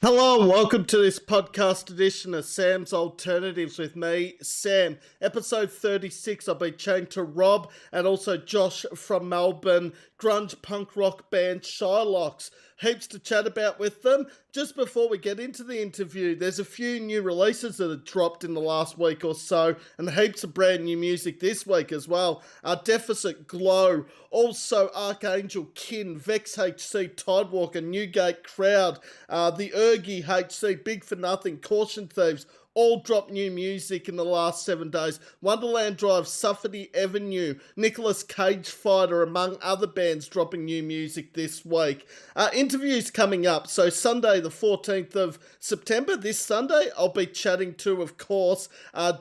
Hello, welcome to this podcast edition of Sam's Alternatives with me, Sam. Episode 36, I'll be chatting to Rob and also Josh from Melbourne Grunge Punk rock band Shylox. Heaps to chat about with them. Just before we get into the interview, there's a few new releases that have dropped in the last week or so, and heaps of brand new music this week as well. Deficit, Glow, also Archangel, Kin, Vex HC, Tidewalker, Newgate Crowd, the Ergy HC, Big for Nothing, Caution Thieves, all dropped new music in the last 7 days. Wonderland Drive, Suffolty Avenue, Nicolas Cage Fighter, among other bands dropping new music this week. Interviews coming up. So Sunday the 14th of September, this Sunday, I'll be chatting to, of course,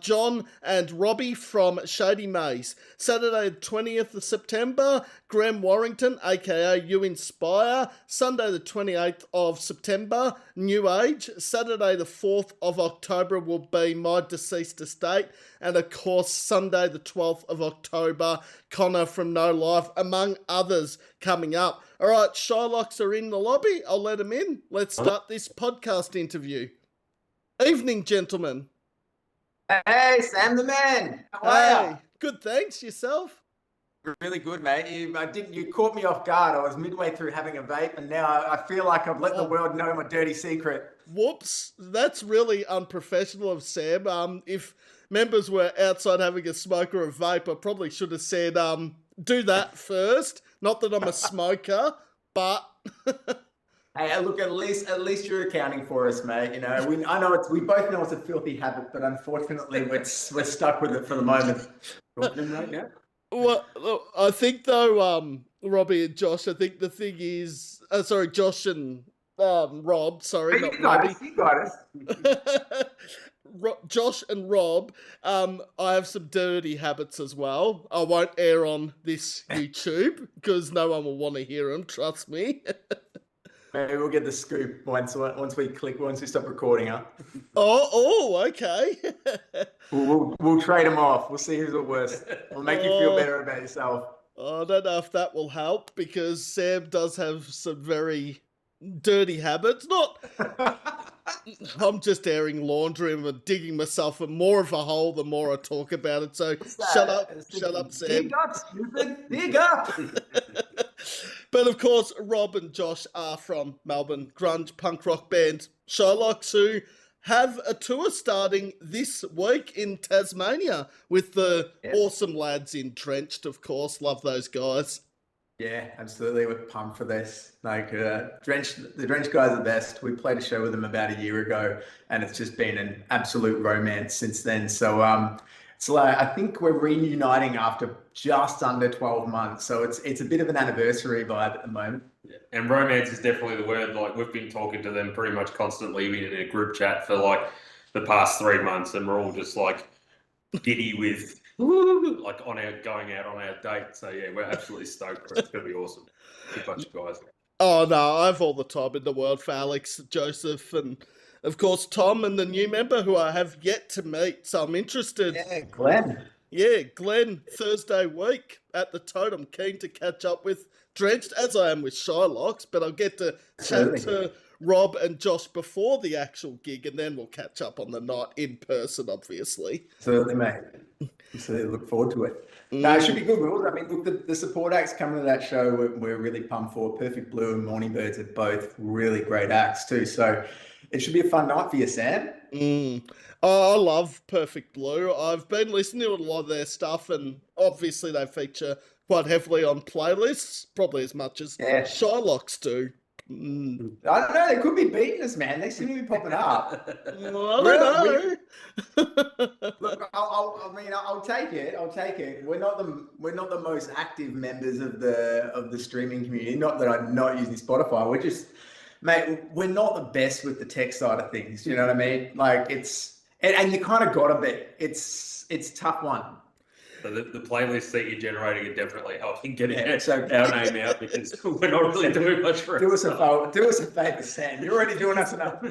John and Robbie from Shady Maze. Saturday the 20th of September, Graham Warrington, aka You Inspire. Sunday the 28th of September, New Age. Saturday the 4th of October will be My Deceased Estate. And of course, Sunday the 12th of October, Connor from No Life, among others coming up. All right, Shylox are in the lobby. I'll let them in. Let's start this podcast interview. Evening, gentlemen. Hey, Sam the man. How are you? Good, thanks. Yourself? Really good, mate. You caught me off guard. I was midway through having a vape, and now I feel like I've let the world know my dirty secret. Whoops. That's really unprofessional of Sam. If members were outside having a smoke or a vape, I probably should have said, do that first. Not that I'm a smoker, but... Hey, look, at least you're accounting for us, mate. You know, we both know it's a filthy habit, but unfortunately we're stuck with it for the moment. Right now? Well, look, I think though, Robbie and Josh, I think the thing is, Josh and Rob, sorry, hey, not Robbie. You got us. Josh and Rob, I have some dirty habits as well. I won't air on this YouTube because no one will want to hear them, trust me. Maybe we'll get the scoop once we stop recording, huh? Oh, okay. we'll trade them off. We'll see who's the worst. We'll make you feel better about yourself. I don't know if that will help because Sam does have some very dirty habits. I'm just airing laundry and digging myself in more of a hole the more I talk about it. So shut up, Sam. Dig up, stupid. Dig up. But of course, Rob and Josh are from Melbourne Grunge Punk rock band Shylox, who have a tour starting this week in Tasmania with the awesome lads in Drenched, of course. Love those guys. Yeah, absolutely. We're pumped for this. Like, the Drenched guys are the best. We played a show with them about a year ago, and it's just been an absolute romance since then. So, it's like, I think we're reuniting after just under 12 months. So it's a bit of an anniversary vibe at the moment. Yeah. And romance is definitely the word. Like, we've been talking to them pretty much constantly. We've been in a group chat for like the past 3 months, and we're all just like giddy with like going out on our date. So yeah, we're absolutely stoked for it. It's gonna be awesome. Good bunch of guys. Oh no, I have all the time in the world for Alex, Joseph, and of course Tom, and the new member who I have yet to meet. So I'm interested. Yeah, Glenn. Yeah, Glenn, Thursday week at the Totem. Keen to catch up with Drenched, as I am with Shylox, but I'll get to chat to Rob and Josh before the actual gig, and then we'll catch up on the night in person, obviously. Absolutely, mate. Absolutely, look forward to it. No, it should be good. I mean, look, the support acts coming to that show, we're really pumped for. Perfect Blue and Morning Birds are both really great acts too. So it should be a fun night for you, Sam. Oh, I love Perfect Blue. I've been listening to a lot of their stuff, and obviously they feature quite heavily on playlists, probably as much as Shylox do. I don't know. They could be beating us, man. They seem to be popping up. I don't know. Look, I'll take it. I'll take it. We're not the most active members of the streaming community. Not that I'm not using Spotify. We're just, mate. We're not the best with the tech side of things. You know what I mean? Like and you kind of gotta be. It's a tough one. So the playlists that you're generating are definitely helping getting our name out because we're not really doing much for Do us a favour, Sam. You're already doing us enough.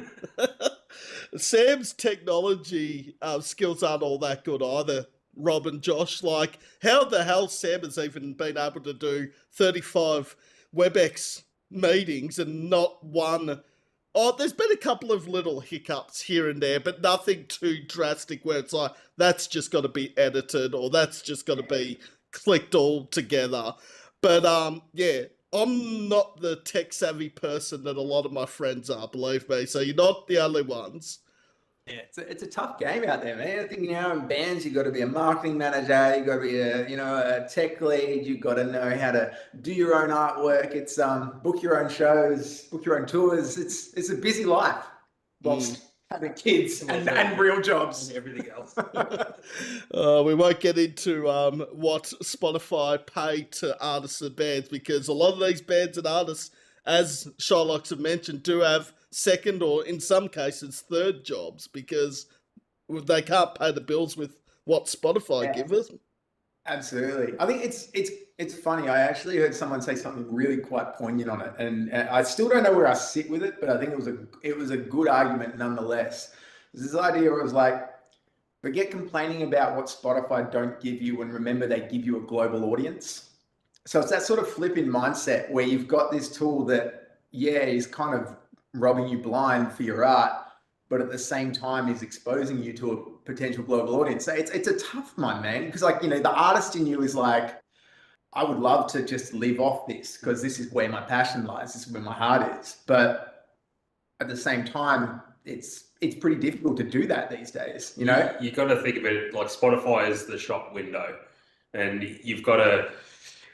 Sam's technology skills aren't all that good either, Rob and Josh. Like, how the hell Sam has even been able to do 35 WebEx meetings and not one Oh, there's been a couple of little hiccups here and there, but nothing too drastic where it's like, that's just got to be edited or that's just got to be clicked all together. But yeah, I'm not the tech savvy person that a lot of my friends are, believe me. So you're not the only ones. Yeah, it's a tough game out there, man. I think, in bands, you've got to be a marketing manager, you've got to be a tech lead, you've got to know how to do your own artwork. It's book your own shows, book your own tours. It's a busy life whilst having kids and real jobs and everything else. We won't get into what Spotify pay to artists and bands, because a lot of these bands and artists, as Shylox have mentioned, do have second or in some cases third jobs because they can't pay the bills with what Spotify give us. Absolutely. I think it's funny. I actually heard someone say something really quite poignant on it, and I still don't know where I sit with it, but I think it was a good argument nonetheless. This idea was like, forget complaining about what Spotify don't give you, and remember they give you a global audience. So it's that sort of flipping mindset where you've got this tool that, is kind of robbing you blind for your art, but at the same time is exposing you to a potential global audience. So it's a tough one, man, because the artist in you is like, I would love to just live off this because this is where my passion lies, this is where my heart is. But at the same time, it's pretty difficult to do that these days, you know? You've got to think of it like Spotify is the shop window, and you've got to,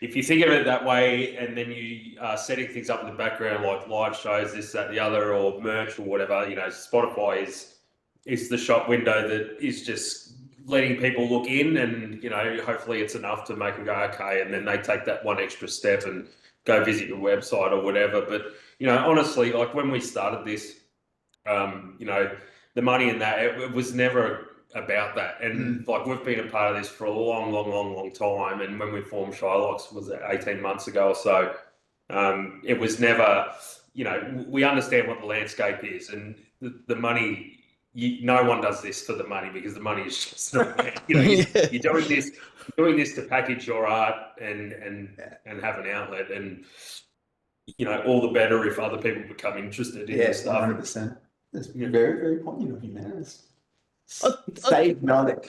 if you think of it that way, and then you are setting things up in the background like live shows, this, that, the other, or merch or whatever, Spotify is the shop window that is just letting people look in, and hopefully it's enough to make them go okay, and then they take that one extra step and go visit your website or whatever. But honestly, like when we started this, the money in that, it was never about that, and like we've been a part of this for a long time, and when we formed Shylox, was it 18 months ago or so, it was never, we understand what the landscape is, and the money, no one does this for the money, because the money is just not there. You're doing this to package your art and have an outlet, and all the better if other people become interested in this stuff. 100%. That's very, very poignant of you, man. Save knowledge.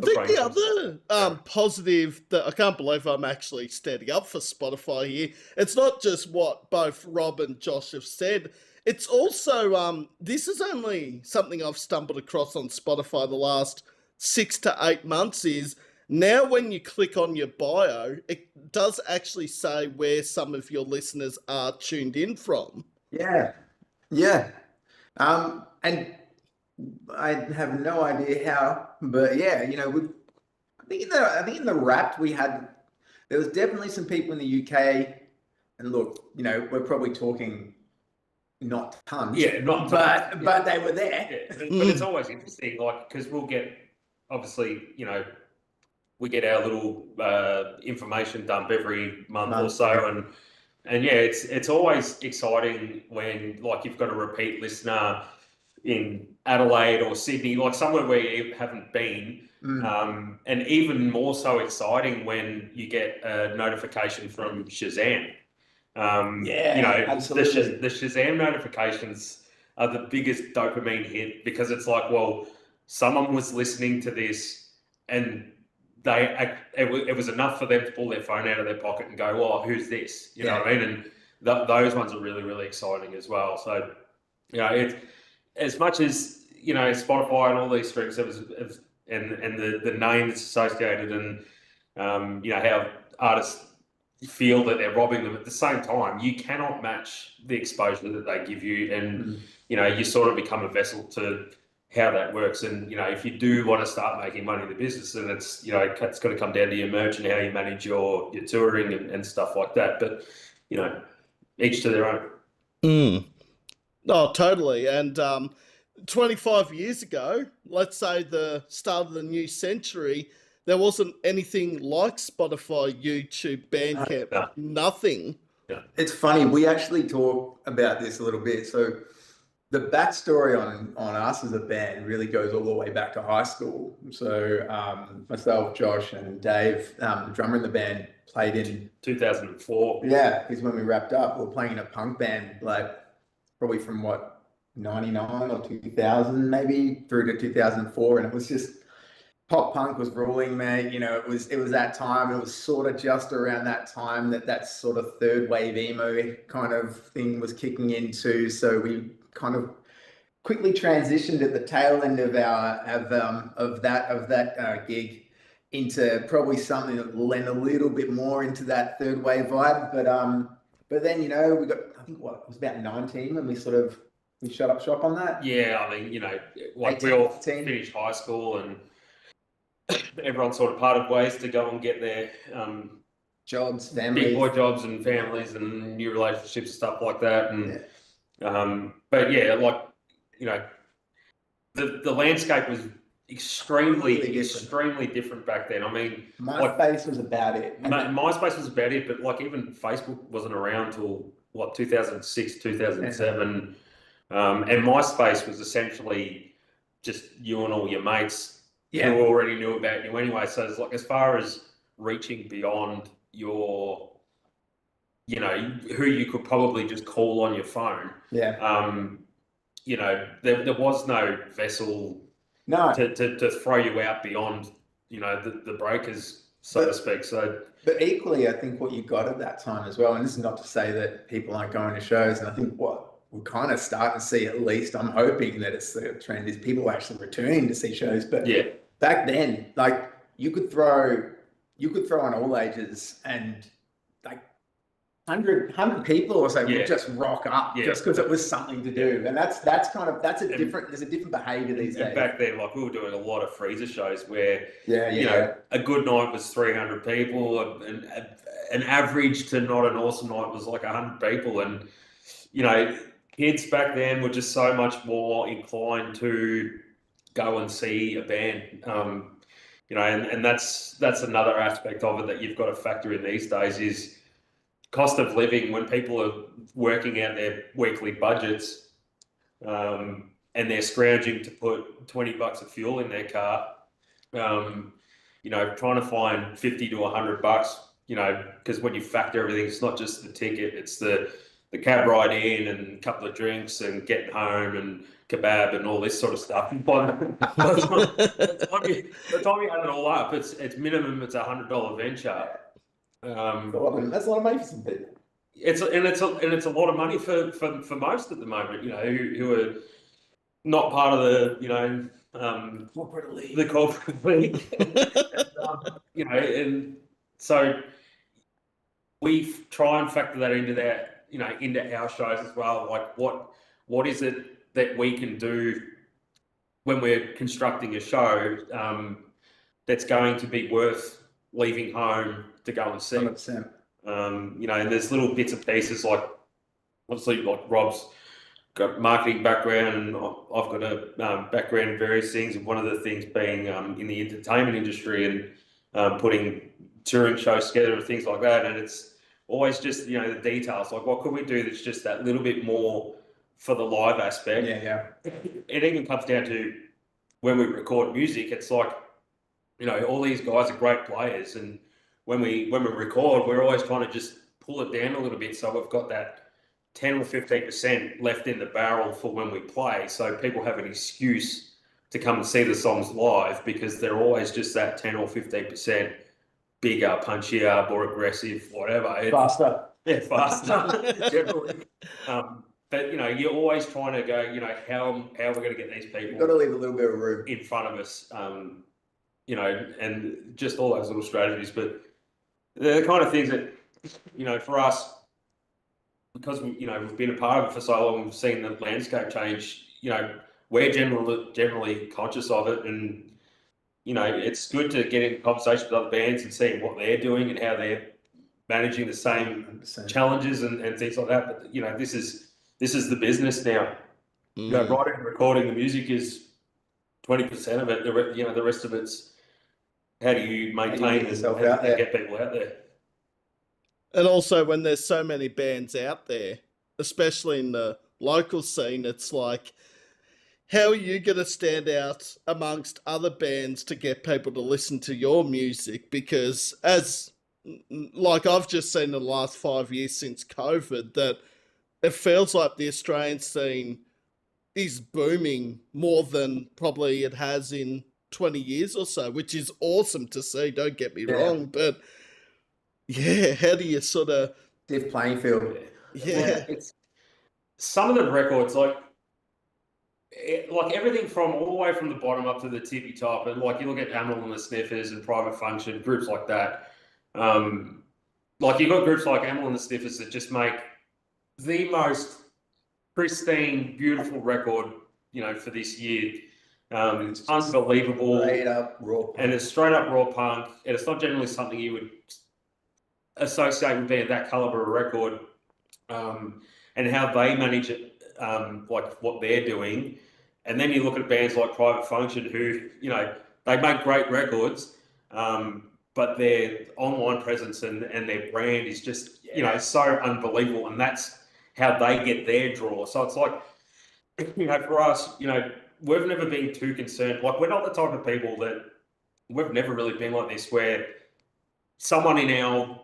I think the other positive that I can't believe I'm actually standing up for Spotify here. It's not just what both Rob and Josh have said. It's also this is only something I've stumbled across on Spotify the last 6 to 8 months. Is now when you click on your bio, it does actually say where some of your listeners are tuned in from. Yeah. And I have no idea how, but I think in the Wrapped there was definitely some people in the UK, and look, we're probably talking not tons, but they were there. Yeah, but it's always interesting, like, because we'll get, obviously, we get our little information dump every month or so, and it's always exciting when, like, you've got a repeat listener in Adelaide or Sydney, like somewhere where you haven't been, and even more so exciting when you get a notification from Shazam. Absolutely. The Shazam notifications are the biggest dopamine hit, because it's like, well, someone was listening to this and it was enough for them to pull their phone out of their pocket and go, "Oh, who's this?" You know what I mean? And those ones are really, really exciting as well. So, it's as much as Spotify and all these streaming services and the name that's associated, and how artists feel that they're robbing them, at the same time, you cannot match the exposure that they give you, and you sort of become a vessel to how that works. And if you do want to start making money in the business, then it's it's got to come down to your merch and how you manage your touring and stuff like that. But each to their own. Oh, totally. And 25 years ago, let's say the start of the new century, there wasn't anything like Spotify, YouTube, Bandcamp, nothing. Yeah. It's funny, we actually talk about this a little bit. So the backstory on us as a band really goes all the way back to high school. So myself, Josh, and Dave, the drummer in the band, played in 2004. Yeah, is when we wrapped up. We were playing in a punk band, like probably from 99 or 2000 maybe through to 2004, and it was just pop punk was ruling, mate. It was that time. It was sort of just around that time that sort of third wave emo kind of thing was kicking into. So we kind of quickly transitioned at the tail end of that gig into probably something that lent a little bit more into that third wave vibe. But then we got, I think, it was about 19 when we shut up shop on that. Yeah, I mean, like we all finished high school and everyone sort of parted ways to go and get their jobs, families, big boy jobs and families and new relationships and stuff like that. And but yeah, like the landscape was extremely different back then. I mean, MySpace was about it. MySpace was about it, but like even Facebook wasn't around till 2006, 2007. And MySpace was essentially just you and all your mates who already knew about you anyway. So it's like, as far as reaching beyond your, who you could probably just call on your phone. Yeah. There was no vessel to throw you out beyond, the breakers, so to speak. So, but equally, I think what you got at that time as well, and this is not to say that people aren't going to shows, and I think what we're kind of starting to see, at least I'm hoping that it's the trend, is people actually returning to see shows. But back then, like you could throw on all ages, and like 100 people or so would just rock up just because it was something to do. And there's a different behavior these days. Back then, like we were doing a lot of freezer shows where a good night was 300 people, and an average to not an awesome night was like 100 people, and kids back then were just so much more inclined to go and see a band, and that's another aspect of it that you've got to factor in these days is cost of living. When people are working out their weekly budgets, and they're scrounging to put $20 of fuel in their car, trying to find $50 to $100, because when you factor everything, it's not just the ticket, it's the cab ride in and a couple of drinks and getting home and kebab and all this sort of stuff. By the time you add it all up, it's minimum, it's $100 venture. That's a lot of money for some people. It's a lot of money for most at the moment, who are not part of the corporate league. The corporate league. And so we try and factor that into into our shows as well. Like what is it that we can do when we're constructing a show that's going to be worth leaving home to go and see. 100%. And there's little bits and pieces, like obviously like Rob's got marketing background and I've got a background in various things, and one of the things being in the entertainment industry and putting touring shows together and things like that. And it's always just the details, like what could we do that's just that little bit more for the live aspect. It even comes down to when we record music, it's like all these guys are great players, and when we record, we're always trying to just pull it down a little bit so we've got that 10 or 15% left in the barrel for when we play, so people have an excuse to come and see the songs live, because they're always just that 10 or 15% bigger, punchier, more aggressive, whatever. Faster. Yeah, faster, generally. But you're always trying to go, how are we going to get these people? You've got to leave a little bit of room in front of us, and just all those little strategies. But they're the kind of things that, for us, because we've been a part of it for so long, we've seen the landscape change. We're generally conscious of it, and it's good to get in conversation with other bands and see what they're doing and how they're managing the same 100%. Challenges and things like that. But this is the business now. Writing and recording the music is 20% of it. The rest of it's how do you maintain and get people out there. And also, when there's so many bands out there, especially in the local scene, it's like, how are you going to stand out amongst other bands to get people to listen to your music? Because I've just seen in the last 5 years since COVID that it feels like the Australian scene is booming more than probably it has in 20 years or so, which is awesome to see, don't get me wrong. But yeah, how do you sort of. Stiff playing field. Yeah. It's some of the records, like everything from all the way from the bottom up to the tippy top, and like you look at Amyl and the Sniffers and Private Function, groups like that. Like you've got groups like Amyl and the Sniffers that just make the most pristine, beautiful record, for this year. It's unbelievable. Straight up raw punk. And it's straight up raw punk. And it's not generally something you would associate with being that caliber of record. And how they manage it, like what they're doing. And then you look at bands like Private Function who, they make great records, but their online presence and their brand is just, so unbelievable. And that's how they get their draw. So it's like, for us, we've never been too concerned. Like, we're not the type of people that, we've never really been like this, where someone in our,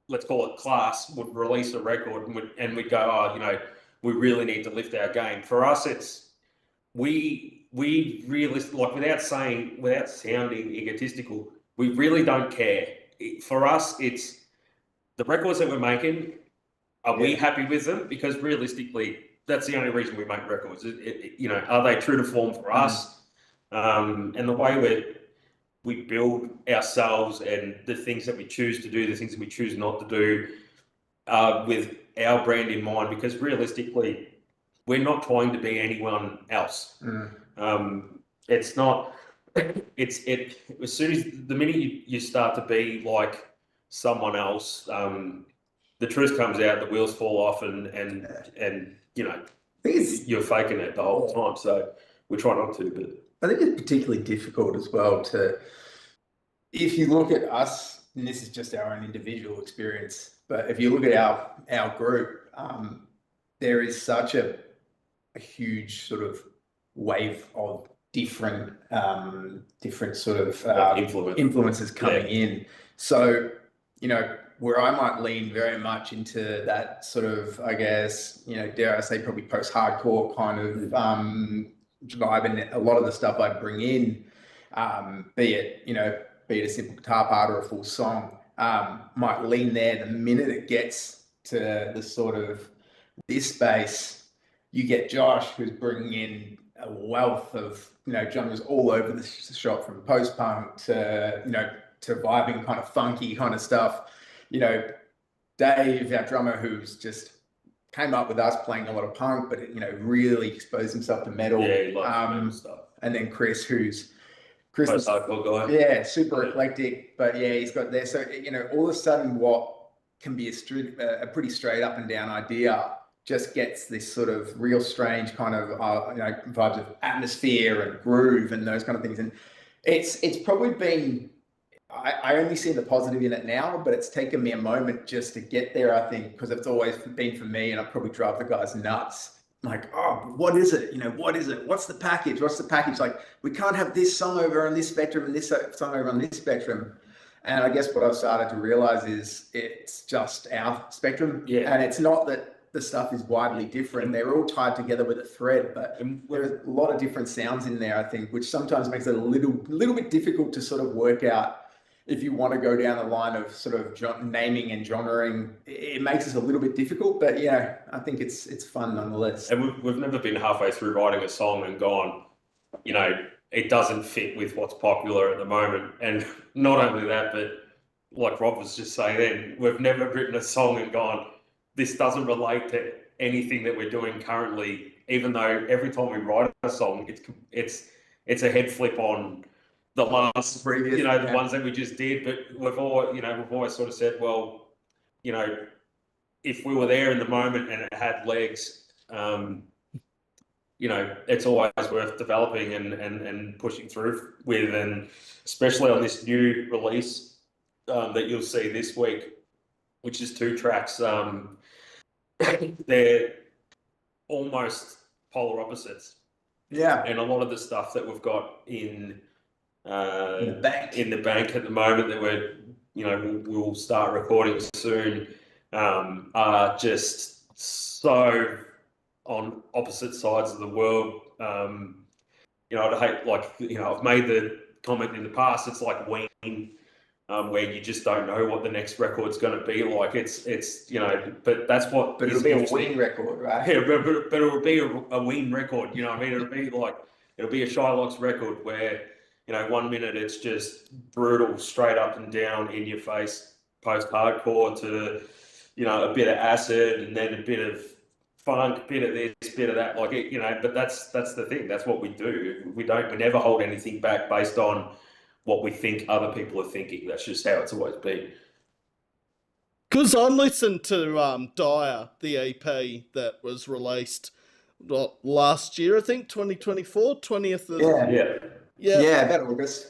let's call it class, would release a record and we'd go, we really need to lift our game. For us, it's, we really, like, without sounding egotistical, we really don't care. For us, it's the records that we're making, are we happy with them? Because realistically, that's the only reason we make records. Are they true to form for us? And the way we build ourselves and the things that we choose to do, the things that we choose not to do, with our brand in mind, because realistically, we're not trying to be anyone else. It's not, as soon as, the minute you start to be like someone else, the truth comes out, the wheels fall off, and you're faking it the whole time. So we try not to, but I think it's particularly difficult as well if you look at us, and this is just our own individual experience, but if you look at our group, there is such a huge sort of wave of different sort of influences coming in. So, where I might lean very much into that sort of, I guess, dare I say, probably post-hardcore kind of vibe, and a lot of the stuff I bring in, be it a simple guitar part or a full song, might lean there. The minute it gets to the sort of this space, you get Josh, who's bringing in a wealth of genres all over the shop, from post-punk to to vibing kind of funky kind of stuff. Dave, our drummer, who's just came up with us playing a lot of punk, but really exposed himself to metal. Yeah, he loves metal stuff. And then Chris, post-hardcore guy. Yeah, super eclectic, but yeah, he's got there. So all of a sudden, what can be a pretty straight up and down idea just gets this sort of real strange kind of vibes of atmosphere and groove and those kind of things. And it's probably been, I only see the positive in it now, but it's taken me a moment just to get there, I think, because it's always been for me, and I probably drive the guys nuts. Like, oh, what is it? What is it? What's the package? Like, we can't have this song over on this spectrum and this song over on this spectrum. And I guess what I've started to realize is it's just our spectrum. Yeah. And it's not that the stuff is widely different. They're all tied together with a thread, but there's a lot of different sounds in there, I think, which sometimes makes it a little bit difficult to sort of work out. If you want to go down the line of sort of naming and genrering, it makes it a little bit difficult, but yeah, I think it's fun nonetheless. And we've never been halfway through writing a song and gone, it doesn't fit with what's popular at the moment. And not only that, but like Rob was just saying then, we've never written a song and gone, this doesn't relate to anything that we're doing currently, even though every time we write a song, it's a head flip on the last previous, the ones that we just did. But we've always sort of said, well, if we were there in the moment and it had legs, it's always worth developing and pushing through with. And especially on this new release that you'll see this week, which is 2 tracks, they're almost polar opposites. Yeah. And a lot of the stuff that we've got in the bank at the moment that we'll start recording soon, are just so on opposite sides of the world. I'd hate, like, I've made the comment in the past, it's like Ween, where you just don't know what the next record's going to be like. It's but that's what. But it'll be a Ween record, right? Yeah, but it'll be a Ween record. You know what I mean? It'll be a Shylox record where 1 minute it's just brutal, straight up and down, in your face, post-hardcore to a bit of acid, and then a bit of funk, bit of this, bit of that, but that's the thing. That's what we do. We never hold anything back based on what we think other people are thinking. That's just how it's always been. Because I listened to Dire, the EP that was released last year, I think, 2024, 20th of... Yeah, about August.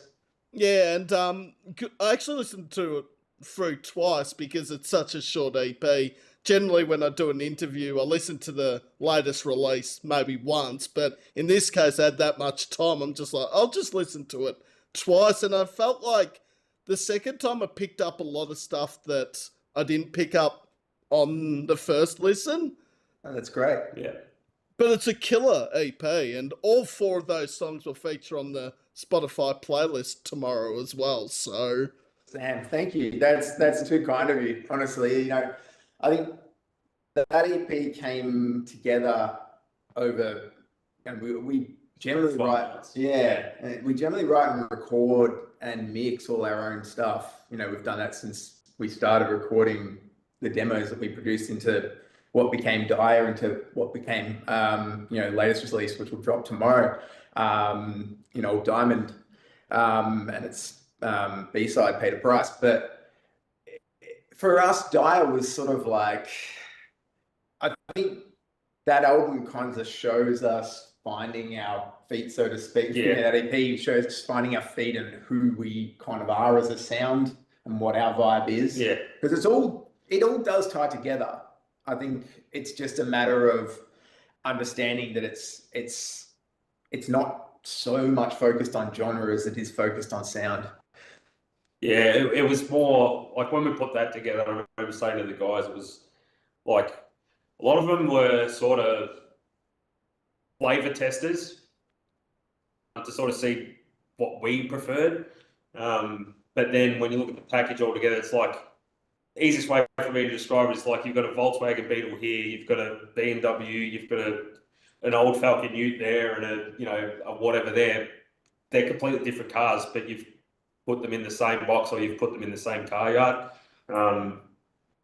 Yeah, and I actually listened to it through twice because it's such a short EP. Generally, when I do an interview, I listen to the latest release maybe once, but in this case, I had that much time. I'm just like, I'll just listen to it twice, and I felt like the second time I picked up a lot of stuff that I didn't pick up on the first listen. Oh, that's great. Yeah. But it's a killer EP, and all 4 of those songs will feature on the Spotify playlist tomorrow as well. So, Sam, thank you. That's too kind of you. Honestly, I think that EP came together over, and we generally write. Yeah, we generally write and record and mix all our own stuff. We've done that since we started recording the demos that we produced into what became Dire, into what became latest release, which will drop tomorrow. Diamond, and it's B-side Peter Price. But for us, Dire was sort of like, I think that album kind of shows us finding our feet, so to speak. Yeah. That EP shows us finding our feet and who we kind of are as a sound and what our vibe is. Yeah. Because it all does tie together. I think it's just a matter of understanding that it's not so much focused on genre as it is focused on sound. Yeah, it was more like when we put that together, I remember saying to the guys, it was like a lot of them were sort of flavor testers to sort of see what we preferred. But then when you look at the package altogether, it's like the easiest way for me to describe it is like you've got a Volkswagen Beetle here, you've got a BMW, you've got an old Falcon Ute there, and a whatever there. They're completely different cars, but you've put them in the same box or you've put them in the same car yard.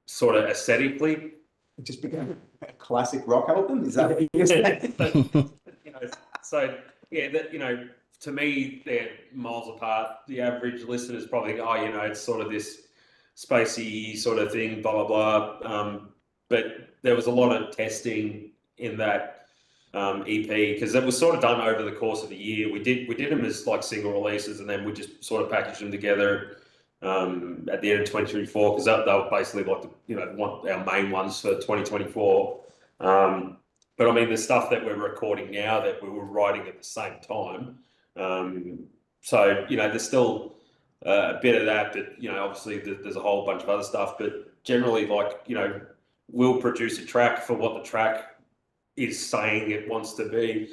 Sort of aesthetically, It just became a classic rock album. Is that what you're saying? To me, they're miles apart. The average listener is probably, it's sort of this spacey sort of thing, blah, blah, blah. But there was a lot of testing in that EP because it was sort of done over the course of the year. We did them as like single releases, and then we just sort of packaged them together at the end of 2024 because they were basically like our main ones for 2024. But I mean, the stuff that we're recording now that we were writing at the same time. So there's still a bit of that, but obviously there's a whole bunch of other stuff. But generally, we'll produce a track for what the track is saying it wants to be.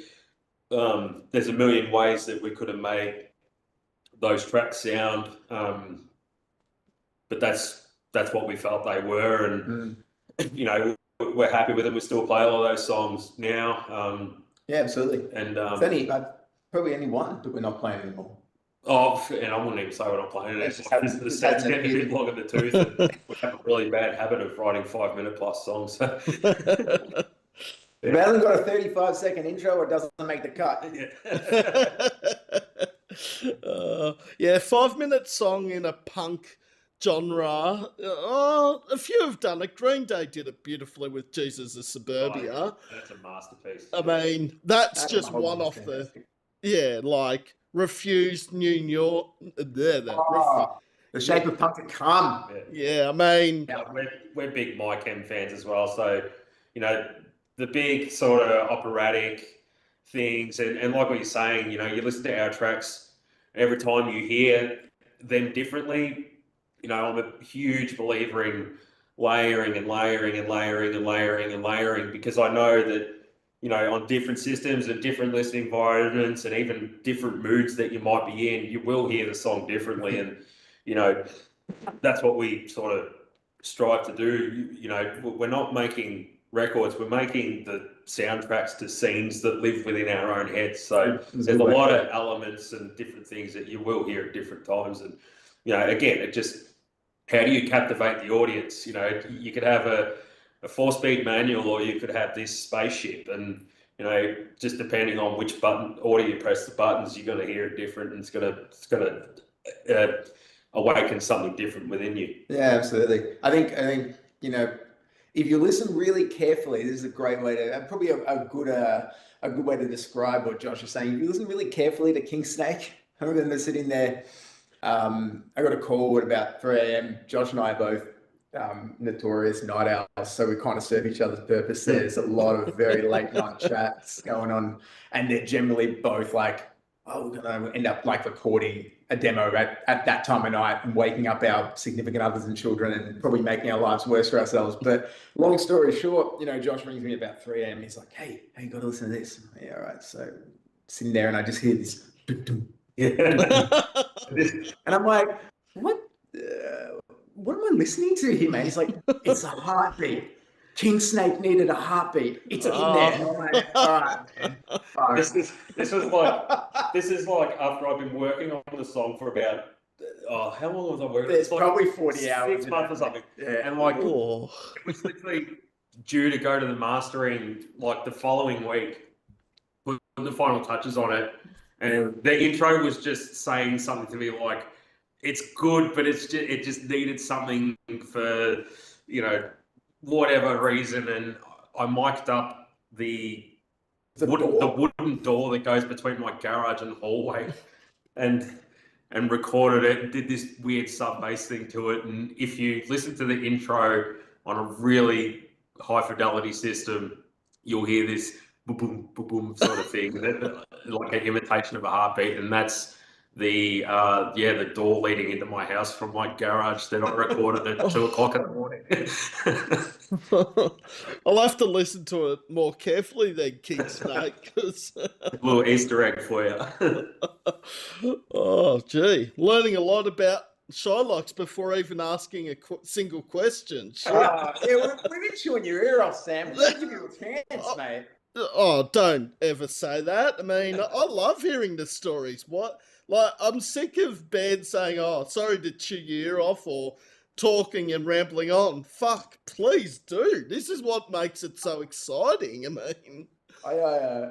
There's a million ways that we could have made those tracks sound, but that's what we felt they were, and we're happy with them. We still play all of those songs now. Yeah, absolutely. And probably only one that we're not playing anymore. Oh, and I wouldn't even say we're not playing it. The set's getting a bit long in the tooth. And we have a really bad habit of writing 5-minute plus songs. If it hasn't got a 35-second intro, it doesn't make the cut. Yeah, 5-minute song in a punk genre. A few have done it. Green Day did it beautifully with Jesus of Suburbia. That's a masterpiece. I mean, that's just one off the... Yeah, like Refused, New York. The Shape of Punk to Come. Yeah, I mean... Yeah, we're big Mike M fans as well, so, the big sort of operatic things, and like what you're saying, you listen to our tracks, every time you hear them differently, I'm a huge believer in layering and layering and layering and layering and layering, because I know that, you know, on different systems and different listening environments and even different moods that you might be in, you will hear the song differently. And, you know, that's what we sort of strive to do. You know, we're not making records, we're making the soundtracks to scenes that live within our own heads. So there's a lot of elements and different things that you will hear at different times. And, you know, again, it just, how do you captivate the audience? You know, you could have a 4-speed manual, or you could have this spaceship, and, you know, just depending on which button order you press the buttons, you're going to hear it different, and it's going to awaken something different within you. Yeah, absolutely. I think you know, if you listen really carefully, this is a great way to probably a good way to describe what Josh is saying. If you listen really carefully to King Snake, I remember sitting there. I got a call at about 3 a.m. Josh and I are both notorious night owls, so we kind of serve each other's purpose. There's a lot of very late night chats going on, and they're generally both like, oh, we're going to end up like recording a demo at that time of night and waking up our significant others and children and probably making our lives worse for ourselves. But long story short, you know, Josh rings me about 3 a.m. He's like, hey, you got to listen to this. Yeah, all right. So sitting there and I just hear this. And I'm like, what am I listening to here, man? He's like, it's a heartbeat. King Snake needed a heartbeat. It's in there. I'm like, all right, man. This is like after I've been working on the song for about how long was I working? It's probably 40 hours. 6 months or something. Yeah. And like it was literally due to go to the mastering like the following week, put the final touches on it. And the intro was just saying something to me like, it's good, but it just needed something for, you know, whatever reason. And I mic'd up the wooden door that goes between my garage and hallway, and recorded it. Did this weird sub bass thing to it. And if you listen to the intro on a really high fidelity system, you'll hear this boom, boom, boom sort of thing, like an imitation of a heartbeat. And that's the door leading into my house from my garage that I recorded at 2 o'clock in the morning. I'll have to listen to it more carefully then, King Snake. A little Easter egg for you. Oh, gee. Learning a lot about Shylox before even asking a single question. We've been chewing your ear off, Sam. We're going to give you a chance, mate. Oh, don't ever say that. I mean, I love hearing the stories. I'm sick of bands saying, oh, sorry to chew your ear off, or talking and rambling on. Fuck, please do. This is what makes it so exciting. I mean,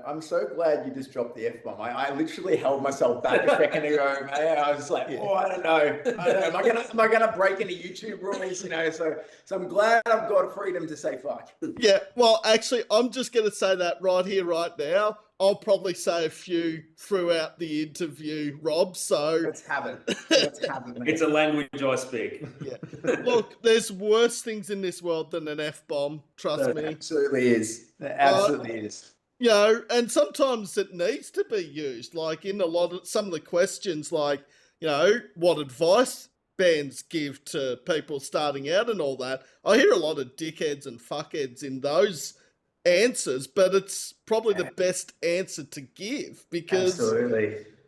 I'm so glad you just dropped the F-bomb. I literally held myself back a second ago, mate. I was like, I don't know. Am I gonna break any YouTube rules? You know, so I'm glad I've got freedom to say fuck. Yeah, well, actually, I'm just gonna say that right here, right now. I'll probably say a few throughout the interview, Rob. So let's have it. It's a language I speak. Yeah. Look, there's worse things in this world than an F-bomb. Trust me. Absolutely is. It absolutely is. You know, and sometimes it needs to be used. Like in some of the questions, like, you know, what advice bands give to people starting out and all that. I hear a lot of dickheads and fuckheads in those answers, but it's probably the best answer to give, because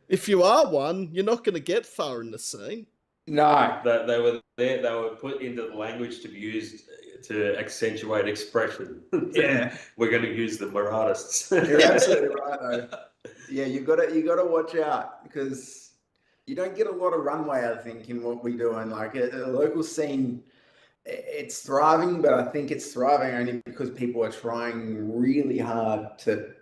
if you are one, you're not going to get far in the scene. No, they were there. They were put into the language to be used to accentuate expression. Yeah, we're going to use them. We're artists. You're absolutely right, though. Yeah, you got to watch out, because you don't get a lot of runway, I think, in what we do. And like a local scene, it's thriving, but I think it's thriving only because people are trying really hard to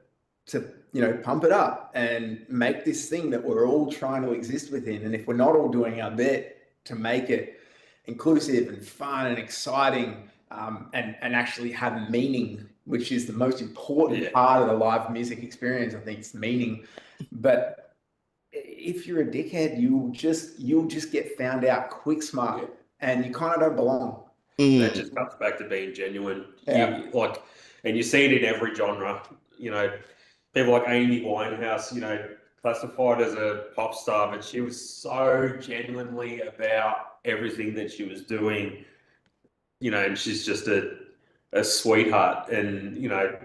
pump it up and make this thing that we're all trying to exist within. And if we're not all doing our bit to make it inclusive and fun and exciting, and actually have meaning, which is the most important part of the live music experience, I think it's meaning. But if you're a dickhead, you'll just get found out quick smart, and you kind of don't belong. That just comes back to being genuine. And you see it in every genre. You know, people like Amy Winehouse, you know, classified as a pop star, but she was so genuinely about everything that she was doing. and she's just a sweetheart, and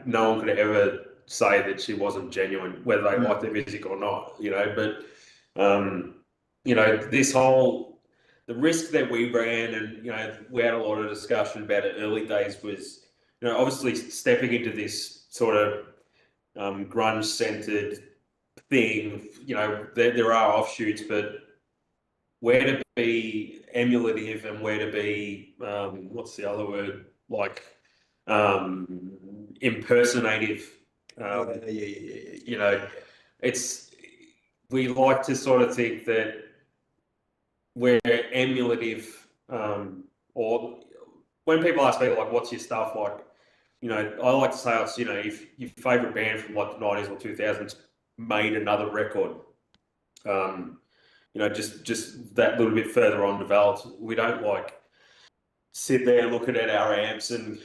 no one could ever say that she wasn't genuine, whether they like their music or not, but this whole the risk that we ran, and we had a lot of discussion about it early days, was obviously stepping into this sort of grunge centered thing. There are offshoots, but where to be emulative and where to be what's the other word, like impersonative. It's we like to sort of think that we're emulative, or when people ask me like, "What's your stuff like?" I like to say it's if your favorite band from like the 90s or 2000s made another record, just that little bit further on developed. We don't like sit there looking at our amps and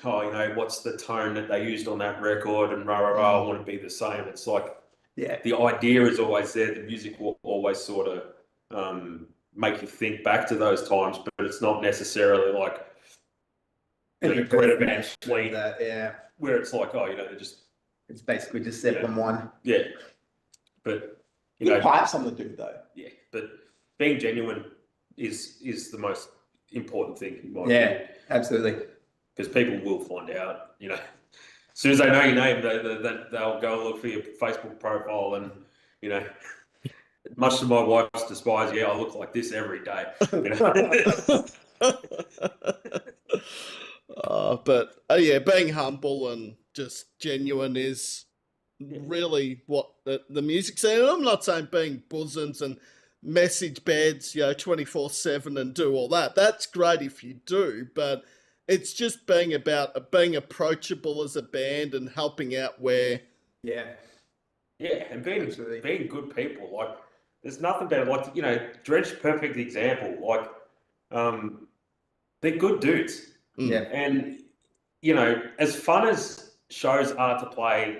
what's the tone that they used on that record and rah rah rah. I want to be the same. It's like the idea is always there. The music will always sort of make you think back to those times, but it's not necessarily like the Greta Van Fleet, where it's like they're just. It's basically just Zeppelin one. Yeah, but pipes on the dude though. Yeah, but being genuine is the most important thing in my opinion. Absolutely. Because people will find out. As soon as they know your name, they'll go and look for your Facebook profile, and much to my wife's despise, I look like this every day. Being humble and just genuine is really what the music scene. And I'm not saying being bosoms and message beds, 24/7 and do all that. That's great if you do, but it's just being being approachable as a band and helping out where. And being good people. Like, there's nothing better. Like, Drenched, perfect example. Like, they're good dudes. And as fun as shows are to play,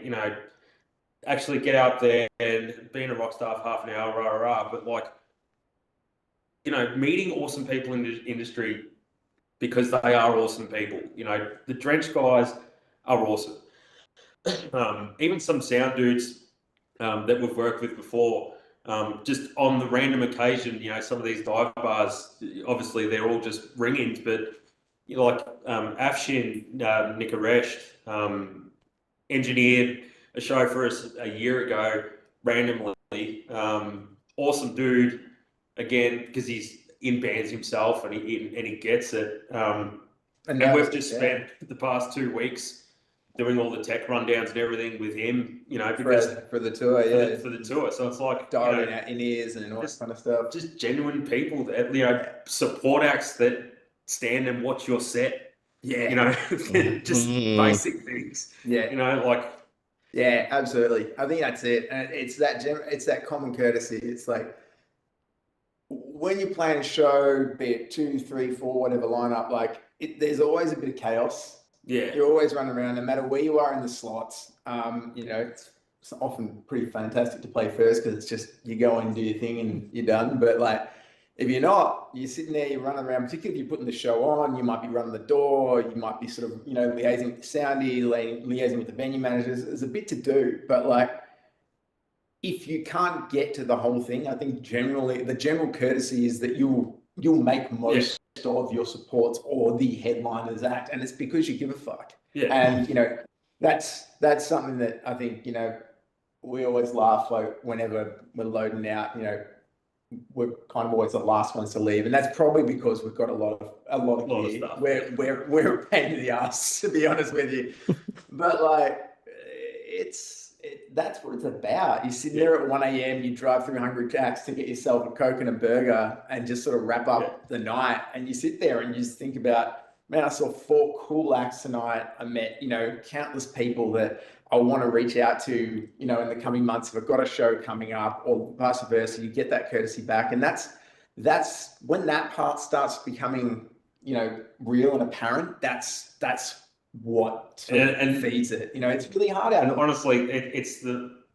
actually get out there and being a rock star for half an hour, rah, rah, rah, but like, meeting awesome people in the industry because they are awesome people. The Drenched guys are awesome. Even some sound dudes that we've worked with before, just on the random occasion, some of these dive bars, obviously they're all just ring-ins, but Afshin Nikaresh engineered a show for us a year ago randomly. Awesome dude, again, because he's in bands himself and he gets it. And we've just spent the past 2 weeks doing all the tech rundowns and everything with him, because for the tour, for the tour. So it's like dialing out in-ears and all that kind of stuff. Just genuine people that support acts that stand and watch your set. Just basic things. Absolutely. I think that's it. And it's that common courtesy. It's like when you're playing a show, be it 2, 3, 4, whatever lineup, there's always a bit of chaos. You're always running around, no matter where you are in the slots. It's often pretty fantastic to play first because it's just you go and do your thing and you're done. But if you're not, you're sitting there, you're running around, particularly if you're putting the show on, you might be running the door, you might be sort of, liaising with the soundie, liaising with the venue managers. There's a bit to do, but if you can't get to the whole thing, I think generally the general courtesy is that you'll make most of your supports or the headliner's act, and it's because you give a fuck. And that's something that I think we always laugh whenever we're loading out. We're kind of always the last ones to leave, and that's probably because we've got a lot of gear. Stuff. We're a pain in the ass, to be honest with you. But that's what it's about. You sit there at 1 a.m, you drive through Hungry Jack's to get yourself a Coke and a burger and just sort of wrap up the night. And you sit there and you just think about, man, I saw 4 cool acts tonight. I met, countless people that I want to reach out to, in the coming months. If I've got a show coming up or vice versa, you get that courtesy back. And that's when that part starts becoming, real and apparent. That's what feeds it. It's really hard out. And honestly, it's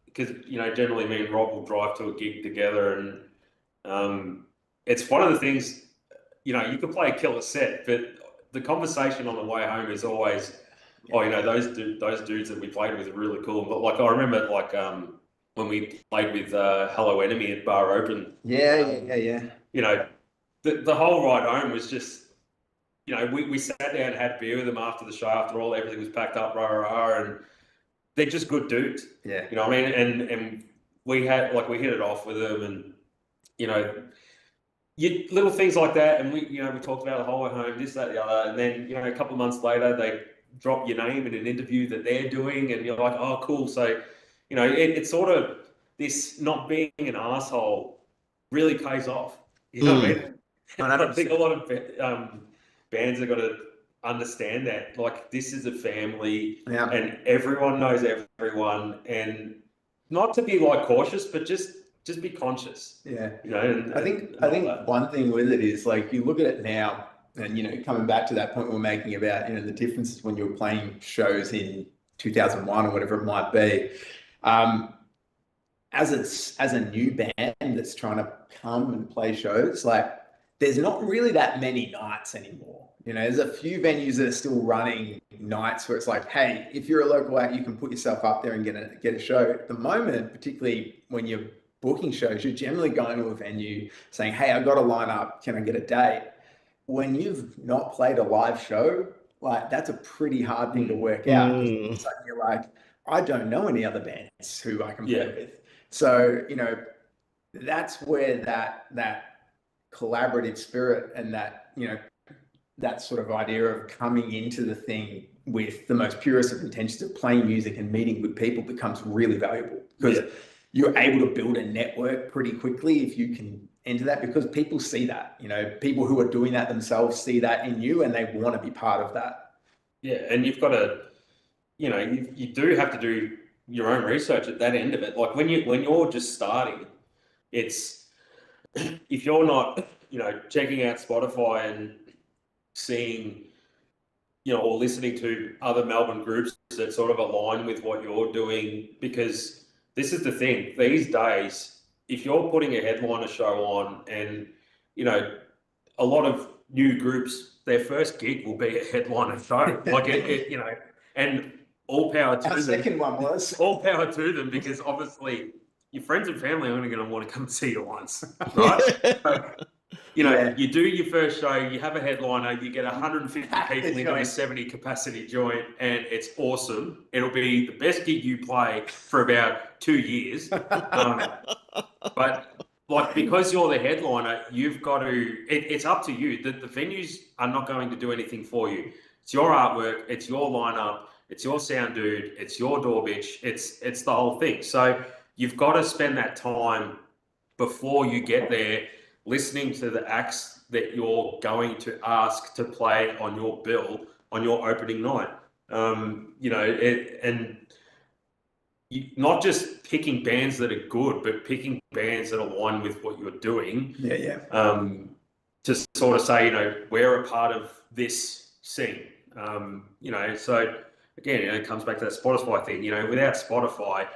because generally me and Rob will drive to a gig together, and it's one of the things. You can play a killer set, but the conversation on the way home is always, oh, you know, those dudes that we played with are really cool. But like I remember, like when we played with Hello Enemy at Bar Open. Yeah. You know, the whole ride home was just, you know, we sat down and had beer with them after the show. After all, everything was packed up, and they're just good dudes. Yeah. You know what I mean? And we hit it off with them, and you know, little things like that. And we talked about the whole way home, this, that, the other. And then, you know, a couple of months later, they drop your name in an interview that they're doing, and you're like, oh, cool. So, you know, it's sort of this not being an asshole really pays off. You know what I mean? I think a lot of bands have got to understand that, like, this is a family, and everyone knows everyone, and not to be like cautious, but just be conscious. Yeah. You know, and I think one thing with it is, like, you look at it now, and, you know, coming back to that point we're making about, you know, the differences when you were playing shows in 2001 or whatever it might be. As a new band that's trying to come and play shows, like, there's not really that many nights anymore. You know, there's a few venues that are still running nights where it's like, hey, if you're a local act, you can put yourself up there and get a show. At the moment, particularly when you're booking shows, you're generally going to a venue saying, hey, I've got a lineup, can I get a date? When you've not played a live show, like, that's a pretty hard thing to work out. Because you're like, I don't know any other bands who I can play with. So, you know, that's where that collaborative spirit and that, you know, that sort of idea of coming into the thing with the most purest of intentions of playing music and meeting good people becomes really valuable, because you're able to build a network pretty quickly if you can enter that, because people see that, you know, people who are doing that themselves see that in you, and they want to be part of that. Yeah. And you've got to, you know, you do have to do your own research at that end of it. Like when you're just starting, it's, if you're not, you know, checking out Spotify and seeing, you know, or listening to other Melbourne groups that sort of align with what you're doing, because this is the thing, these days, if you're putting a headliner show on, and, you know, a lot of new groups, their first gig will be a headliner show. Like you know, and all power to them. Our second one was. All power to them, because obviously your friends and family are only going to want to come see you once, right? So, you know, you do your first show, you have a headliner, you get 150 people into a 70 capacity joint, and it's awesome. It'll be the best gig you play for about 2 years. But like, because you're the headliner, you've got to, it's up to you. The venues are not going to do anything for you. It's your artwork, it's your lineup, it's your sound dude, it's your door bitch, it's the whole thing. So you've got to spend that time before you get there, listening to the acts that you're going to ask to play on your bill on your opening night. You know, and not just picking bands that are good, but picking bands that align with what you're doing. To sort of say, you know, we're a part of this scene. You know, so again, you know, it comes back to that Spotify thing. You know, without Spotify,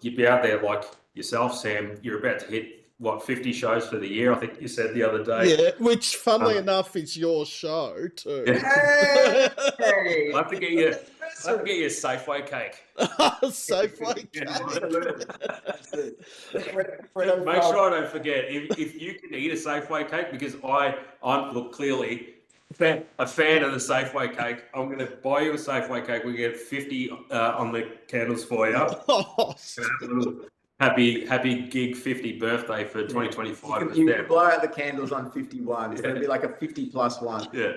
you'd be out there like yourself, Sam. You're about to hit, what, 50 shows for the year, I think you said the other day. Yeah, which, funnily enough, is your show too. Hey! I'll have to get you a Safeway cake. Safeway cake. Make sure I don't forget. If you can eat a Safeway cake, because I'm look, clearly a fan of the Safeway cake. I'm going to buy you a Safeway cake. We get 50 on the candles for you. Happy gig 50 birthday for 2025. You can blow out the candles on 51. It's going to be like a 50 plus one. Yeah.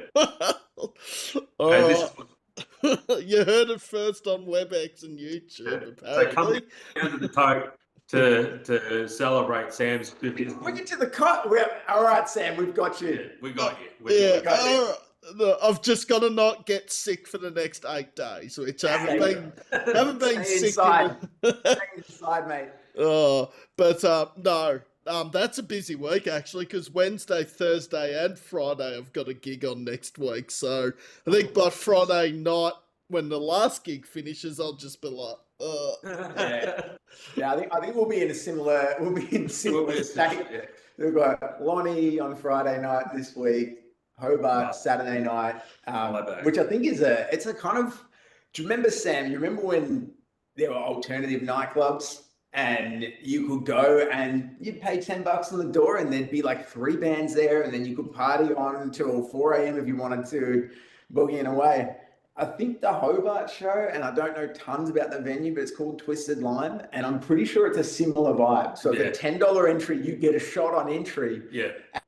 You heard it first on WebEx and YouTube, apparently. So come down to the tote to celebrate Sam's 50th. Bring it to the cut. All right, Sam, we've got you. Yeah, we got you. Look, I've just got to not get sick for the next 8 days, which I haven't been sick. Inside. Stay inside, mate. But no, that's a busy week actually, because Wednesday, Thursday, and Friday I've got a gig on next week. So I think by Friday night, when the last gig finishes, I'll just be like, Yeah, I think we'll be in similar state. Yeah. We've got Lonnie on Friday night this week. Hobart Saturday night, which I think it's a kind of. Do you remember, Sam? You remember when there were alternative nightclubs and you could go and you'd pay $10 on the door and there'd be like 3 bands there, and then you could party on until 4 a.m. if you wanted to, boogieing away. I think the Hobart show, and I don't know tons about the venue, but it's called Twisted Lime, and I'm pretty sure it's a similar vibe. So for $10 entry, you get a shot on entry,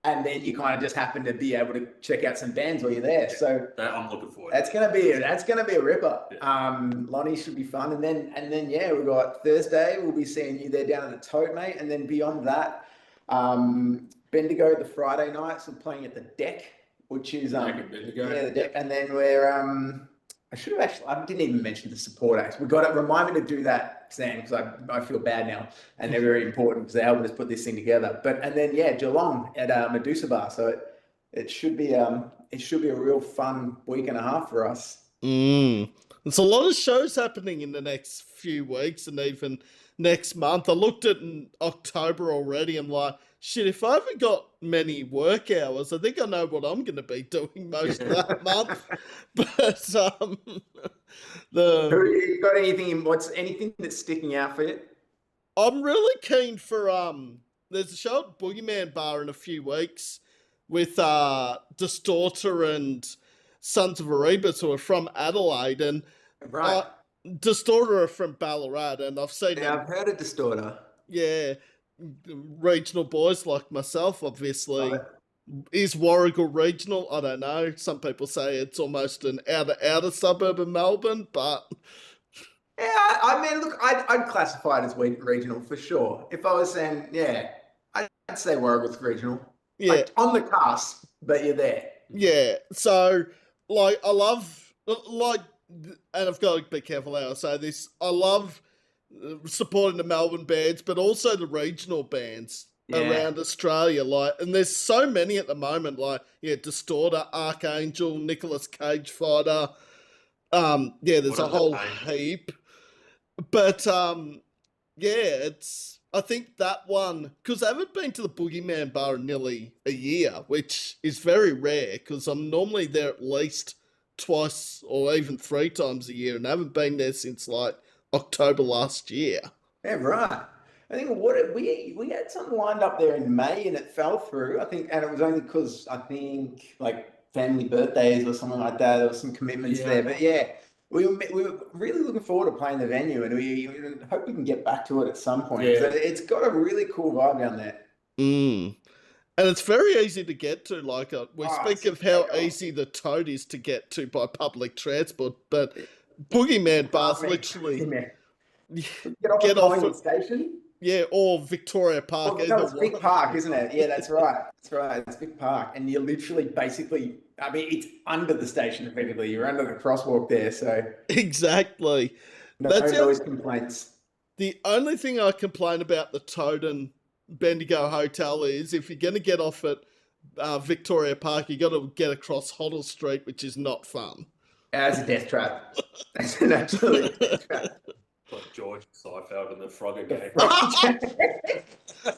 and then you kind of just happen to be able to check out some bands while you're there. So I'm looking forward. That's gonna be a ripper. Lonnie should be fun, and then we've got Thursday. We'll be seeing you there down at the Tote, mate, and then beyond that, Bendigo the Friday night, so playing at the Deck, which is the Deck, and then we're I didn't even mention the support acts. Remind me to do that, Sam, because I feel bad now, and they're very important because they helped us put this thing together. And then Geelong at Medusa Bar. So it should be a real fun week and a half for us. There's a lot of shows happening in the next few weeks and even next month. I looked at in October already. I'm like, shit, if I haven't got many work hours, I think I know what I'm going to be doing most of that month. But you got anything that's sticking out for you? I'm really keen for there's a show at Boogeyman Bar in a few weeks with Distorter and Sons of Erebus, who are from Adelaide, and Distorter are from Ballarat, and I've seen them. I've heard of Distorter. Yeah, regional boys like myself, obviously. Is Warragul regional? I don't know. Some people say it's almost an outer suburb of Melbourne, but yeah, I mean, look, I'd classify it as regional for sure. If I was saying, I'd say Warragul's regional. Yeah, like, on the cusp, but you're there. Yeah, so I love and I've got to be careful how I say this. I love supporting the Melbourne bands, but also the regional bands around Australia. And there's so many at the moment. Distorter, Archangel, Nicolas Cage Fighter. There's a whole heap. But I think that one, because I haven't been to the Boogeyman Bar in nearly a year, which is very rare because I'm normally there at least twice or even 3 times a year, and I haven't been there since October last year. Yeah, right. I think we had something lined up there in May and it fell through. I think, and it was only because family birthdays or something like that. There was some commitments there, but we were really looking forward to playing the venue, and we hope we can get back to it at some point. Yeah. It's got a really cool vibe down there. And it's very easy to get to. We speak of how easy the Toad is to get to by public transport, but Boogeyman Bar's literally get off the station. Yeah, or Victoria Park. It's Vic Park, isn't it? Yeah, that's right. It's Vic Park, and you're literally basically. I mean, it's under the station effectively. You're under the crosswalk there, so exactly. That's noise complaints. The only thing I complain about the Toad and Bendigo Hotel is if you're going to get off at Victoria Park, you got to get across Hoddle Street, which is not fun. That's a death trap. That's an absolute death trap. Like George Seinfeld in the Frogger game.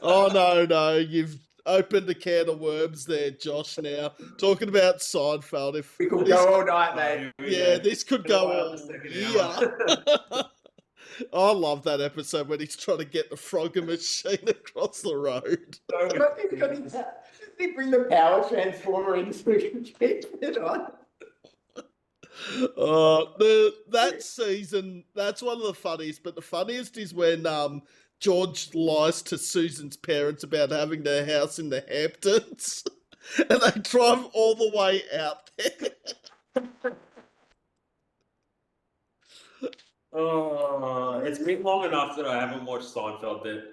Oh no! You've opened a can of worms there, Josh. Now talking about Seinfeld, if we could go all night, mate. Yeah, this could go all year. I love that episode when he's trying to get the Frogger machine across the road. They bring the power transformer in so we can get it on. That season, that's one of the funniest, but the funniest is when George lies to Susan's parents about having their house in the Hamptons and they drive all the way out there. It's been long enough that I haven't watched Seinfeld that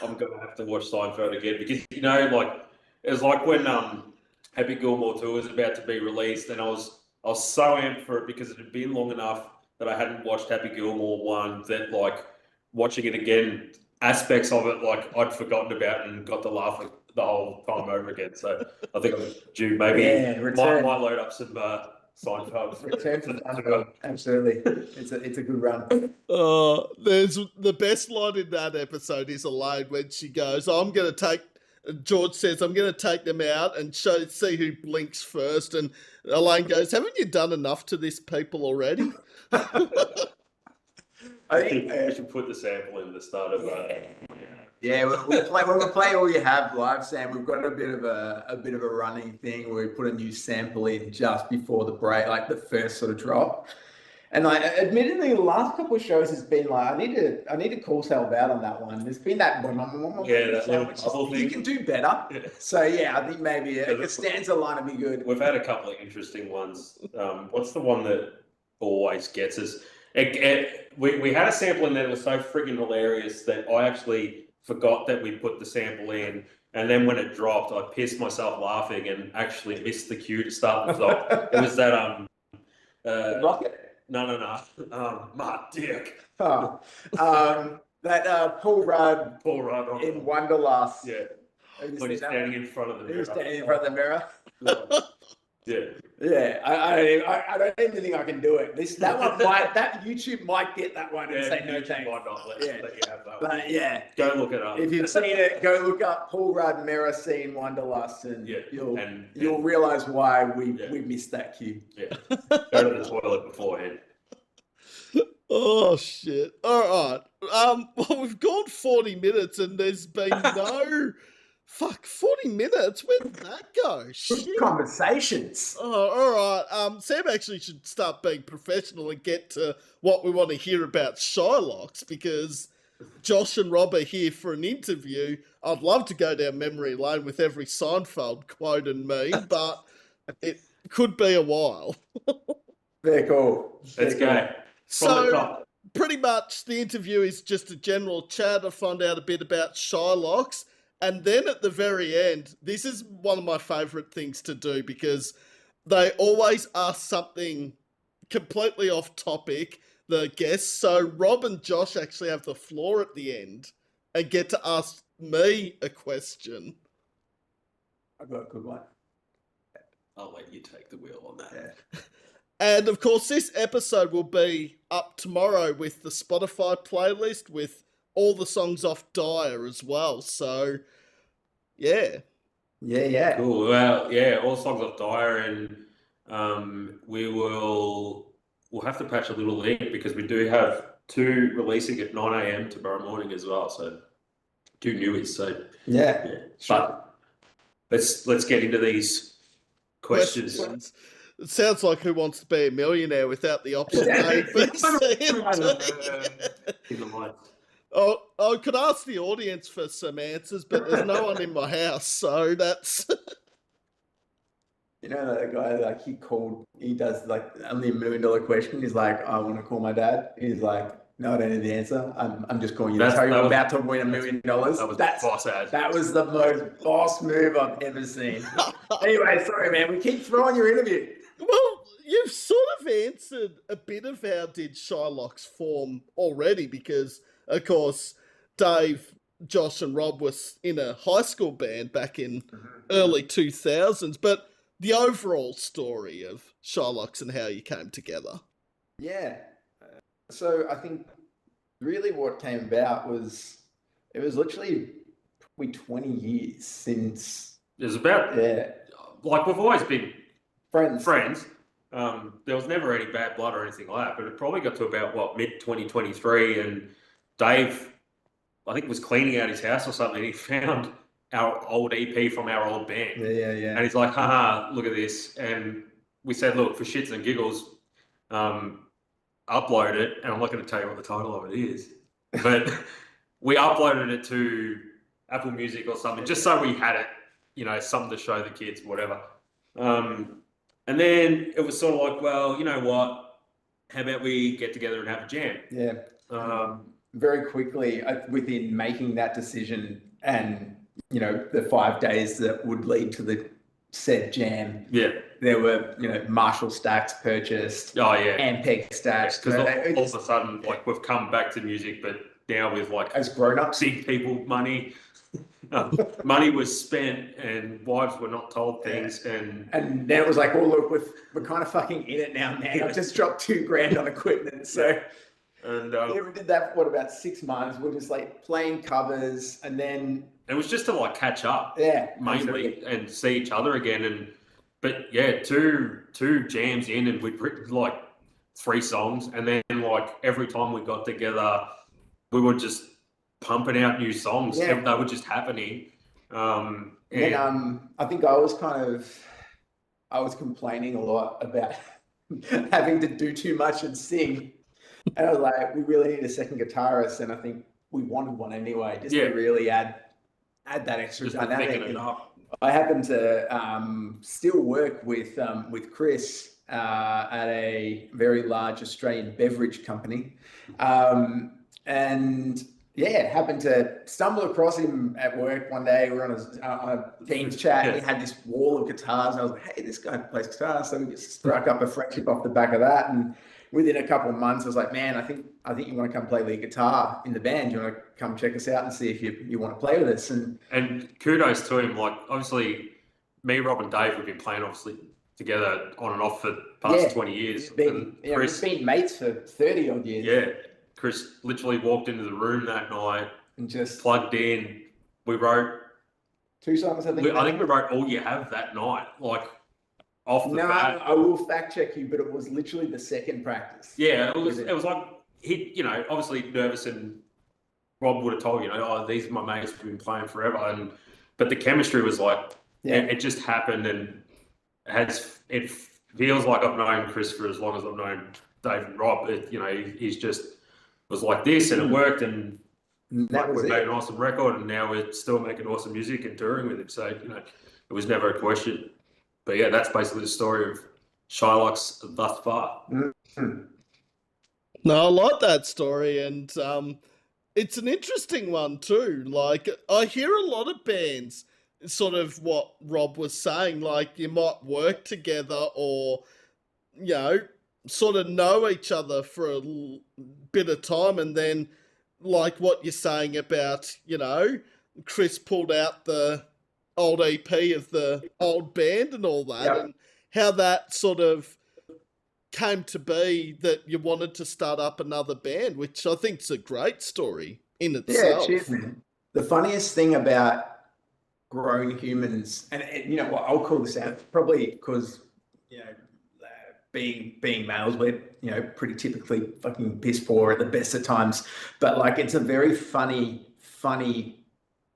I'm going to have to watch Seinfeld again because, it was like when Happy Gilmore 2 was about to be released and I was so amped for it because it had been long enough that I hadn't watched Happy Gilmore 1 that watching it again, aspects of it I'd forgotten about and got to laugh the whole time over again. So I think I'm due maybe might load up some Seinfeld. Return to Seinfeld. Absolutely. It's a good run. There's the best line in that episode is Elaine when she goes, I'm going to take George says, I'm going to take them out and see who blinks first. And Elaine goes, haven't you done enough to this people already? I think I should put the sample in the start of Yeah, when we play All You Have live, Sam, we've got a bit of a running thing where we put a new sample in just before the break, like the first sort of drop. And like, admittedly, the last couple of shows has been like, I need to call Sal out on that one. There's been that you can do better. Yeah. So yeah, I think maybe a stanza line would be good. We've had a couple of interesting ones. What's the one that always gets us? We had a sample in there that was so friggin' hilarious that I actually forgot that we put the sample in, and then when it dropped, I pissed myself laughing and actually missed the cue to start the song. It was that Rocket. No. Mark Dick. Oh. That Paul Rudd in Wonderlust. Yeah. When he's standing in front of the mirror. He's standing in front of the mirror. Yeah. Yeah. I don't even think I can do it. That YouTube might get that one and say no thanks. Might not let you have that one. But yeah. Go look it up. If you've seen it, go look up Paul Rudd mirror scene Wonderlust and you'll realise why we missed that cue. Yeah. Go to the toilet beforehand. Oh shit. Alright. Well, we've gone 40 minutes and there's been no 40 minutes? Where did that go? Shit. Conversations. Oh, alright. Sam actually should start being professional and get to what we want to hear about Shylox, because Josh and Rob are here for an interview. I'd love to go down memory lane with every Seinfeld quote and meme, but it could be a while. Very cool. Let's go. So, pretty much the interview is just a general chat to find out a bit about Shylox. And then at the very end, this is one of my favourite things to do, because they always ask something completely off topic, the guests. So Rob and Josh actually have the floor at the end and get to ask me a question. I've got a good one. I'll let you take the wheel on that. Yeah. And of course, this episode will be up tomorrow with the Spotify playlist with all the songs off Dire as well. So, yeah. Yeah. Cool. Well, yeah, all songs off Dire, and we'll have to patch a little link because we do have 2 releasing at 9 a.m. tomorrow morning as well. So 2 newies. So yeah. Sure. But let's get into these questions. It sounds like Who Wants to Be a Millionaire without the option A, B, C, and D. I could ask the audience for some answers, but there's no one in my house, so that's... You know that guy, like, he does, like, only $1 million question. He's like, I want to call my dad. He's like, no, I don't know the answer. I'm just calling you to tell you I'm about to win $1 million. That was the most boss move I've ever seen. Anyway, sorry, man. We keep throwing your interview. Well, you've sort of answered a bit of how did Shylox form already, because, of course, Dave, Josh and Rob was in a high school band back in early 2000s, but the overall story of Shylox and how you came together. Yeah. So I think really what came about was, it was literally probably 20 years since... It was about... Yeah. Like, we've always been... Friends. There was never any bad blood or anything like that, but it probably got to about, mid-2023, and Dave, I think, was cleaning out his house or something. He found our old EP from our old band. Yeah. And he's like, haha, look at this. And we said, look, for shits and giggles, upload it. And I'm not going to tell you what the title of it is, but we uploaded it to Apple Music or something, just so we had it, something to show the kids, whatever. And then it was sort of like, well, you know what? How about we get together and have a jam? Yeah. Very quickly, within making that decision and, the 5 days that would lead to the said jam. Yeah. There were, Marshall stacks purchased. Oh, yeah. Ampeg stacks. Because all of a sudden, like, we've come back to music, but now with, like, as grown-ups, big people money. Money was spent and wives were not told things, and then it was like, oh look, we're kind of fucking in it now, man. I've just dropped $2,000 on equipment, so And Yeah, we did that for about 6 months. We're just like playing covers, and then it was just to like catch up, yeah, mainly, absolutely. and see each other again. But yeah, two jams in, and we'd written like 3 songs, and then like every time we got together, we were just pumping out new songs. Yeah. They were just happening. And then I think I was complaining a lot about having to do too much and sing. And I was like, we really need a second guitarist, and I think we wanted one anyway, just to really add that extra just dynamic. it up. I happen to still work with Chris at a very large Australian beverage company, and yeah, happened to stumble across him at work one day. We were on a Teams chat, and he had this wall of guitars, and I was like, hey, this guy plays guitar. So we just struck up a friendship off the back of that, and within a couple of months, I was like, man, I think you want to come play lead guitar in the band. You want to come check us out and see if you want to play with us. And kudos to him. Like, obviously, me, Rob, and Dave, we've been playing obviously together on and off for the past 20 years. We've been mates for 30 odd years. Yeah. Chris literally walked into the room that night and just plugged in. We wrote 2 songs, I think. I think we wrote All You Have that night, like off the bat. I will fact check you, but it was literally the second practice. Yeah, it was like he, obviously nervous, and Rob would have told these are my mates, we've been playing forever, but the chemistry was like it just happened, and it feels like I've known Chris for as long as I've known Dave and Rob. He's just was like this, and it worked, and we made an awesome record, and now we're still making awesome music and touring with him. So it was never a question. But yeah, that's basically the story of Shylox thus far. Mm-hmm. No, I like that story, and it's an interesting one too. Like, I hear a lot of bands, sort of what Rob was saying, like you might work together or, sort of know each other for a bit of time, and then like what you're saying about, Chris pulled out the old EP of the old band and all that, and how that sort of came to be that you wanted to start up another band, which I think is a great story in itself. Yeah, cheers, man. The funniest thing about grown humans, and you know what, I'll call this out, probably because being males, we're pretty typically fucking piss poor at the best of times, but like it's a very funny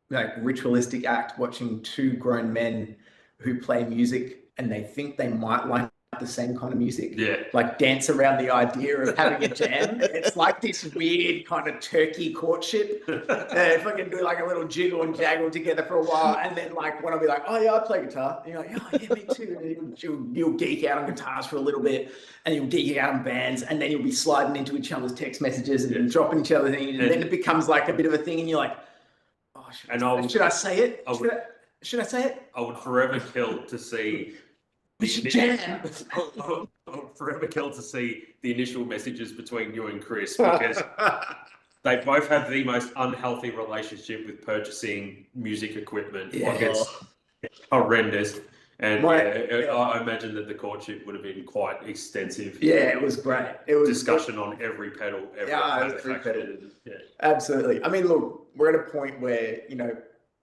like ritualistic act watching 2 grown men who play music and they think they might like the same kind of music, like dance around the idea of having a jam. It's like this weird kind of turkey courtship. If I can do like a little jiggle and jaggle together for a while, and then like when I'll be like, oh yeah, I play guitar, and you're like, oh yeah, me too, and you'll geek out on guitars for a little bit, and you'll geek out on bands, and then you'll be sliding into each other's text messages and dropping each other things, and then it becomes like a bit of a thing, and you're like, oh, should I say it? Should I say it? I would forever kill to see. We should jam. I would forever kill to see the initial messages between you and Chris, because they both have the most unhealthy relationship with purchasing music equipment. Like it's horrendous. And I imagine that the courtship would have been quite extensive. Yeah, it was great. It was discussion on every pedal. Every pedal. Yeah, absolutely. I mean, look, we're at a point where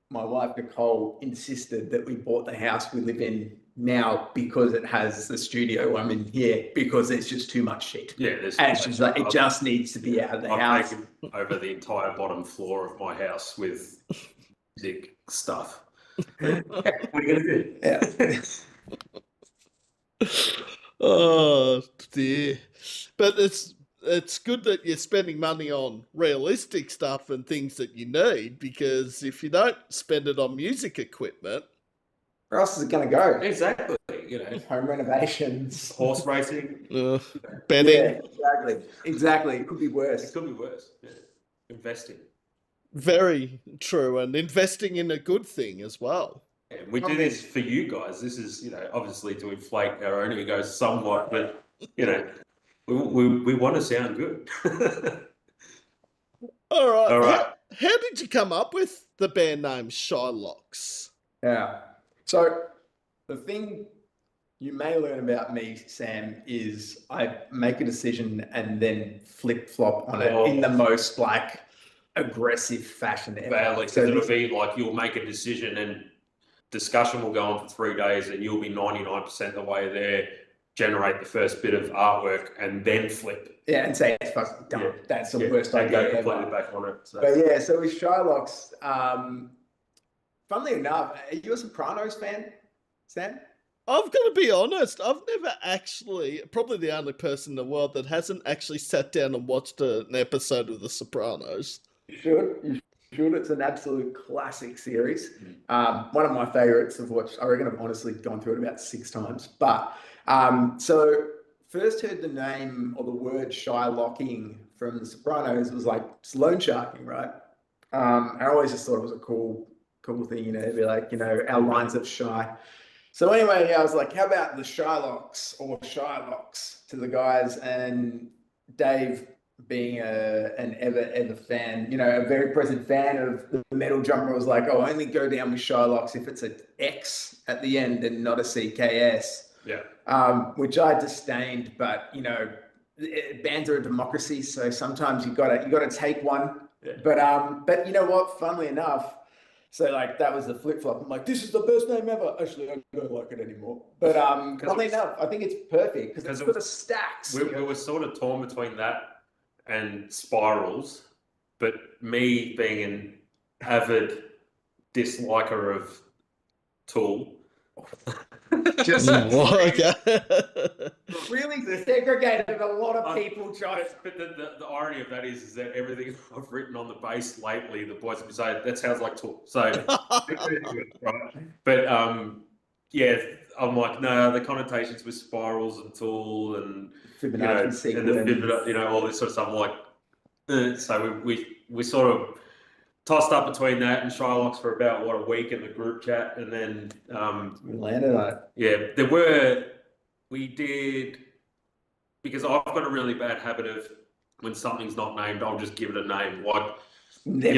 my wife Nicole insisted that we bought the house we live in now because it has the studio I'm in here, because there's just too much shit. Yeah, and she's like, it just needs to be out of the house. I've taken over the entire bottom floor of my house with music stuff. What are you gonna do? Yeah. Oh dear. But it's good that you're spending money on realistic stuff and things that you need, because if you don't spend it on music equipment, where else is it going to go? Exactly. Home renovations, horse racing, betting. Yeah, exactly. It could be worse. It could be worse. Yeah. Investing. Very true, and investing in a good thing as well. Yeah, we do this for you guys. This is, obviously to inflate our own egos somewhat, but we want to sound good. All right. How did you come up with the band name Shylox? Yeah. So the thing you may learn about me, Sam, is I make a decision and then flip flop on it in the most like aggressive fashion ever. Badly, because it'll be like you'll make a decision and discussion will go on for 3 days and you'll be 99% the way there, generate the first bit of artwork and then flip. Yeah, and say it's fucking dumb. Yeah. That's the worst idea go completely ever. Back on it. So. But yeah, so with Shylox, funnily enough, are you a Sopranos fan, Sam? I've got to be honest, I've never actually, probably the only person in the world that hasn't actually sat down and watched an episode of The Sopranos. You should. It's an absolute classic series. One of my favorites of watched. I reckon I've honestly gone through it about 6 times. But so first heard the name or the word Shylocking from The Sopranos. It was like it's loan sharking, right? I always just thought it was a cool thing, you know, to be like, you know, our lines of shy. So anyway, I was like, how about the Shylox or Shylox to the guys, and Dave, being an ever fan, you know, a very present fan of the metal drummer, was like, oh, only go down with Shylox if it's an X at the end and not a CKS. Yeah. Which I disdained, but you know, bands are a democracy, so sometimes you gotta take one. Yeah. But you know what? Funnily enough, so like that was the flip flop. I'm like, this is the best name ever. Actually, I don't like it anymore. But funnily enough, I think it's perfect because it's got the stacks. We were sort of torn between that and Spirals, but me being an avid disliker of Tool. Just okay. really segregated a lot of people, Josh. But the irony of that is that everything I've written on the bass lately, the boys have been saying that sounds like Tool. So, right. But yeah, I'm like, no, the connotations with Spirals and Tool and Fibonacci sequence, and the all this sort of stuff. I'm like, so we sort of tossed up between that and Shylox for about a week in the group chat, and then we landed on it. Yeah, we did, because I've got a really bad habit of when something's not named, I'll just give it a name. Like, they're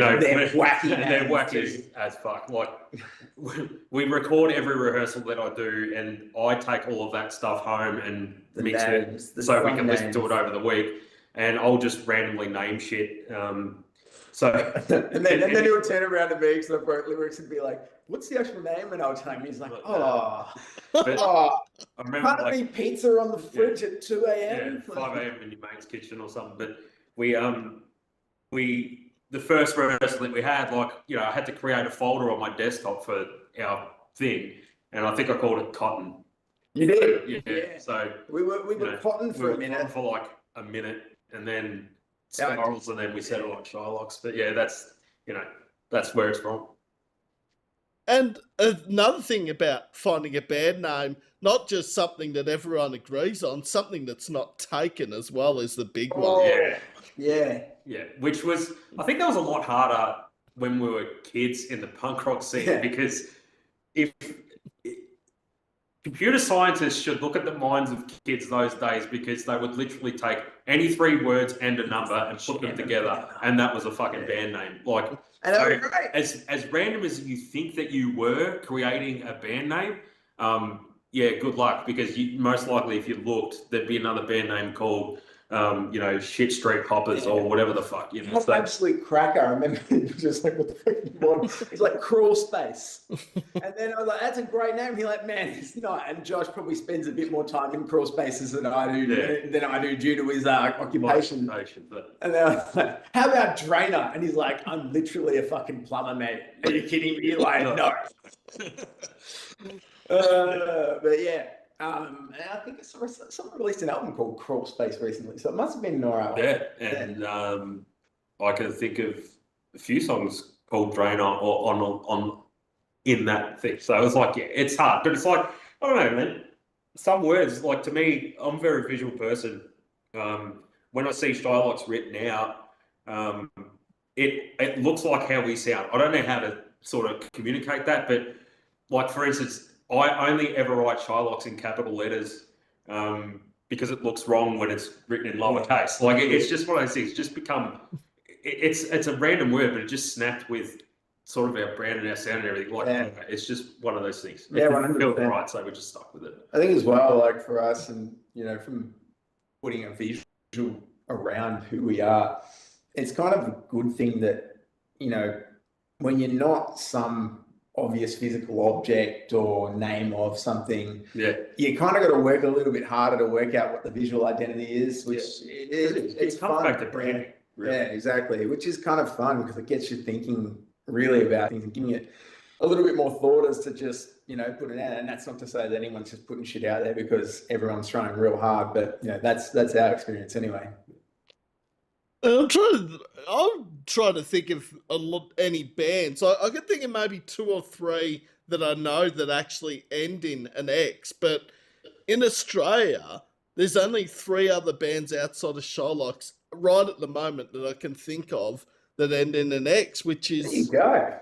wacky. They're wacky as fuck. Like, we record every rehearsal that I do, and I take all of that stuff home and mix it so we can listen to it over the week, and I'll just randomly name shit. So and then he'll turn around to me because I've wrote lyrics and be like, "What's the actual name?" And I'll tell him. He's like, "Oh, I remember can't be pizza on the fridge at 2 a.m. Yeah, 5 a.m. in your mate's kitchen or something." But the first rehearsal that we had, like, you know, I had to create a folder on my desktop for our thing, and I think I called it Cotton. You did, yeah. So we were Cotton for a minute, for like a minute, and then Spirals, and then we settled on Shylox. But yeah, that's where it's from. And another thing about finding a band name, not just something that everyone agrees on, something that's not taken as well is the big one. Yeah. Which was, I think that was a lot harder when we were kids in the punk rock scene, because if computer scientists should look at the minds of kids those days, because they would literally take any 3 words and a number and put them together, and that was a fucking band name. Like, and that was great. As random as you think that you were creating a band name, good luck, because most likely if you looked, there'd be another band name called Shit Street Hoppers or whatever the fuck. You know, absolute cracker. I remember just like, what the fuck you want? He's like, Crawl Space. And then I was like, that's a great name. He's like, man, it's not. And Josh probably spends a bit more time in crawl spaces than I do due to his occupation. And then I was like, how about Drainer? And he's like, I'm literally a fucking plumber, mate. Are you kidding me? You're like, no. But yeah. And I think someone released an album called Crawl Space recently, so it must have been an alright one. Yeah, and I can think of a few songs called Drainer or on in that thing. So it's like, it's hard, but it's like, I don't know, man. Some words, like, to me, I'm a very visual person. When I see Shylox written out, it looks like how we sound. I don't know how to sort of communicate that, but like, for instance, I only ever write Shylox in capital letters because it looks wrong when it's written in lowercase. Like, it's just one of those things. Just become, it's a random word, but it just snapped with sort of our brand and our sound and everything. Like, Yeah. it's just one of those things. Yeah, It 100%. felt right, so we just stuck with it. I think as well, like for us, and from putting a visual around who we are, it's kind of a good thing that when you're not some obvious physical object or name of something, you kind of got to work a little bit harder to work out what the visual identity is, which it's comes fun. back to branding. Really. Yeah, exactly, which is kind of fun because it gets you thinking really about things and giving it a little bit more thought as to just put it out. And that's not to say that anyone's just putting shit out there because everyone's trying real hard, but that's our experience anyway. I'm trying to think of any bands. I can think of maybe 2 or 3 that I know that actually end in an X, but in Australia, there's only 3 other bands outside of Shylox right at the moment that I can think of that end in an X, which is... There you go.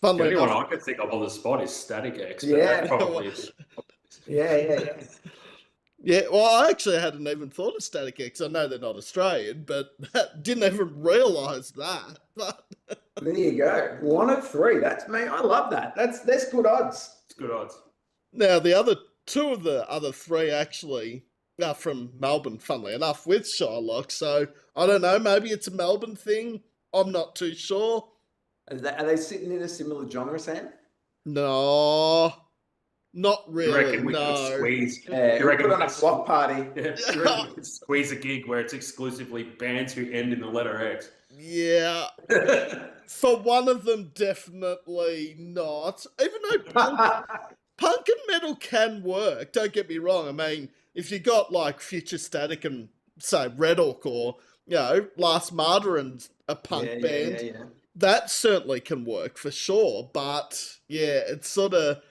The only one I could think of on the spot is Static X. Yeah. Probably Yeah. Yeah, well, I actually hadn't even thought of Static X. I know they're not Australian, but didn't even realise that. There you go. 1 of 3. That's me. I love that. That's good odds. It's good odds. Now, the other 2 of the other 3 actually are from Melbourne, funnily enough, with Shylox. So, I don't know, maybe it's a Melbourne thing. I'm not too sure. Are they sitting in a similar genre, Sam? No, not really. You reckon we could squeeze? You reckon on a block party? Yeah, you reckon we could squeeze a gig where it's exclusively bands who end in the letter X? Yeah. For one of them, definitely not. Even though punk and metal can work, don't get me wrong. I mean, if you got like Future Static and say Red Hawk or Last Martyr and a punk band, that certainly can work for sure. But yeah, it's sort of,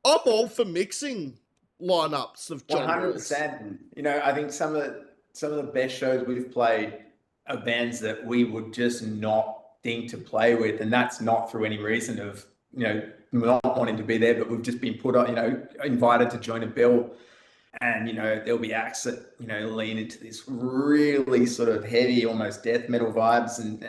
I'm all for mixing lineups of genres. 100%. I think some of the best shows we've played are bands that we would just not think to play with, and that's not through any reason of not wanting to be there, but we've just been put on, invited to join a bill, and there'll be acts that lean into this really sort of heavy, almost death metal vibes, and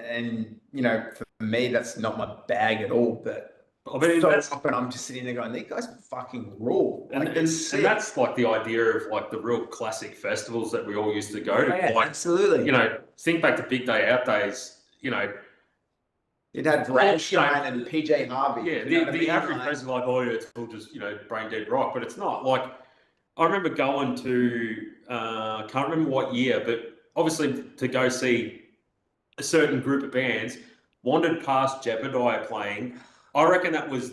for me that's not my bag at all, but. I mean, I'm just sitting there going, these guys fucking rule. And that's like the idea of like the real classic festivals that we all used to go to. Yeah, like, absolutely. Think back to Big Day Out days, It had Drenched and PJ Harvey. Yeah, the average person like, oh yeah, it's all just, brain dead rock, but it's not. Like, I remember going to, can't remember what year, but obviously to go see a certain group of bands, wandered past Jebediah playing. I reckon that was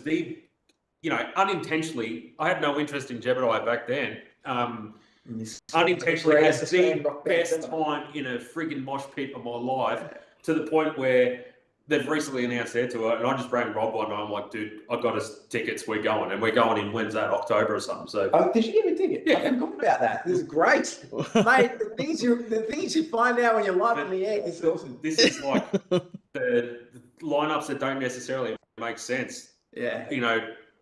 unintentionally, I had no interest in Jebediah back then. Unintentionally had the best time in a friggin' mosh pit of my life, to the point where they've recently announced their tour, and I just rang Rob one night. I'm like, dude, I got us tickets. We're going, and we're going in when's that, October or something. So, did you give me a ticket? Yeah, I forgot about that. This is great, mate. The things you find out when you're live in the air is awesome. This is like the lineups that don't necessarily make sense. Yeah,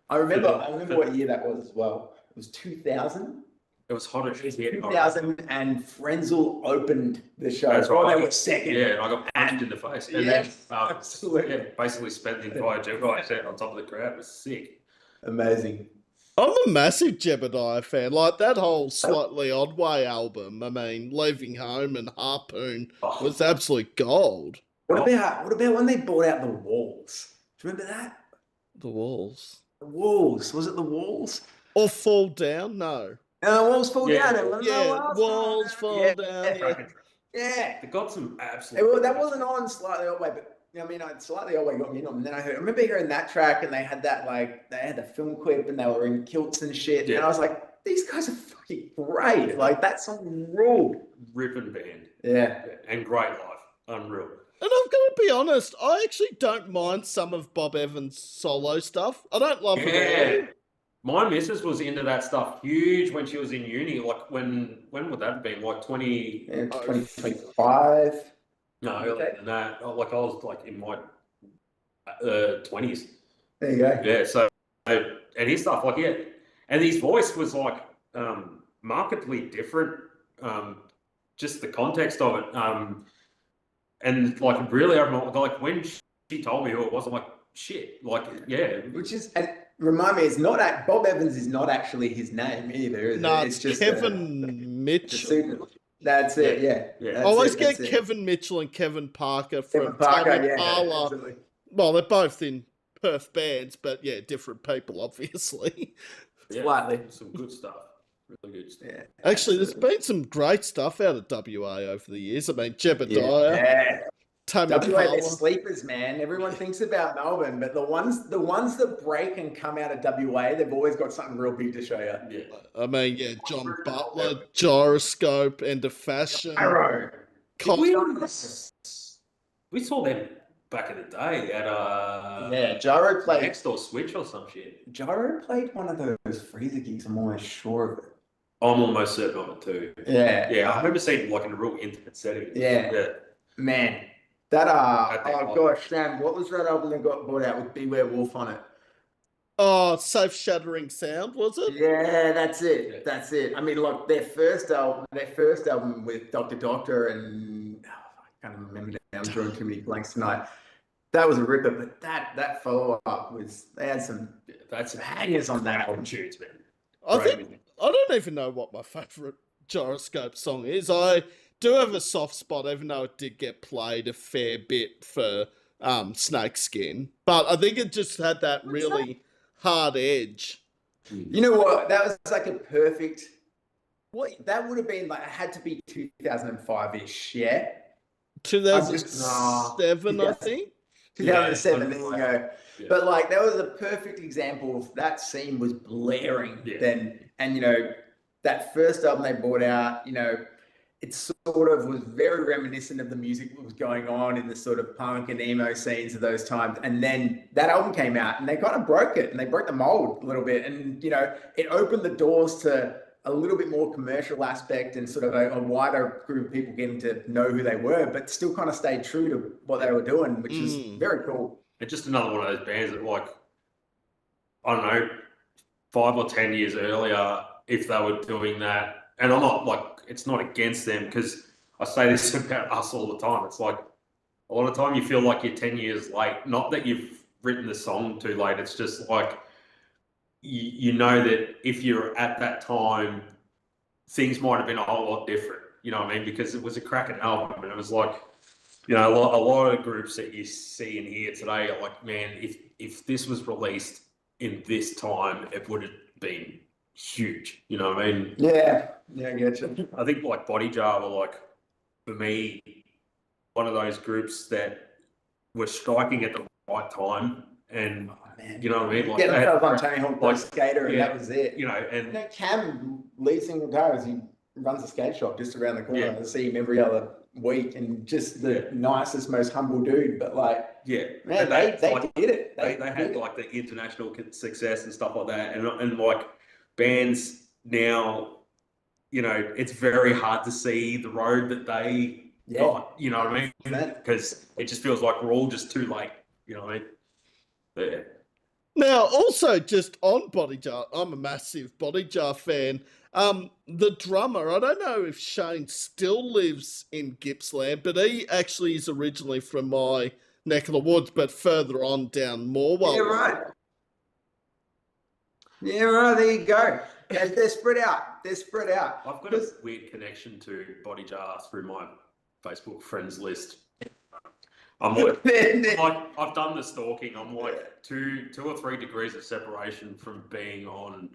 I remember what year that was as well. It was 2000. It was hot as shit. 2000, and Frenzel opened the show. That's right. They were second. Yeah, and I got punched in the face. And absolutely. Yeah, basically spent the entire Jebediah set on top of the crowd. It was sick. Amazing. I'm a massive Jebediah fan. Like that whole Slightly Odd Way album. I mean, Leaving Home and Harpoon was absolute gold. What about when they bought out the Walls? Do you remember that? The Walls. The Walls. Was it the Walls? Or Fall Down? No. Walls Fall Down. Walls Fall Down. Yeah. They got some absolute... that wasn't on Slightly Odd Way, but Slightly Odd Way got me in on. And then I remember hearing that track, and they had that, they had the film clip, and they were in kilts and shit. Yeah. And I was like, these guys are fucking great. Like, that song ruled. Ripping band. Yeah. And great live. Unreal. And I've got to be honest, I actually don't mind some of Bob Evans' solo stuff. I don't love it all. My missus was into that stuff huge when she was in uni. Like, when would that have been? Like 2025? No, earlier than that. Like, I was like in my 20s. There you go. Yeah, so, and his stuff, like, yeah. And his voice was like markedly different. Just the context of it. And like, really, like when she told me who it was, I'm like, shit. Like, yeah. Which is, and remind me, it's not Bob Evans is not actually his name either. Is No, it? it's just Kevin Mitchell. pseudonym. That's it. Yeah. Yeah. That's I always it, get that's it. Kevin Mitchell and Kevin Parker from Kevin Parker, Tame yeah, Impala. absolutely. Well, they're both in Perth bands, but yeah, different people, obviously. Yeah, Slightly. some good stuff. Really good stuff. Yeah. Actually, there's been some great stuff out of WA over the years. I mean, Jebediah, Yeah. Tame WA, they're Impala. sleepers, man. Everyone thinks about Melbourne, but the ones that break and come out of WA, they've always got something real big to show you. Yeah. I mean, yeah, John Butler, Gyroscope, End of Fashion. Arrow. We saw them back in the day at Gyro played. Next Door Switch or some shit. Gyro played one of those freezer gigs. I'm almost sure of it. I'm almost certain of it too. Yeah. Yeah, I remember seeing like in a real intimate setting. Yeah. Man, that That gosh, Sam, what was that album that got brought out with Beware Wolf on it? Oh, Safe Shattering Sound, was it? Yeah, that's it. Yeah. That's it. I mean, like their first album with Dr. Doctor and I can't remember now. I'm drawing too many blanks tonight. That was a ripper, but that follow up was they had some That's hangers on that album. tunes, man. I don't even know what my favourite Gyroscope song is. I do have a soft spot, even though it did get played a fair bit for Snakeskin. But I think it just had that really hard edge. You know what? That was like a perfect. What that would have been like? It had to be 2005-ish, yeah. 2007, I think. 2007, there you go. Yeah. But like that was a perfect example of that scene was blaring then, and you know that first album they brought out, you know, it sort of was very reminiscent of the music that was going on in the sort of punk and emo scenes of those times. And then that album came out and they kind of broke it and they broke the mold a little bit. And, you know, it opened the doors to a little bit more commercial aspect and sort of a wider group of people getting to know who they were, but still kind of stayed true to what they were doing, which is very cool. And just another one of those bands that, like, I don't know, 5 or 10 years earlier, if they were doing that, and I'm not like, it's not against them because I say this about us all the time. It's like a lot of time you feel like you're 10 years late. Not that you've written the song too late. It's just like you know that if you're at that time, things might have been a whole lot different. You know what I mean? Because it was a cracking album, and it was like, you know, a lot of groups that you see and hear today are like, man, if this was released in this time, it would have been huge. You know what I mean? Yeah, I get you. I think like Body Jar were like, for me, one of those groups that were striking at the right time, and you know what I mean? Like, getting themselves on Tony Hawk Pro Skater, and that was it. You know, and you know, Cam, lead singer guitarist, he runs a skate shop just around the corner. I see him every other week, and just the nicest, most humble dude. But like, man, they like, did it. They had like the international success and stuff like that, and like bands now, you know, it's very hard to see the road that they got. You know what I mean? Because it just feels like we're all just too late. You know what I mean? Yeah. Now, also just on Body Jar, I'm a massive Body Jar fan. The drummer, I don't know if Shane still lives in Gippsland, but he actually is originally from my neck of the woods, but further on down Morwell. Yeah, right. There you go. They're spread out. I've got a weird connection to Body Jar through my Facebook friends list. I'm like, I've done the stalking. I'm like 2 or 3 degrees of separation from being on,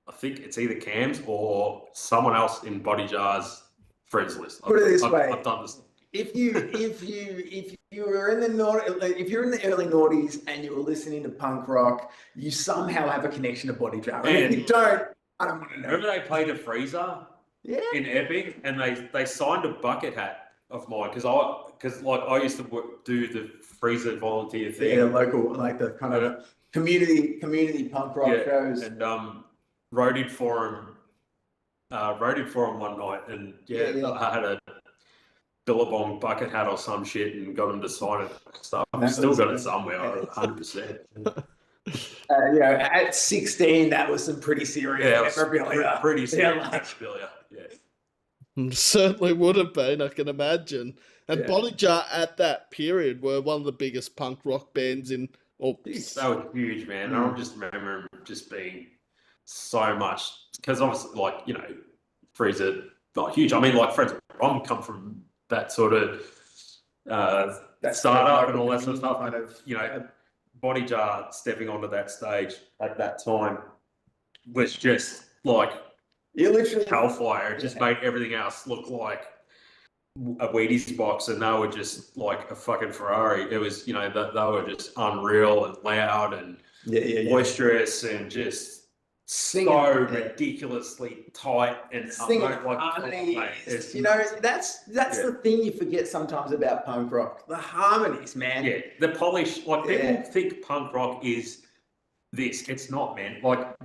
I think it's either Cam's or someone else in Body Jar's friends list. Put it this way: I've done this. If you were in if you're in the early noughties and you were listening to punk rock, you somehow have a connection to Body Jar. And if you don't, I don't want to know. Remember they played a freezer in Epic, and they signed a bucket hat of mine because I used to do the freezer volunteer thing. Yeah, local, like the kind of community punk rock shows. And roadied for him one night, and I had a Billabong bucket hat or some shit and got him to sign it and stuff. I've still got it somewhere, 100%. You know, at 16, that was some pretty serious memorabilia. Pretty serious memorabilia, Certainly would have been, I can imagine. And Body Jar at that period were one of the biggest punk rock bands in Oh, They were huge, man. I just remember them just being so much, because obviously, like, you know, Freezer, not huge. I mean, like, friends Rom come from that sort of That startup sort of and all that sort of stuff. kind of, you know, Body Jar stepping onto that stage at that time was just like you literally hellfire. It just made everything else look like a Wheaties box, and they were just like a fucking Ferrari. It was, you know, they were just unreal and loud and boisterous and just so ridiculously tight and singing harmonies. You know, that's the thing you forget sometimes about punk rock. The harmonies, man. Yeah, the polish. Like, people think punk rock is this. It's not, man. Like,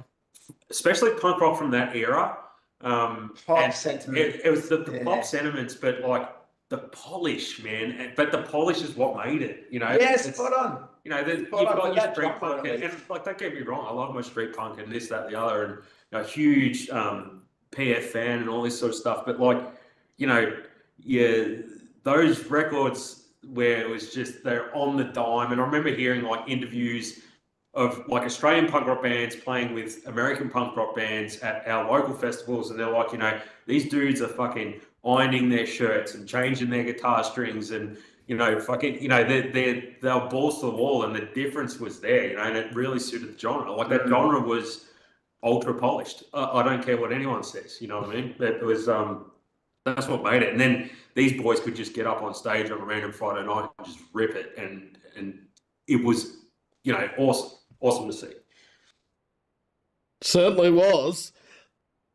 especially punk rock from that era. Pop sentiment. It was the pop sentiments, but like the polish, man. But the polish is what made it. You know. Yeah, spot on. You know, you've got your street punk, and like, don't get me wrong, I love my street punk and this, that, the other, and a huge PF fan and all this sort of stuff. But like, you know, those records where it was just they're on the dime, and I remember hearing like interviews of like Australian punk rock bands playing with American punk rock bands at our local festivals, and they're like, you know, these dudes are fucking ironing their shirts and changing their guitar strings, and you know, fucking, you know, they're balls to the wall, and the difference was there, you know, and it really suited the genre. Like, that genre was ultra polished. I don't care what anyone says, you know what I mean? It was that's what made it. And then these boys could just get up on stage on a random Friday night and just rip it, and it was, you know, awesome to see. Certainly was.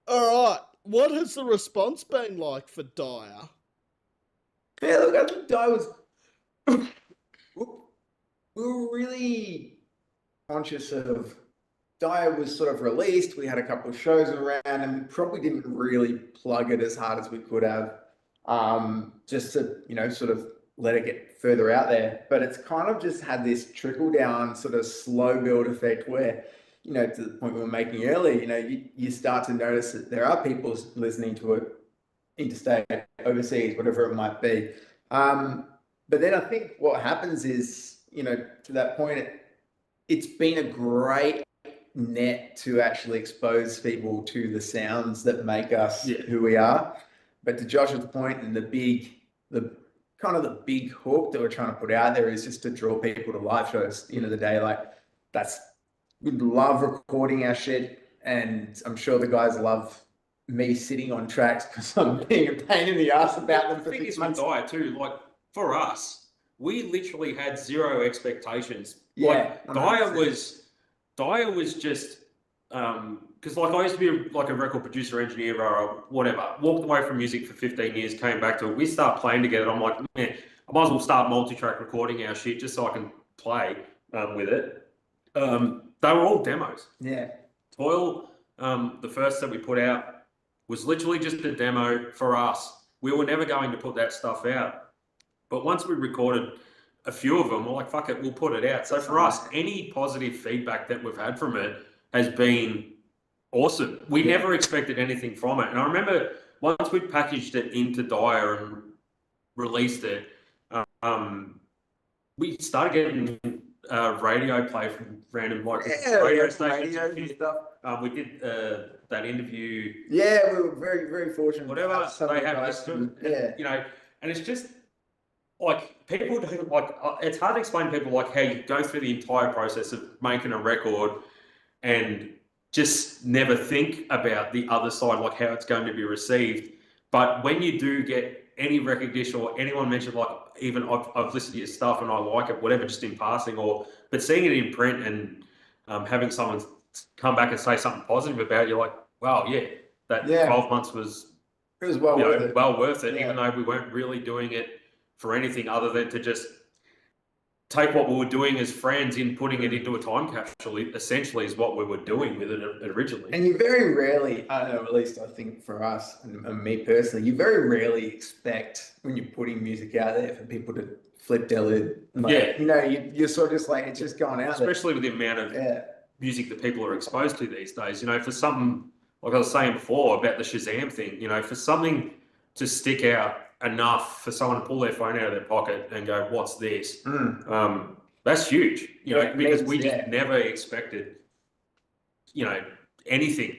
All right, what has the response been like for Dire? Yeah, look, I think Dire was. We were really conscious of. Dire was sort of released. We had a couple of shows around, and we probably didn't really plug it as hard as we could have, just to, you know, sort of let it get further out there. But it's kind of just had this trickle down sort of slow build effect where, you know, to the point we were making earlier, you know, you start to notice that there are people listening to it interstate, overseas, whatever it might be. But then I think what happens is, you know, to that point, it's been a great net to actually expose people to the sounds that make us who we are. But to Josh's point, and the kind of the big hook that we're trying to put out there is just to draw people to live shows. At the end of the day, like, we love recording our shit, and I'm sure the guys love me sitting on tracks because I'm being a pain in the ass about them for 6 months. Dire too, like, for us, we literally had zero expectations. Yeah, like, Dire was just because, like, I used to be like a record producer, engineer, or whatever. Walked away from music for 15 years, came back to it. We start playing together. I'm like, man, I might as well start multi-track recording our shit just so I can play with it. They were all demos. Yeah. Toil, the first that we put out, was literally just a demo for us. We were never going to put that stuff out. But once we recorded a few of them, we're like, fuck it, we'll put it out. So for us, any positive feedback that we've had from it has been awesome. We never expected anything from it. And I remember once we packaged it into Dire and released it, we started getting radio play from random radio stations. Radio and stuff. We did that interview. Yeah, we were very, very fortunate. Whatever they have listened, you know, and it's just like, people don't like. It's hard to explain to people like how you go through the entire process of making a record and just never think about the other side, like how it's going to be received. But when you do get any recognition or anyone mentioned, like, even I've listened to your stuff and I like it, whatever, just in passing, but seeing it in print and having someone come back and say something positive about it, you're like, wow, that 12 months was well worth it, even though we weren't really doing it for anything other than to just take what we were doing as friends in putting it into a time capsule, essentially, is what we were doing with it originally. And you very rarely, I don't know, at least I think for us and me personally, you very rarely expect when you're putting music out there for people to flip their lid. Like, you know, you're sort of just like, it's just going out especially with the amount of music that people are exposed to these days. You know, for something, like I was saying before about the Shazam thing, you know, for something to stick out enough for someone to pull their phone out of their pocket and go, what's this? That's huge, you know, It because means, we just never expected, you know, anything,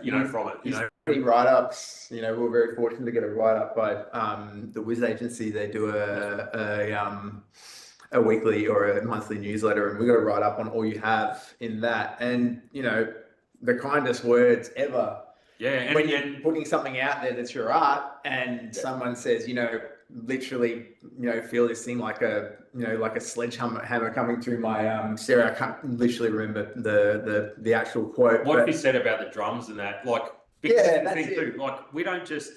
you know, from it. You know, write-ups. You know, we were very fortunate to get a write-up by the Wiz agency. They do a weekly or a monthly newsletter, and we got a write-up on All You Have in that. And you know, the kindest words ever. Yeah, and when you're putting something out there that's your art, and someone says, you know, literally, you know, feel this thing like a, you know, like a sledgehammer coming through my stereo. I can't literally remember the actual quote. What he said about the drums and that, like, because the thing too, like, we don't just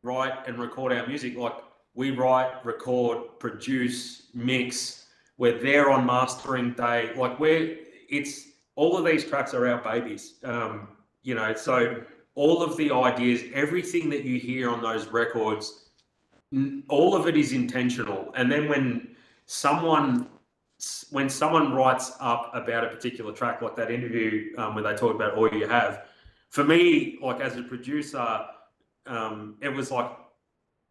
write and record our music. Like, we write, record, produce, mix. We're there on mastering day. Like, it's all of these tracks are our babies. You know, so all of the ideas, everything that you hear on those records, all of it is intentional. And then when someone writes up about a particular track, like that interview where they talk about All You Have, for me, like as a producer, it was like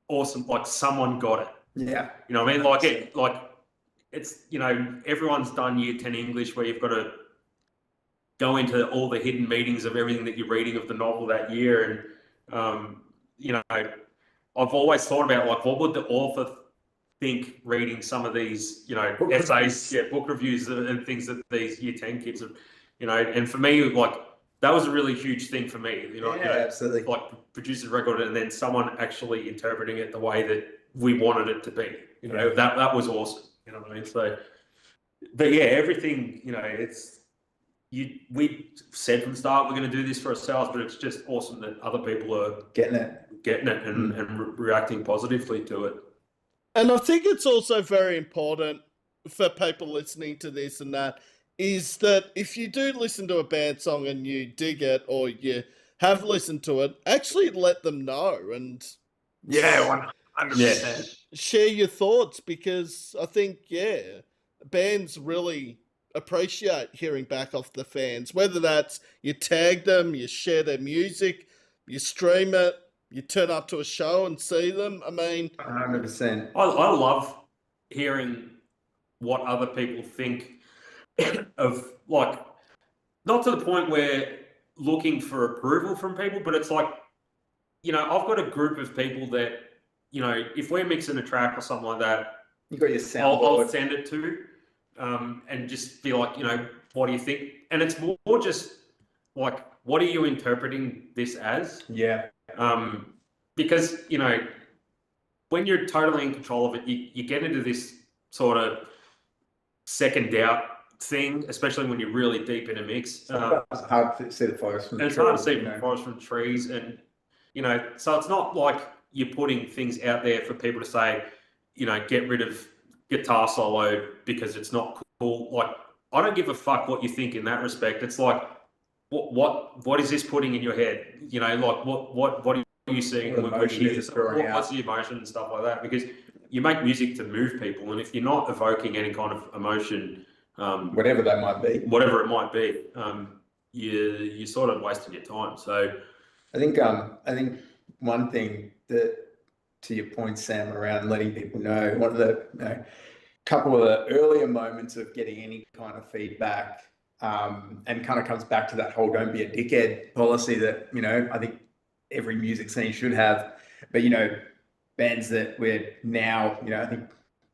awesome. Like someone got it. Yeah. You know what I mean? It's, you know, everyone's done year 10 English where you've got to go into all the hidden meanings of everything that you're reading of the novel that year. And, you know, I've always thought about, like, what would the author think reading some of these, you know, essays, book reviews and things that these year 10 kids have, you know, and for me, like, that was a really huge thing for me, you know, absolutely. Like producing a record and then someone actually interpreting it the way that we wanted it to be, you know, that was awesome, you know what I mean? So, but yeah, everything, you know, we said from the start we're going to do this for ourselves, but it's just awesome that other people are getting it and reacting positively to it. And I think it's also very important for people listening to this and that is that if you do listen to a band song and you dig it or you have listened to it, actually let them know and 100%. Share your thoughts, because I think bands really appreciate hearing back off the fans, whether that's you tag them, you share their music, you stream it, you turn up to a show and see them. I mean, 100%. I love hearing what other people think of, like, not to the point where looking for approval from people, but it's like, you know, I've got a group of people that, you know, if we're mixing a track or something like that, you got your soundboard. I'll send it to, and just be like, you know, what do you think? And it's more just like, what are you interpreting this as? Yeah. Because, you know, when you're totally in control of it, you get into this sort of second doubt thing, especially when you're really deep in a mix. It's hard to see the forest from the trees. It's hard to see the forest from trees. And, you know, so it's not like you're putting things out there for people to say, you know, get rid of guitar solo because it's not cool. Like, I don't give a fuck what you think in that respect. It's like, what is this putting in your head? You know, like what are you seeing when you hear this? What's the emotion and stuff like that? Because you make music to move people, and if you're not evoking any kind of emotion, whatever that might be, you're sort of wasting your time. So, I think one thing that, to your point, Sam, around letting people know, one of the couple of the earlier moments of getting any kind of feedback, and kind of comes back to that whole "don't be a dickhead" policy that, you know, I think every music scene should have. But, you know, bands that we're now, you know, I think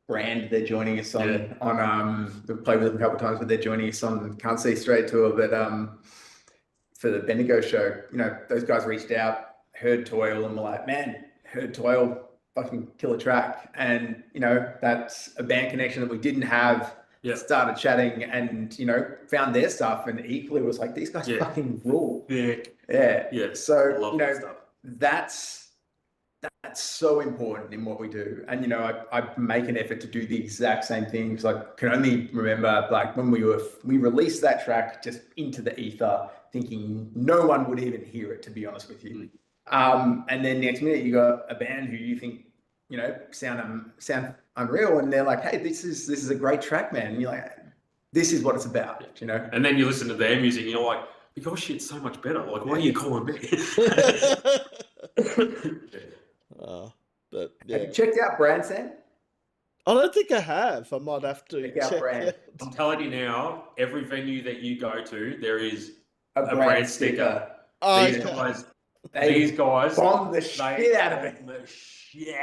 Brand, they're joining us on we've played with them a couple of times, but they're joining us on Can't See Straight tour. But for the Bendigo show, you know, those guys reached out, heard Toil, and were like, man, heard Toil, fucking killer track. And, you know, that's a band connection that we didn't have. Started chatting and, you know, found their stuff, and equally was like, these guys fucking rule. Yeah. So, you know, that's so important in what we do. And, you know, I make an effort to do the exact same thing, because I can only remember, like, when we released that track just into the ether, thinking no one would even hear it, to be honest with you. And then next minute you got a band who you think, you know, sound unreal, and they're like, hey, this is a great track, man. And you're like, this is what it's about, you know. And then you listen to their music and you're like, your shit's so much better. Like, why are you calling me? Have you checked out Brand, Sam? I don't think I have. I might have to Check out Brand. it. I'm telling you now, every venue that you go to, there is A brand sticker. Oh, These okay. guys, They bomb the they shit out of it. bomb the shit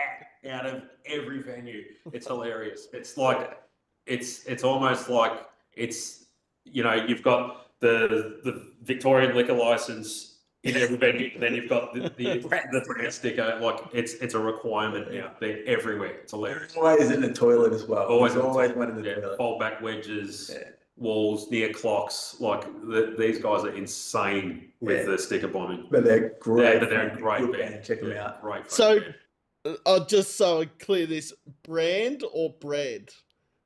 out of every venue. It's hilarious. It's like it's almost like it's you've got the Victorian liquor license in every venue, then you've got the brand sticker. Like it's a requirement now. They're everywhere. It's hilarious. Always in the toilet as well. Always one in the toilet. Fold back wedges, walls, near clocks. Like these guys are insane with the sticker bombing. But they're great. They're a great band. Check them out. Great. So, band. just so I clear this, brand or bread?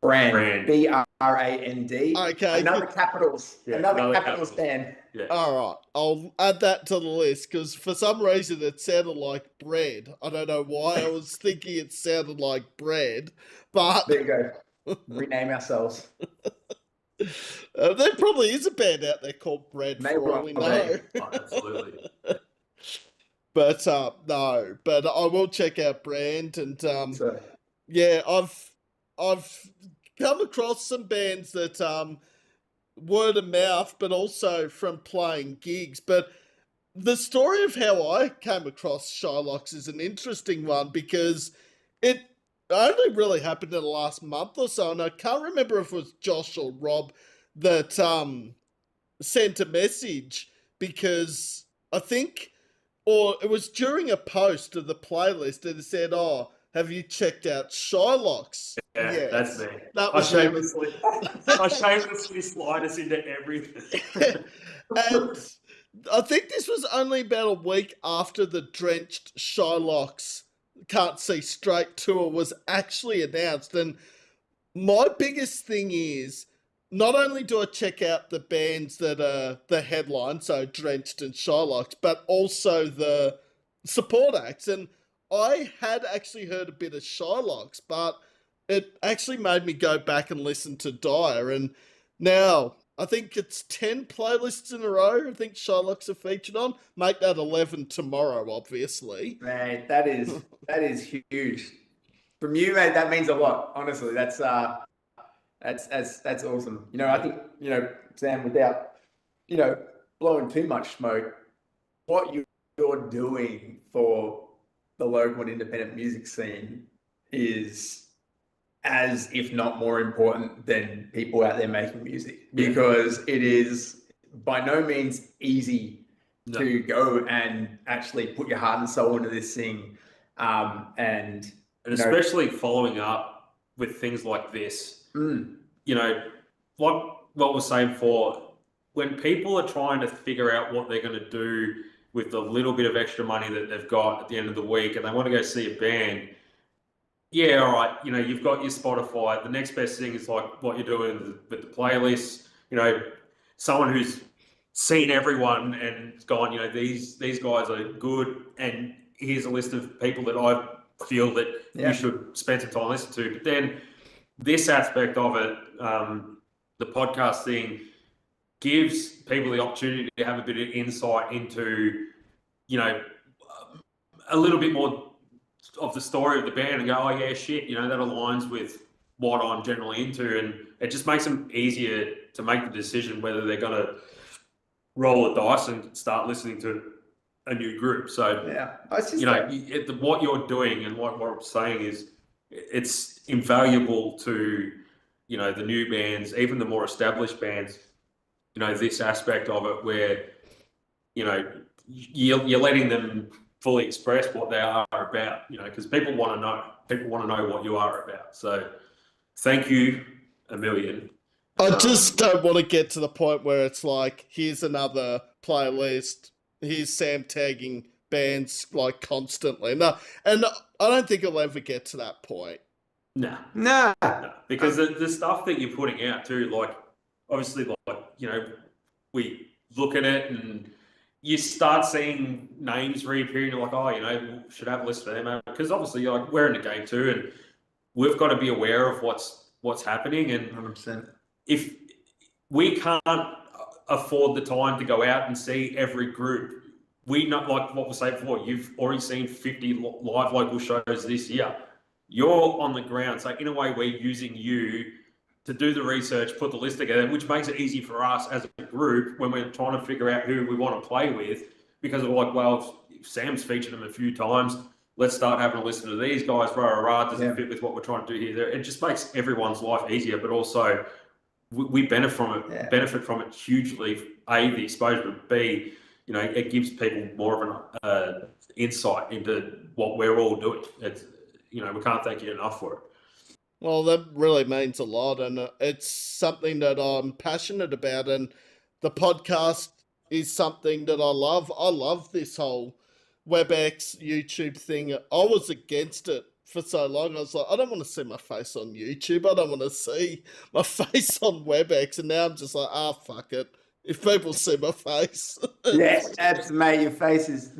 Brand. BRAND. Okay. Another capitals. Yeah, another capitals band. Yeah. All right. I'll add that to the list because for some reason it sounded like bread. I don't know why. I was thinking it sounded like bread, but There you go. Rename ourselves. there probably is a band out there called Bread Maybe for all we know. Oh, absolutely. But no. But I will check out Brand and So, yeah, I've come across some bands that word of mouth, but also from playing gigs. But the story of how I came across Shylox is an interesting one because it only really happened in the last month or so, and I can't remember if it was Josh or Rob that sent a message because I think, or it was during a post of the playlist and it said, "Oh, have you checked out Shylox?" Yeah, Yes. that's me. That I was shamelessly slide us into everything. And I think this was only about a week after the Drenched Shylox Can't See Straight tour was actually announced. And my biggest thing is, not only do I check out the bands that are the headline, so Drenched and Shylox, but also the support acts. And I had actually heard a bit of Shylox, but it actually made me go back and listen to Dire. And now I think it's 10 playlists in a row I think Shylox are featured on. Make that 11 tomorrow, obviously. mate, that is huge. From you, mate, that means a lot. Honestly, that's awesome. I think, Sam, without, blowing too much smoke, what you're doing for the local and independent music scene is as if not more important than people out there making music, because it is by no means easy to go and actually put your heart and soul into this thing. And especially following up with things like this, like what was saying before, when people are trying to figure out what they're going to do with the little bit of extra money that they've got at the end of the week and they want to go see a band, yeah, all right, you've got your Spotify. The next best thing is like what you're doing with the playlists. Someone who's seen everyone and gone, these guys are good, and here's a list of people that I feel that you should spend some time listening to. But then this aspect of it, the podcast thing, gives people the opportunity to have a bit of insight into, a little bit more of the story of the band and go, oh yeah, shit, that aligns with what I'm generally into, and it just makes them easier to make the decision whether they're going to roll the dice and start listening to a new group. So what you're doing and what I'm saying is it's invaluable to the new bands, even the more established bands. This aspect of it where you're letting them fully express what they are about, because people want to know. People want to know what you are about. So thank you a million. I just don't want to get to the point where it's like, here's another playlist, here's Sam tagging bands like constantly. No, and I don't think I'll ever get to that point. No. Because the stuff that you're putting out too, like, obviously, like, we look at it and you start seeing names reappearing. You're like, oh, should have a list for them. Because obviously, like, we're in the game too, and we've got to be aware of what's happening. And 100%. If we can't afford the time to go out and see every group, we not like what we say before. You've already seen 50 live local shows this year. you're on the ground. So in a way, we're using you to do the research, put the list together, which makes it easy for us as a group when we're trying to figure out who we want to play with, because we're like, well, Sam's featured them a few times. Let's start having a listen to these guys. Does it fit with what we're trying to do here? It just makes everyone's life easier, but also we benefit from it. Yeah. Benefit from it hugely. A, the exposure, but B, it gives people more of an insight into what we're all doing. It's we can't thank you enough for it. Well, that really means a lot, and it's something that I'm passionate about, and the podcast is something that I love. I love this whole WebEx YouTube thing. I was against it for so long. I was like, I don't want to see my face on YouTube. I don't want to see my face on WebEx, and now I'm just like, fuck it. If people see my face. Yes, absolutely, mate. Your face is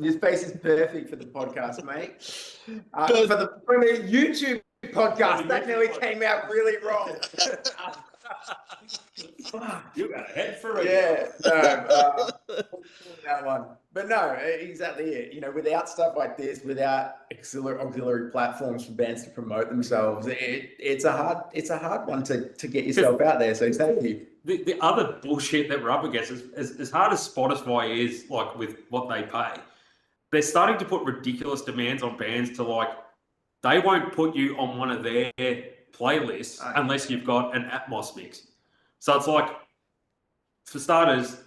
perfect for the podcast, mate. For the YouTube podcast, that nearly came out really wrong. You got a head for it. Yeah, that one. But no, exactly it. Without stuff like this, without auxiliary platforms for bands to promote themselves, it's a hard one to get yourself out there. So thank you. The other bullshit that we're up against is as hard as Spotify is, like, with what they pay, they're starting to put ridiculous demands on bands to, like, they won't put you on one of their playlists unless you've got an Atmos mix. So it's like, for starters,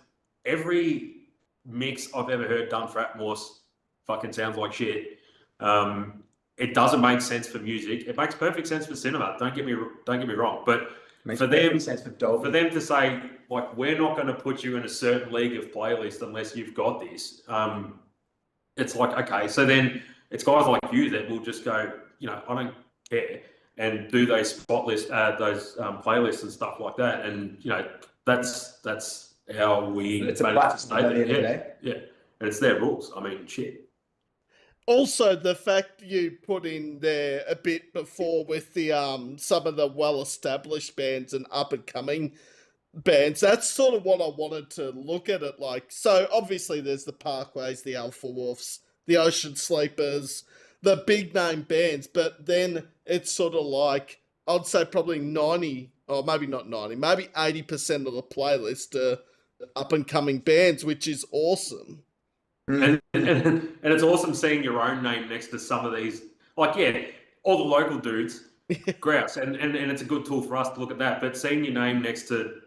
every mix I've ever heard done for Atmos fucking sounds like shit. It doesn't make sense for music. It makes perfect sense for cinema. Don't get me wrong, but for them to say, like, we're not going to put you in a certain league of playlist unless you've got this, it's like, okay, so then it's guys like you that will just go, I don't care, and do those spot list, those playlists and stuff like that, and that's how we manage to stay there. Yeah, and it's their rules. I mean, shit. Also, the fact you put in there a bit before with the some of the well-established bands and up-and-coming bands, that's sort of what I wanted to look at it like. So, obviously, there's the Parkways, the Alpha Wolves, the Ocean Sleepers, the big-name bands, but then it's sort of like, I'd say probably 90, or maybe not 90, maybe 80% of the playlist are up-and-coming bands, which is awesome. And it's awesome seeing your own name next to some of these, like, all the local dudes, grouse, and it's a good tool for us to look at that. But seeing your name next to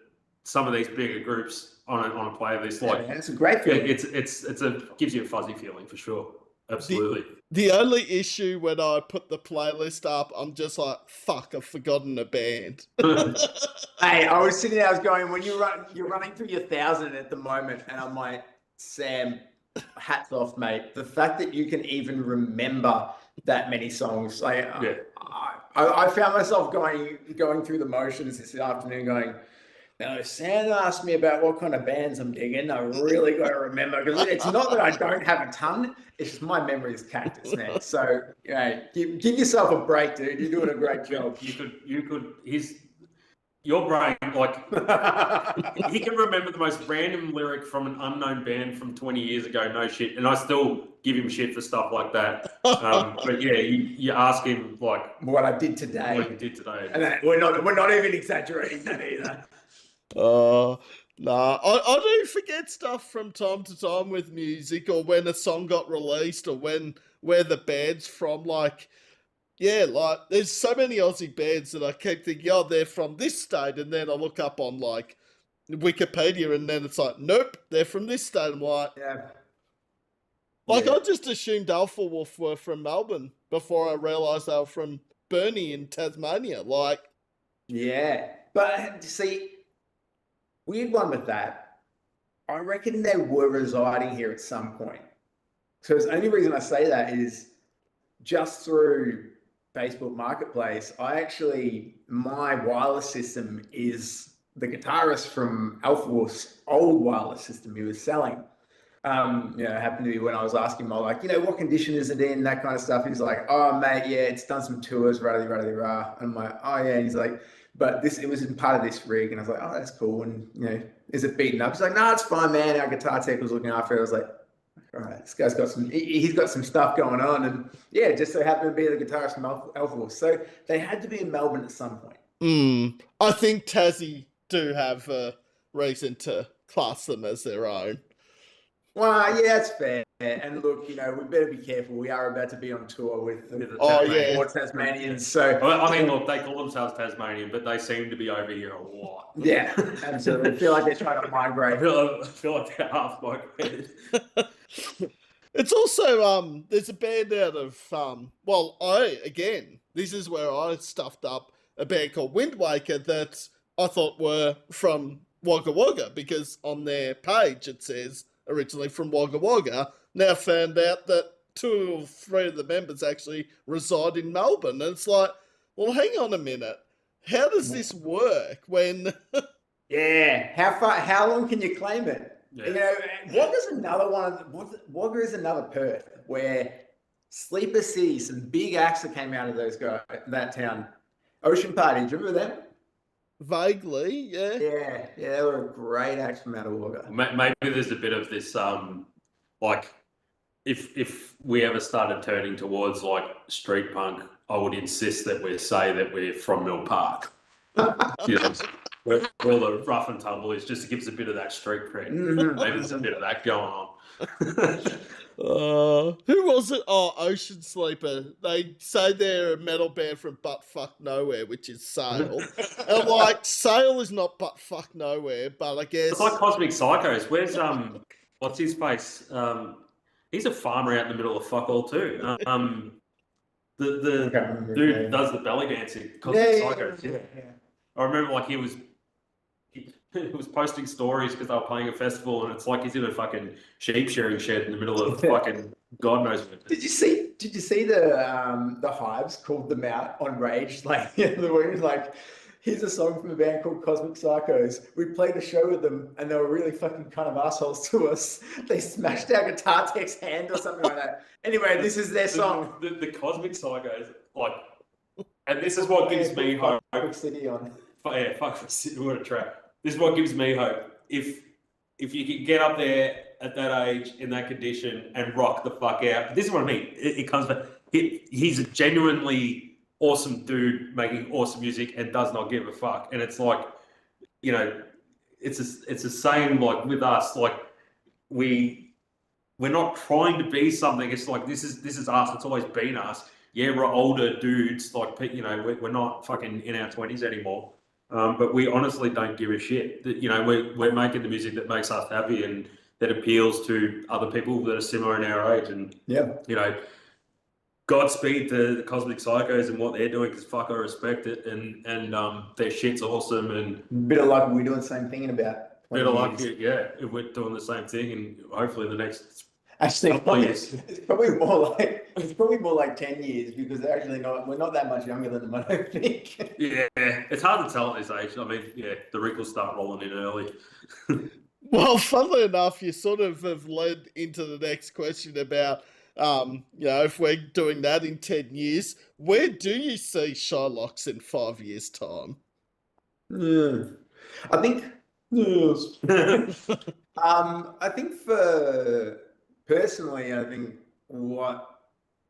some of these bigger groups on a playlist, like, it's a great feeling. It gives you a fuzzy feeling for sure. Absolutely. The only issue when I put the playlist up, I'm just like, fuck, I've forgotten a band. Hey, I was sitting there, I was going, when you're running through your 1,000 at the moment, and I'm like, Sam, hats off, mate. The fact that you can even remember that many songs, like, I found myself going through the motions this afternoon, going, now, if Sam asked me about what kind of bands I'm digging, I really got to remember, because it's not that I don't have a ton, it's just my memory is cactus, man. So, give yourself a break, dude. You're doing a great job. Your brain, like, he can remember the most random lyric from an unknown band from 20 years ago, no shit, and I still give him shit for stuff like that. But yeah, you ask him, like, what I did today. What he did today. And we're not even exaggerating that either. Nah, I do forget stuff from time to time with music, or when a song got released, or where the band's from. Like, like, there's so many Aussie bands that I keep thinking, they're from this state, and then I look up on, like, Wikipedia, and then it's like, nope, they're from this state. I'm like, I just assumed Alpha Wolf were from Melbourne before I realised they were from Burnie in Tasmania. Like, but see, weird one with that. I reckon they were residing here at some point. So the only reason I say that is just through Facebook Marketplace. My wireless system is the guitarist from Alpha Wolf's old wireless system he was selling. Happened to be when I was asking him, like, what condition is it in, that kind of stuff. He's like, oh, mate, it's done some tours, rah. And I'm like, oh, yeah. And he's like, but it was in part of this rig. And I was like, oh, that's cool. And, is it beaten up? He's like, no, it's fine, man. Our guitar tech was looking after it. I was like, All right, this guy's got some. He's got some stuff going on, and yeah, just so happened to be the guitarist from Alpha. So they had to be in Melbourne at some point. I think Tassie do have a reason to class them as their own. Well, yeah, that's fair. And look, we better be careful. We are about to be on tour with the Tasmanians. So I mean, look, they call themselves Tasmanian, but they seem to be over here a lot. Yeah, absolutely. I feel like they're trying to migrate. I feel like they're half migrated. It's also there's a band out of this is where I stuffed up a band called Wind Waker that I thought were from Wagga Wagga, because on their page it says originally from Wagga Wagga. Now found out that 2 or 3 of the members actually reside in Melbourne, and it's like, well, hang on a minute. How does this work when? Yeah, how long can you claim it? Yeah. Wagga's another one. Wagga is another Perth where Sleeper City, some big acts that came out of that town. Ocean Party, do you remember them? Vaguely, yeah. Yeah, they were a great act from out of Wagga. Maybe there's a bit of this, like, if we ever started turning towards like street punk, I would insist that we say that we're from Mill Park. Where all the rough and tumble is, just to give us a bit of that street cred. Maybe there's a bit of that going on. Who was it? Oh, Ocean Sleeper. They say they're a metal band from Butt Fuck Nowhere, which is Sale. And I'm like, Sale is not Butt Fuck Nowhere, but I guess it's like Cosmic Psychos. Where's what's his face? He's a farmer out in the middle of fuck all too. The dude who does the belly dancing. Cosmic Psychos. Yeah. I remember like he was posting stories because they were playing a festival, and it's like he's in a fucking sheep shearing shed in the middle of fucking God knows what. Did you see the Hives called them out on Rage like the other week? Like, here's a song from a band called Cosmic Psychos. We played a show with them, and they were really fucking kind of assholes to us. They smashed our guitar tech's hand or something like that. Anyway, this is their song. The Cosmic Psychos, like, and this is what gives me hope. City on. Yeah, fuck City, what a trap. This is what gives me hope. If you can get up there at that age, in that condition, and rock the fuck out. This is what I mean. It comes back. He's a genuinely awesome dude making awesome music and does not give a fuck. And it's like, it's the same like with us. Like we're not trying to be something. It's like this is us. It's always been us. Yeah, we're older dudes. Like we're not fucking in our 20s anymore. But we honestly don't give a shit. We're making the music that makes us happy and that appeals to other people that are similar in our age. And Godspeed to the Cosmic Psychos and what they're doing, because fuck, I respect it. And their shit's awesome. And bit of luck, we're doing the same thing in about 20 bit of luck, years. yeah. We're doing the same thing, and hopefully the next. Actually, it's probably more like 10 years, because we're not that much younger than them, I don't think. Yeah, it's hard to tell at this age. I mean, yeah, the wrinkles start rolling in early. Well, funnily enough, you sort of have led into the next question about, if we're doing that in 10 years, where do you see Shylox in 5 years' time? I think, I think personally, I think what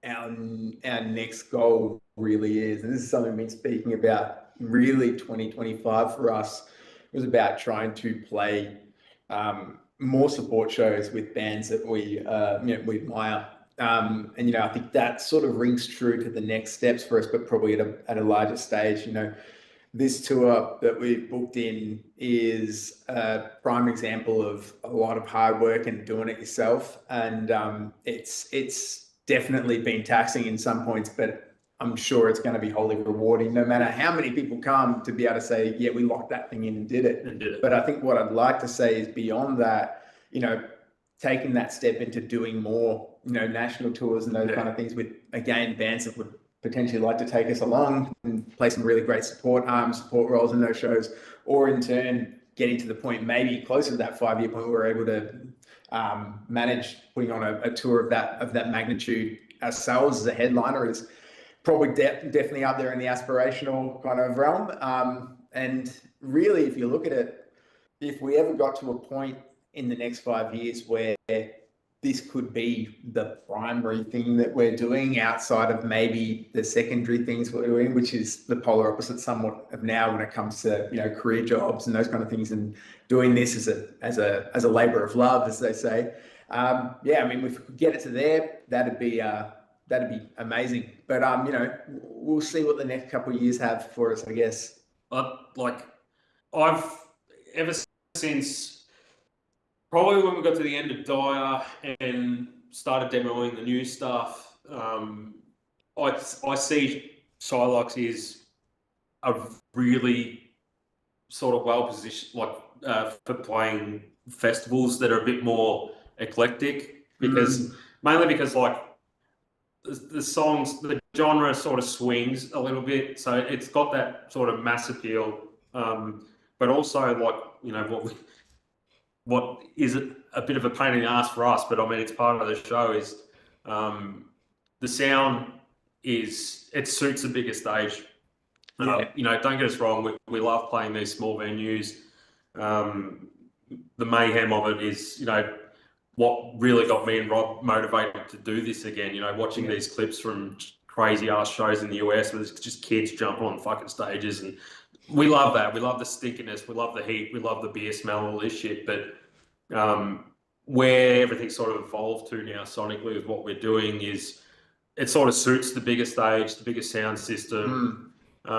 our next goal really is, and this is something we've been speaking about, really 2025 for us, was about trying to play more support shows with bands that we admire. And I think that sort of rings true to the next steps for us, but probably at a larger stage. This tour that we've booked in is a prime example of a lot of hard work and doing it yourself. And it's definitely been taxing in some points, but I'm sure it's going to be wholly rewarding, no matter how many people come, to be able to say, yeah, we locked that thing in and did it. But I think what I'd like to say is beyond that, taking that step into doing more, national tours and those kind of things with, again, bands that would potentially like to take us along and play some really great support roles in those shows, or in turn getting to the point maybe closer to that 5-year point where we're able to manage putting on a tour of that magnitude ourselves as a headliner is probably definitely up there in the aspirational kind of realm. And really, if you look at it, if we ever got to a point in the next 5 years where this could be the primary thing that we're doing outside of maybe the secondary things we're doing, which is the polar opposite somewhat of now when it comes to, you know, career jobs and those kind of things, and doing this as a labor of love, as they say. Yeah, I mean, if we could get it to there, that'd be amazing. But you know, we'll see what the next couple of years have for us, I guess. I've ever since probably when we got to the end of Dyer and started demoing the new stuff, I see Shylox is a really sort of well positioned, for playing festivals that are a bit more eclectic, because mainly because like the songs, the genre sort of swings a little bit, so it's got that sort of mass appeal, but also, like, you know, what is a bit of a pain in the ass for us, but I mean, it's part of the show, is the sound it suits the bigger stage. You know, don't get us wrong, we love playing these small venues. The mayhem of it is, you know, what really got me and Rob motivated to do this again. You know, watching these clips from crazy ass shows in the US where there's just kids jumping on fucking stages, and we love that. We love the stinkiness, we love the heat, we love the beer smell, all this shit. But where everything sort of evolved to now sonically with what we're doing is it sort of suits the bigger stage, the bigger sound system. You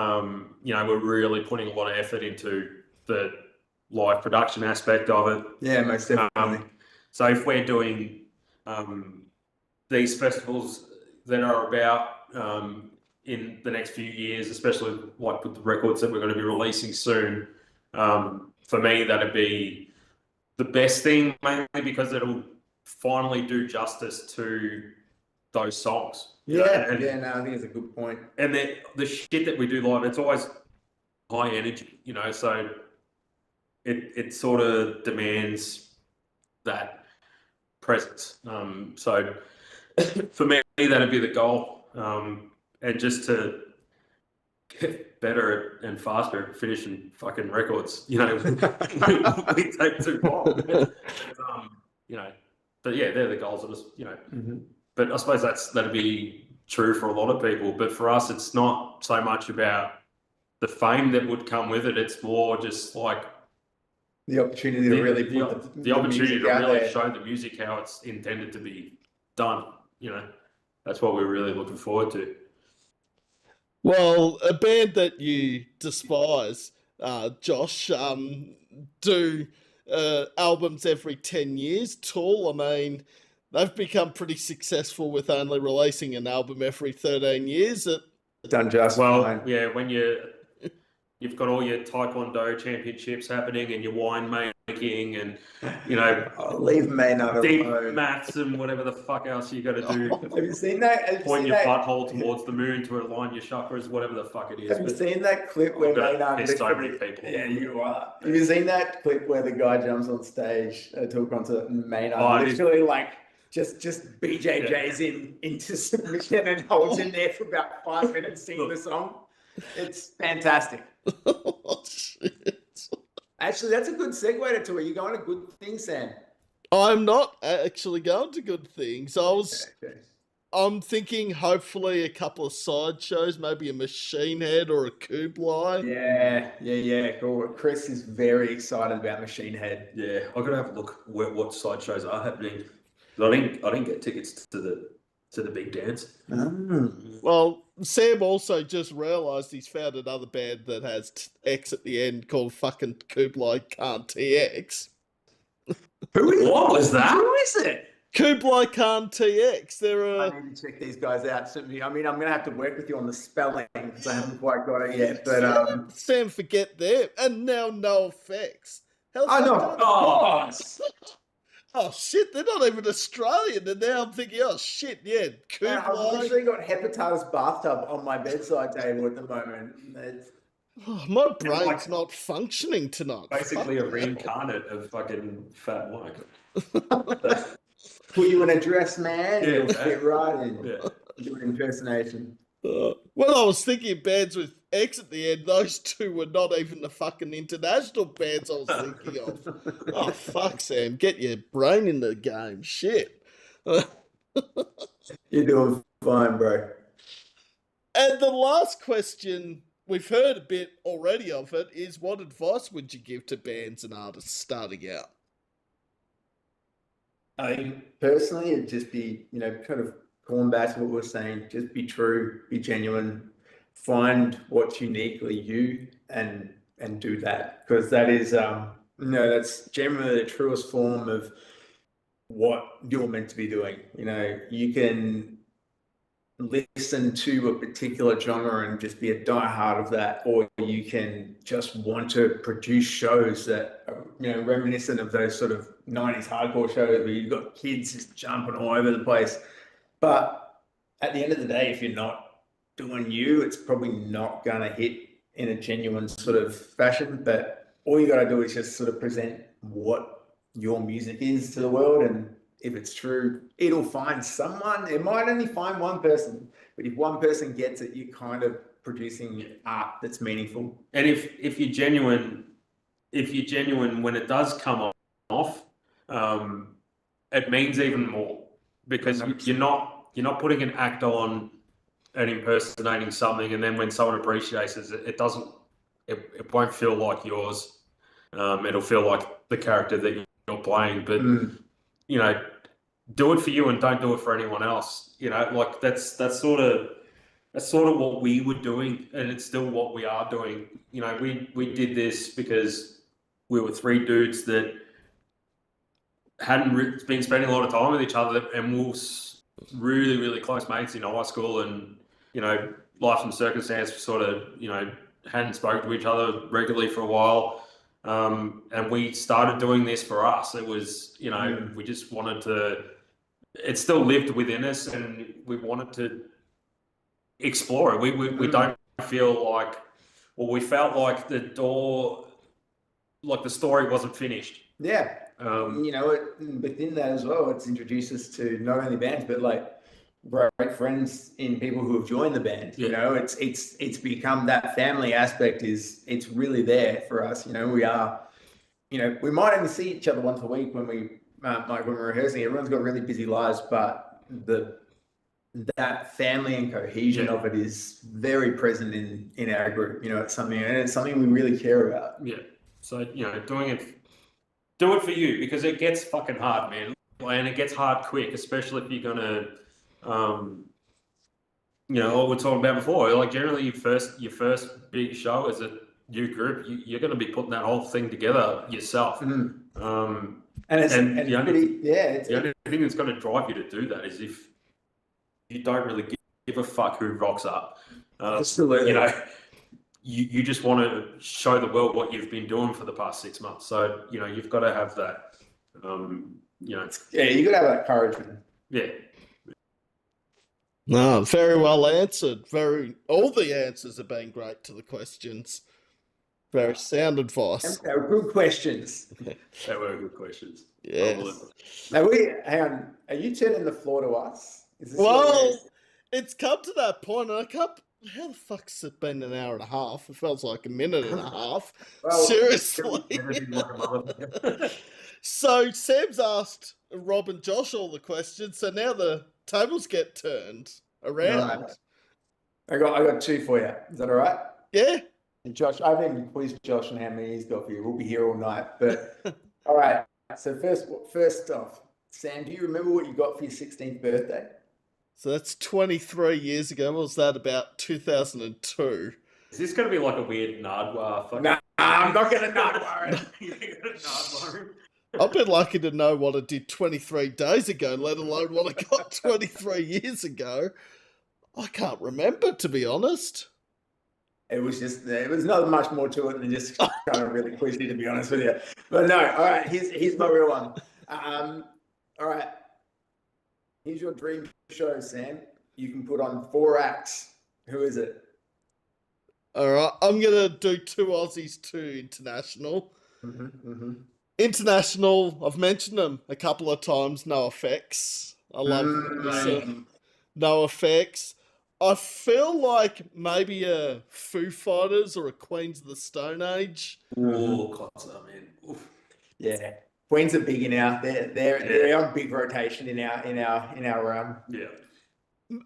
know, we're really putting a lot of effort into the live production aspect of it. Yeah, most definitely. So if we're doing these festivals that are about in the next few years, especially like with the records that we're going to be releasing soon, for me, that'd be the best thing, mainly because it'll finally do justice to those songs. No, I think it's a good point. And the shit that we do live, it's always high energy, you know, so it sort of demands that presence. So for me, that'd be the goal. And just to get better and faster at finishing fucking records, you know, we take too long. You know, but yeah, they're the goals of us, you know. But I suppose that'd be true for a lot of people. But for us, it's not so much about the fame that would come with it. It's more just like the opportunity to really put the opportunity to really show the music how it's intended to be done. You know, that's what we're really looking forward to. Well, a band that you despise, Josh, do albums every 10 years. Tool, I mean, they've become pretty successful with only releasing an album every 13 years. Done just fine. Yeah, when you've got all your Taekwondo championships happening and your wine making and, you know, leave Maynard deep alone. maths and whatever the fuck else you got to do. Have you seen that? Point your butthole towards the moon to align your chakras, whatever the fuck it is. Have you seen that clip where Maynard... so many people. Yeah, you are. Have you seen that clip where the guy jumps on stage to a concert and Maynard literally like just BJJ's into submission and holds in there for about 5 minutes singing the song? It's fantastic. Oh, shit. Actually, that's a good segue to it. You're going to good things, Sam. I'm not actually going to good things. I'm thinking hopefully a couple of side shows, maybe a Machine Head or a Kublai. Yeah. Cool. Chris is very excited about Machine Head. Yeah, I've got to have a look what side shows are happening. I didn't get tickets to the big dance. Well, Sam also just realised he's found another band that has X at the end called fucking Kublai Khan TX. What was that? Who is it? Kublai Khan TX. I need to check these guys out. I mean, I'm going to have to work with you on the spelling because I haven't quite got it yet. But Sam, forget them. And now No Effects. No, of course. Oh shit, they're not even Australian, and now I'm thinking, oh shit, yeah, Kublai. I've literally got hepatitis bathtub on my bedside table at the moment. My brain's not functioning tonight. Basically a reincarnate of fucking Fat Mike. Put you in a dress, man, and you'll fit right in. Yeah. Do an impersonation. Well, I was thinking of bands with X at the end. Those two were not even the fucking international bands I was thinking of. Oh, fuck, Sam. Get your brain in the game. Shit. You're doing fine, bro. And the last question, we've heard a bit already of it, is what advice would you give to bands and artists starting out? I think personally, it'd just be, kind of going back to what we were saying, just be true, be genuine, find what's uniquely you and do that. Because that is, that's generally the truest form of what you're meant to be doing. You can listen to a particular genre and just be a diehard of that, or you can just want to produce shows that are, reminiscent of those sort of 90s hardcore shows where you've got kids just jumping all over the place. But at the end of the day, if you're not doing you, it's probably not going to hit in a genuine sort of fashion. But all you got to do is just sort of present what your music is to the world, and if it's true, it'll find someone. It might only find one person, but if one person gets it, you're kind of producing art that's meaningful. And if you're genuine, when it does come off, it means even more, because you're not putting an act on and impersonating something, and then when someone appreciates it, it won't feel like yours. It'll feel like the character that you're playing, but do it for you and don't do it for anyone else. Like that's sort of what we were doing, and it's still what we are doing. We did this because we were three dudes that hadn't been spending a lot of time with each other, and we were really, really close mates in high school, and life and circumstance sort of hadn't spoken to each other regularly for a while. And we started doing this for us. It was, we just wanted to, it still lived within us, and we wanted to explore it. We don't feel like, we felt like the story wasn't finished. Yeah. Within that as well, it's introduced us to not only bands, but like great friends in people who have joined the band. Yeah. It's become that family aspect it's really there for us. We are, we might only see each other once a week when when we're rehearsing. Everyone's got really busy lives, but that family and cohesion of it is very present in our group. It's something we really care about. Yeah. So, do it for you, because it gets fucking hard, man. And it gets hard quick, especially if you're gonna what we're talking about before, like generally your first big show as a new group, you're going to be putting that whole thing together yourself. And the only thing that's going to drive you to do that is if you don't really give a fuck who rocks up. Absolutely. You just want to show the world what you've been doing for the past 6 months. So you've got to have that. You got to have that courage, man. Yeah. No, very well answered. All the answers have been great to the questions. Very sound advice. They were good questions. They were good questions. Yes. Now hang on. Are you turning the floor to us? It's come to that point, and I can't. How the fuck's it been an hour and a half? It feels like a minute and a half. Seriously. So Sam's asked Rob and Josh all the questions, so now the tables get turned around. Right. I got two for you. Is that all right? Yeah. And Josh, I haven't quizzed Josh on how many he's got for you. We'll be here all night. But all right. So first off, Sam, do you remember what you got for your 16th birthday? So that's 23 years ago. What was that, about 2002? Is this going to be like a weird Nardwar? Nah, I'm not going to Nardwar it. You're going to Nardwar him? I've been lucky to know what I did 23 days ago, let alone what I got 23 years ago. I can't remember, to be honest. It was not much more to it than just kind of really quizzy, to be honest with you. But no, all right, here's my real one. All right, here's your dream show, Sam. You can put on 4 acts. Who is it? All right, I'm going to do 2 Aussies, 2 international. International, I've mentioned them a couple of times, No Effects. I love No Effects. I feel like maybe a Foo Fighters or a Queens of the Stone Age. Oh, concert, man. Oof. Yeah. Queens are big in our. They're on big rotation in our Yeah.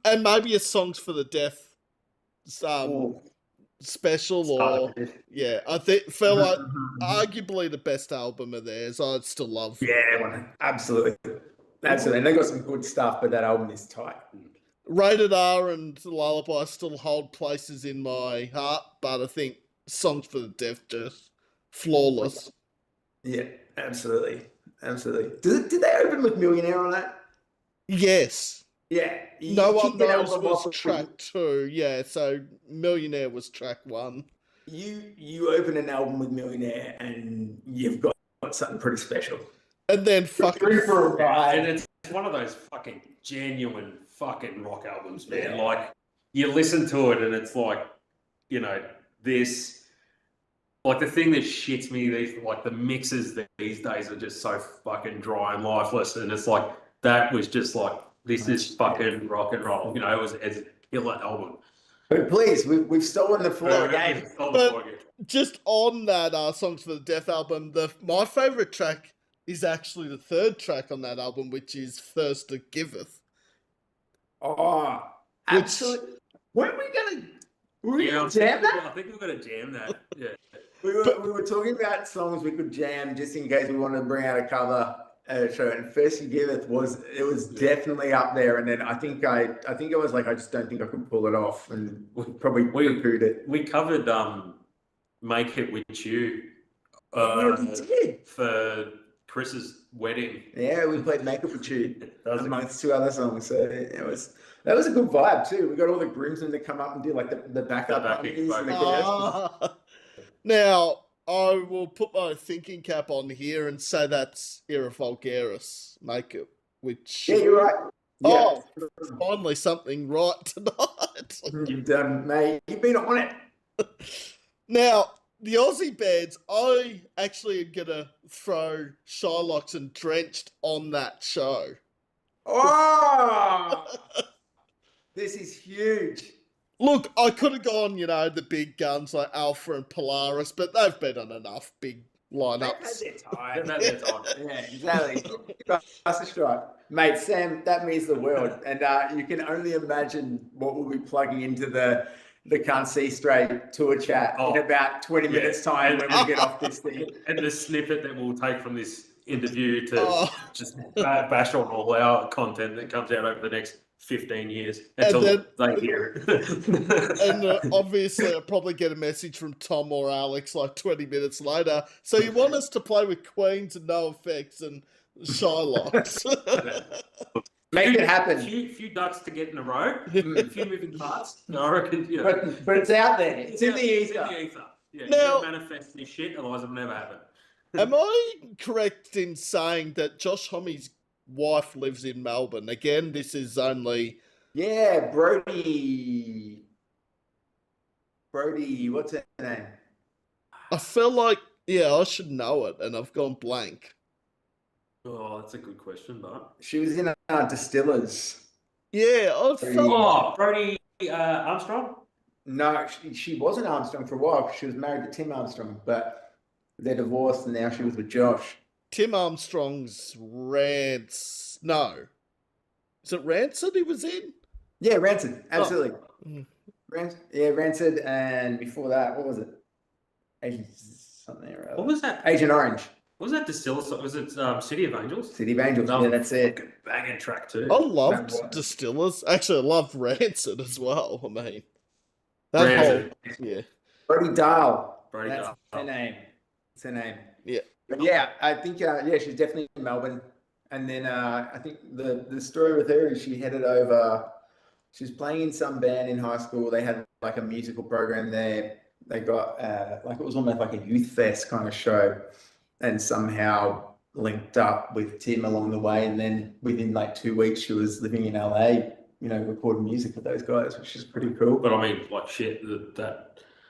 And maybe a Songs for the Deaf special, or yeah, I feel like arguably the best album of theirs. I'd still love. Yeah, absolutely. And they got some good stuff, but that album is tight. Rated R and Lullaby still hold places in my heart, but I think Songs for the Deaf just flawless. Yeah, absolutely. Did they open with Millionaire on that? Yes. Yeah. No One Knows was track 2. Yeah, so Millionaire was track 1. You open an album with Millionaire and you've got something pretty special. And then fucking and it's one of those fucking genuine fucking rock albums, man. Yeah. Like you listen to it and it's like, you know, this like the thing that shits me, the mixes these days are just so fucking dry and lifeless, and it's like that was just like this is fucking rock and roll. You know, it was a killer album. But please, we've stolen the floor again. But just on that Songs for the Deaf album, my favourite track is actually the third track on that album, which is Thirst That Giveth. Oh, absolutely. Weren't we gonna jam that? I think we're gonna jam that. Yeah. We were talking about songs we could jam just in case we wanted to bring out a cover show, and First You Giveth was definitely up there. And then I think it was like I just don't think I could pull it off, and we probably poo-pooed it. We covered Make It With You for Chris's wedding. Yeah, we played Make It With You amongst 2 other songs. So that was a good vibe too. We got all the groomsmen to come up and do like the backup harmonies and the Now, I will put my thinking cap on here and say that's Era Vulgaris, Make It With You. Yeah, you're right. Oh, finally something right tonight. You've done, mate. You've been on it. Now, the Aussie bands, I actually am going to throw Shylox and Drenched on that show. Oh! This is huge. Look, I could have gone, the big guns like Alpha and Polaris, but they've been on enough big lineups. They've had their time. Yeah, exactly. That's a strike. Mate, Sam, that means the world. And you can only imagine what we'll be plugging into the Can't See Straight tour chat in about 20 minutes' time when we get off this thing. And the snippet that we'll take from this interview to just bash on all our content that comes out over the next 15 years until they hear it. And obviously I'll probably get a message from Tom or Alex like 20 minutes later. So you want us to play with Queens and No Effects and Shylox? Make it happen. A few ducks to get in a row, a few moving parts. No, I reckon, but it's out there. It's in the ether. Yeah, now, you can't manifest this shit, otherwise it'll never happen. Am I correct in saying that Josh Homme's wife lives in Melbourne? Again, this is only... Yeah, Brody, what's her name? I feel like, I should know it, and I've gone blank. Oh, that's a good question, but... She was in Distillers. Yeah, I felt... Brody Armstrong? No, she wasn't Armstrong for a while. She was married to Tim Armstrong, but they're divorced, and now she was with Josh. Tim Armstrong's No. Is it Rancid he was in? Yeah, Rancid. Absolutely. Oh. Rancid. And before that, what was it? Agent something or other. What was that? Agent Orange. What was that Distillers? Was it City of Angels? City of Angels. Yeah, that's it. Banging track too. I loved Distillers. Actually, I loved Rancid as well. I mean, that whole... Brody Dahl. That's her name. It's her name. Yeah. But yeah, I think she's definitely in Melbourne. And then I think the story with her is she headed over. She was playing in some band in high school. They had like a musical program there. They got it was almost like a youth fest kind of show, and somehow linked up with Tim along the way. And then within like 2 weeks, she was living in LA, recording music with those guys, which is pretty cool. But I mean, like shit,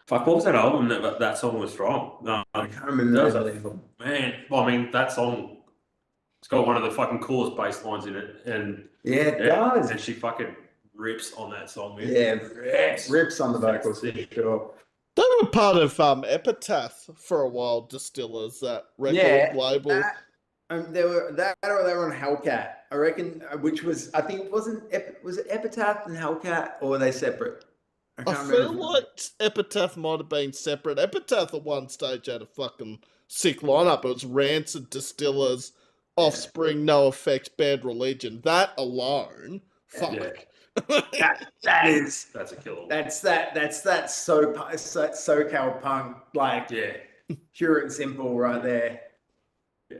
what was that album that song was from? I can't remember that. Man, well, I mean, that song, it's got one of the fucking coolest bass lines in it. And it does. And she fucking rips on that song, man. Yeah, rips on the vocals, for sure. They were part of Epitaph for a while, Distillers, that record label. They were that, or they were on Hellcat. I reckon, which was, I think, was it Epitaph and Hellcat, or were they separate? I I can't remember. feel like Epitaph might have been separate. Epitaph at one stage had a fucking sick lineup. It was Rancid, Distillers, Offspring, No Effect, Bad Religion. That alone, fuck. Yeah. That's a killer. That's that SoCal punk, like pure and simple right there.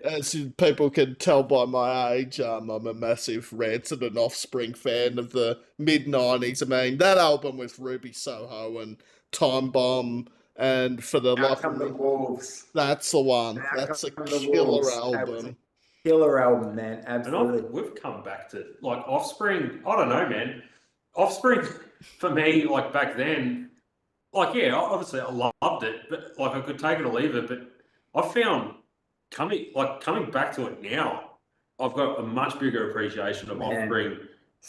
As people can tell by my age, I'm a massive Rancid and Offspring fan of the mid-90s. I mean, that album with Ruby Soho and Time Bomb and For the Out Love Come the of Me, Wolves. that's the one. Out That's a Come the killer Wolves. That was album. a killer album, man. Absolutely. And we've come back to, like, Offspring. I don't know, man. Offspring, for me, like, back then, like, yeah, obviously I loved it, but, like, I could take it or leave it, but I found coming back to it now, I've got a much bigger appreciation of Offspring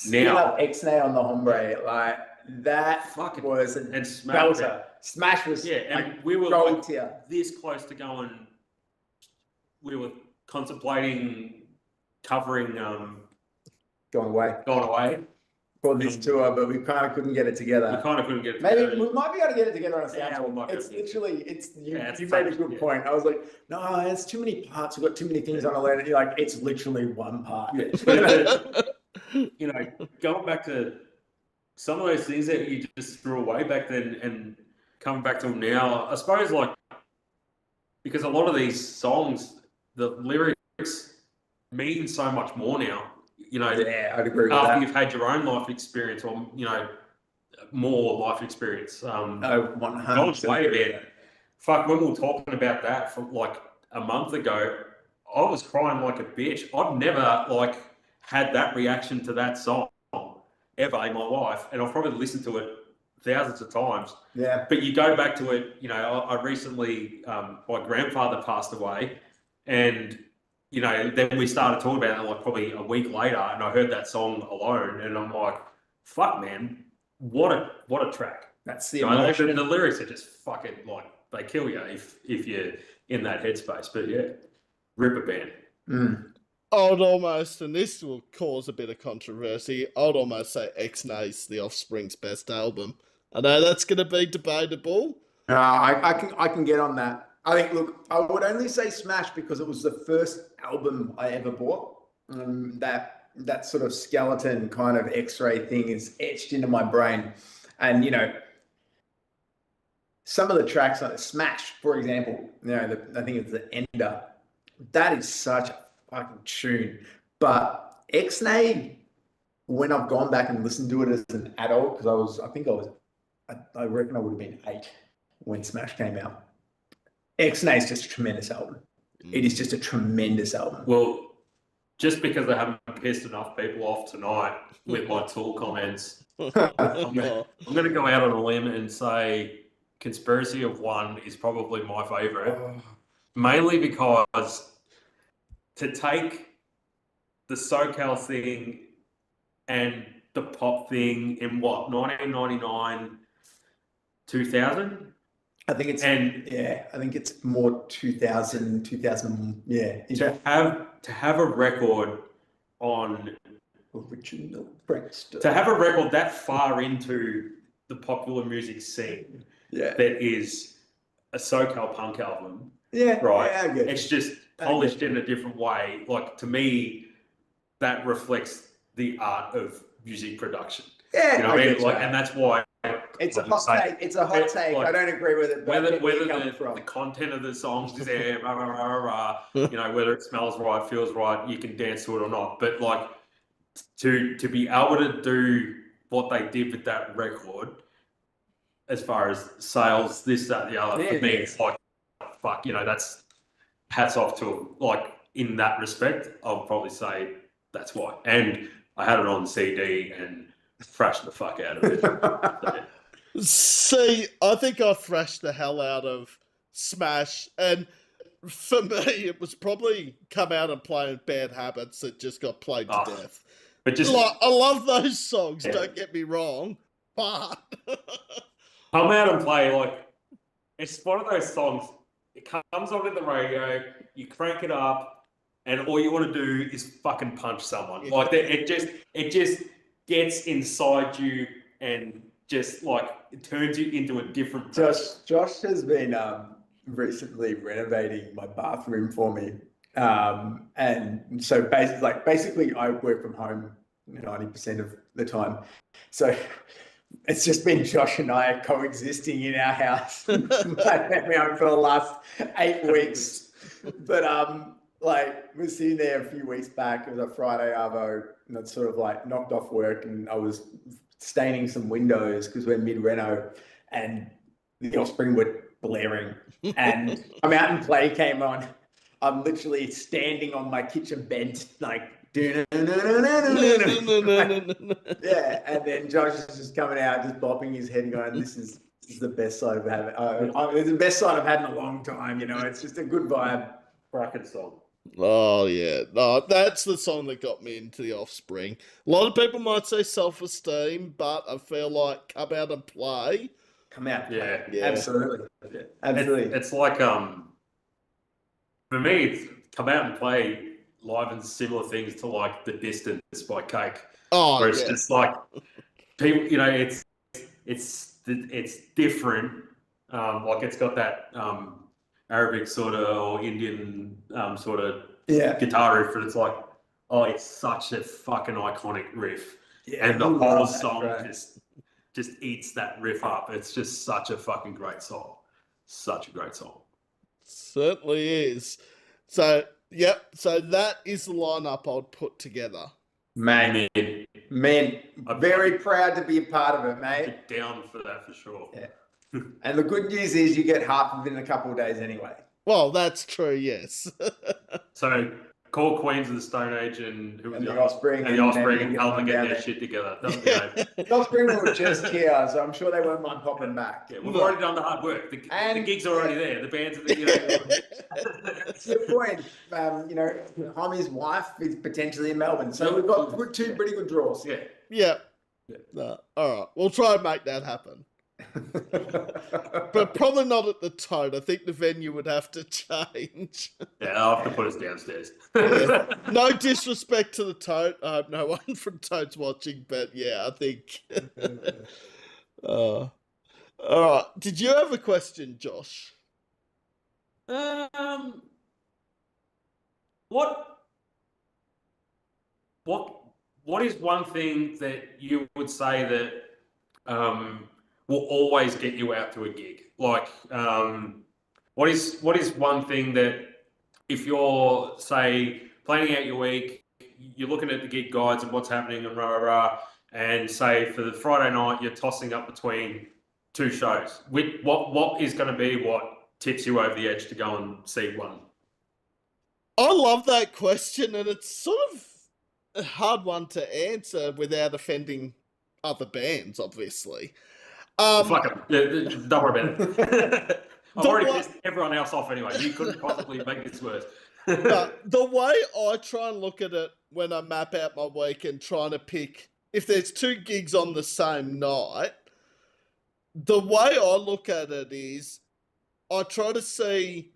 now. Up X-Nay on the Hombre, like that fucking was and Smash. Smash was and we were gold like tier. This close to going. We were contemplating covering Going away for this tour, but we kind of couldn't get it together. We kind of couldn't get it Maybe together. we might be able to get it together on a sound. You made a good point. I was like, no, there's too many parts. We've got too many things on a letter. You're like, it's literally one part. You know, going back to some of those things that you just threw away back then and coming back to them now, I suppose, like, because a lot of these songs, the lyrics mean so much more now. You know, yeah, I'd agree with after that. you've had your own life experience, or more life experience. 100%. Way, man. Fuck, when we were talking about that for like a month ago, I was crying like a bitch. I've never had that reaction to that song ever in my life, and I've probably listened to it thousands of times. Yeah. But you go back to it. I recently, my grandfather passed away, and then we started talking about it probably a week later, and I heard that song alone, and I'm like, fuck, man, what a track. That's the emotion. The lyrics are just fucking they kill you if you're in that headspace. But yeah, rip a band. I'd almost, and this will cause a bit of controversy, I'd almost say X-Nay's the Offspring's best album. I know that's going to be debatable. I can get on that. I think, look, I would only say Smash because it was the first album I ever bought. That sort of skeleton kind of X-ray thing is etched into my brain. And, some of the tracks like Smash, for example, I think it's the Ender. That is such a fucking tune. But X-Nay, when I've gone back and listened to it as an adult, because I reckon I would have been 8 when Smash came out. X-Nay is just a tremendous album. It is just a tremendous album. Well, just because I haven't pissed enough people off tonight with my Tool comments, I'm going to go out on a limb and say Conspiracy of One is probably my favourite. Mainly because to take the SoCal thing and the pop thing in 1999, 2000? I think it's more 2000, yeah. To have a record on original Drenched. To have a record that far into the popular music scene that is a SoCal punk album. Yeah. Right. Yeah, I get it. It's just polished in a different way. Like, to me, that reflects the art of music production. Yeah. You know what I mean? And that's why it's a hot take. It's a hot take. I don't agree with it. Whether the content of the songs is there, whether it smells right, feels right, you can dance to it or not. But to be able to do what they did with that record, as far as sales, this, that, the other, for me, it's fuck, that's hats off to them. In that respect, I'll probably say that's why. And I had it on CD and thrashed the fuck out of it. See, I think I thrashed the hell out of Smash, and for me, it was probably come out and playing Bad Habits that just got played to death. But just I love those songs, don't get me wrong, but come out and play, it's one of those songs, it comes on in the radio, you crank it up, and all you want to do is fucking punch someone. Like it just gets inside you and just like it turns you into a different person. Josh has been recently renovating my bathroom for me. And so basically I work from home 90% of the time. So it's just been Josh and I coexisting in our house for the last 8 weeks. But like we're sitting there a few weeks back. It was a Friday arvo, and I'd sort of like knocked off work, and I was staining some windows because we're mid-reno, and the Offspring were blaring. And I'm out and Play came on. I'm literally standing on my kitchen bench, like yeah, and then Josh is just coming out, just bopping his head, going, "This is the best sight I've had. It's the best sight I've had in a long time." It's just a good vibe. Cracking song. Oh yeah, no, that's the song that got me into the Offspring. A lot of people might say Self-Esteem, but I feel like Come Out and Play. Come out, yeah, absolutely, absolutely. It's like for me, it's Come Out and Play live and similar things to like The Distance by Cake. Oh, where it's just like people, it's different. Like it's got that Arabic sort of or Indian sort of guitar riff, but it's like, oh, it's such a fucking iconic riff, and the whole song just eats that riff up. It's just such a fucking great song. Such a great song. Certainly is. So, yep. So that is the lineup I'd put together. Man, I'm very proud to be a part of it, mate. Get down for that for sure. Yeah. And the good news is you get half of it in a couple of days anyway. Well, that's true, yes. So call Queens of the Stone Age and the Offspring and tell them to get their shit together. The Offspring were just here, so I'm sure they won't mind popping back. Yeah, we've already done the hard work. The gigs are already there. The bands are there. That's your point. Homie's wife is potentially in Melbourne, so we've got 2 pretty good draws. Yeah. No, all right, we'll try and make that happen. But probably not at the Toad. I think the venue would have to change. Yeah, I'll have to put us downstairs. No disrespect to the Toad. I hope no one from Toad's watching, but yeah, I think. All right. Did you have a question, Josh? What is one thing that you would say that will always get you out to a gig? Like, what is one thing that if you're, say, planning out your week, you're looking at the gig guides and what's happening and and say for the Friday night you're tossing up between 2 shows. What is going to be what tips you over the edge to go and see one? I love that question, and it's sort of a hard one to answer without offending other bands, obviously. Fuck it. Don't worry about it. I've already pissed everyone else off anyway. You couldn't possibly make this worse. The way I try and look at it when I map out my week and trying to pick, if there's 2 gigs on the same night, the way I look at it is I try to see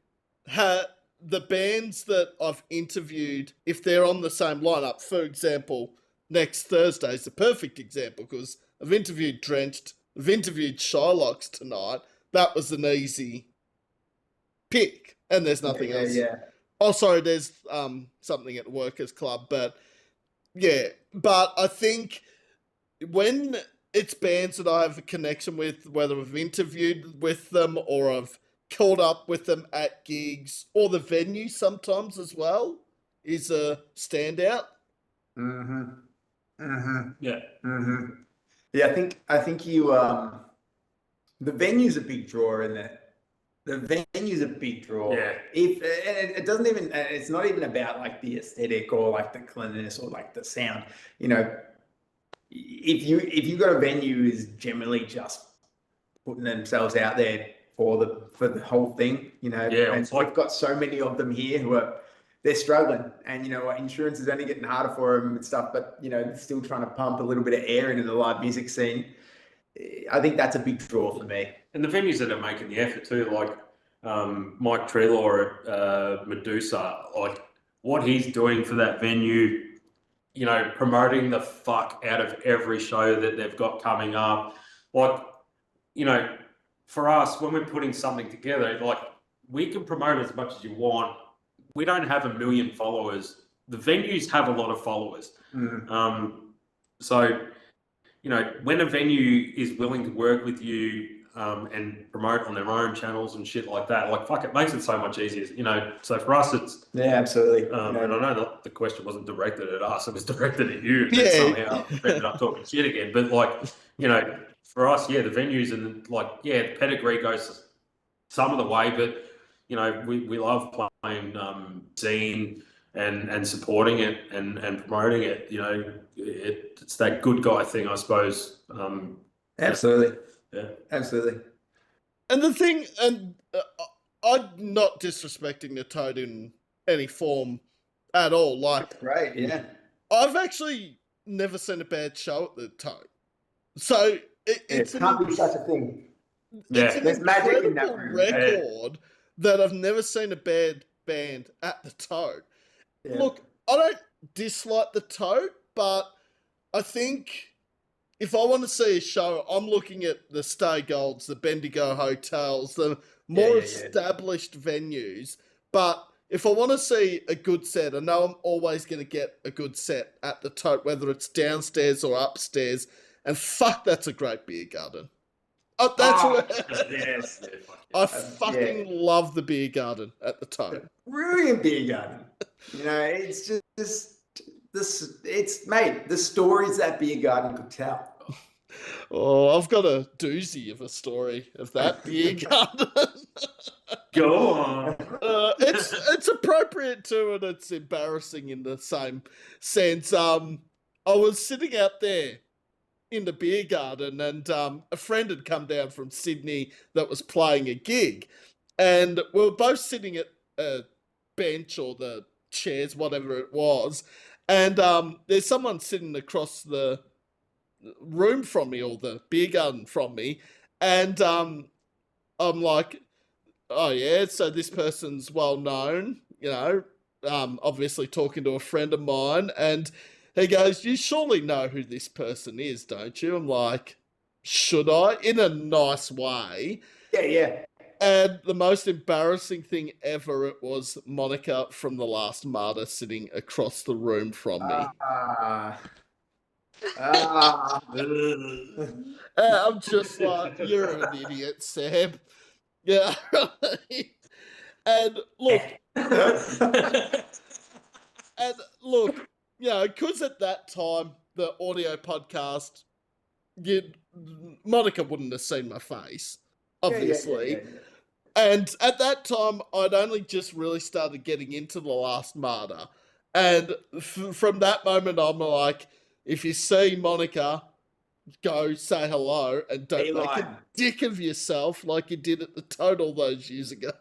how the bands that I've interviewed, if they're on the same lineup. For example, next Thursday is the perfect example because I've interviewed Drenched, I've interviewed Shylox tonight. That was an easy pick, and there's nothing else. Yeah. Oh, sorry, there's something at the Workers Club, but yeah. But I think when it's bands that I have a connection with, whether I've interviewed with them or I've caught up with them at gigs, or the venue sometimes as well, is a standout. Yeah. Yeah, I think you the venue's a big draw, isn't it? The venue's a big draw. Yeah. It doesn't even, it's not even about like the aesthetic or like the cleanliness or like the sound. If you got a venue is generally just putting themselves out there for the whole thing, Yeah, and it's like we've got so many of them here who they're struggling, and insurance is only getting harder for them and stuff, but they're still trying to pump a little bit of air into the live music scene. I think that's a big draw for me. And the venues that are making the effort too, like Mike Trelaw at Medusa, like what he's doing for that venue, you know, promoting the fuck out of every show that they've got coming up. Like, you know, for us, when we're putting something together, like, we can promote as much as you want. We don't have 1 million followers. The venues have a lot of followers. So, you know, when a venue is willing to work with you and promote on their own channels and shit like that, like, fuck, it makes it so much easier, you know. So for us, it's absolutely. And I know that the question wasn't directed at us; it was directed at you. Yeah. Somehow ended up talking shit again. But like, you know, for us, the venues and like, the pedigree goes some of the way, but you know, we love playing scene and supporting it and promoting it. You know, it's that good guy thing, I suppose. Absolutely. Yeah. Absolutely. And the thing, and I'm not disrespecting the Toad in any form at all. Like, Right, yeah. I've actually never seen a bad show at the Toad. So It can't be such a thing. It's an There's magic in that incredible room. record that I've never seen a bad band at the Toad. Yeah. Look, I don't dislike the Toad, but I think if I want to see a show, I'm looking at the Stay Golds, the Bendigo Hotels, the more established venues. But if I want to see a good set, I know I'm always going to get a good set at the Tote, whether it's downstairs or upstairs. And fuck, that's a great beer garden. Yes. I fucking love the beer garden at the Tote. Brilliant beer garden. You know, it's just this. It's mate. The stories that beer garden could tell. Oh, I've got a doozy of a story of that beer garden. Go on. It's appropriate too, and it's embarrassing in the same sense. I was sitting out there in the beer garden, and a friend had come down from Sydney that was playing a gig, and we were both sitting at a bench or the chairs, whatever it was, and there's someone sitting across the room from me, or the beer garden from me, and I'm like, oh yeah, so this person's well known, you know, obviously talking to a friend of mine, and he goes, you surely know who this person is, don't you? I'm like, should I? In a nice way. Yeah. And the most embarrassing thing ever, it was Monica from The Last Martyr sitting across the room from me. I'm just like, you're an idiot, Sam. Yeah. And look, you know, because at that time, the audio podcast, Monica wouldn't have seen my face, obviously. Yeah. And at that time, I'd only just really started getting into The Last Martyr. And from that moment, I'm like, if you see Monica, go say hello and don't make a dick of yourself like you did at the Total those years ago.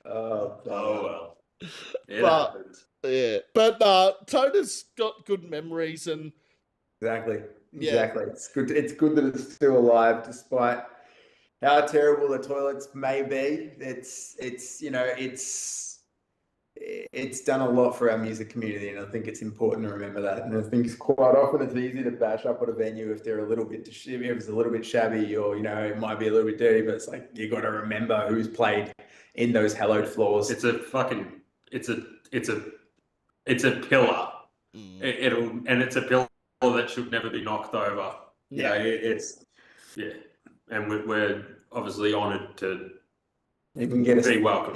Oh well. But Tota's got good memories, and exactly. It's good. It's good that it's still alive, despite how terrible the toilets may be. It's done a lot for our music community, and I think it's important to remember that. And I think quite often it's easy to bash up at a venue if they're a little bit shabby, or you know, it might be a little bit dirty. But it's like, you got to remember who's played in those hallowed floors. It's a pillar. It's a pillar that should never be knocked over. Yeah, and we're obviously honoured to be welcome.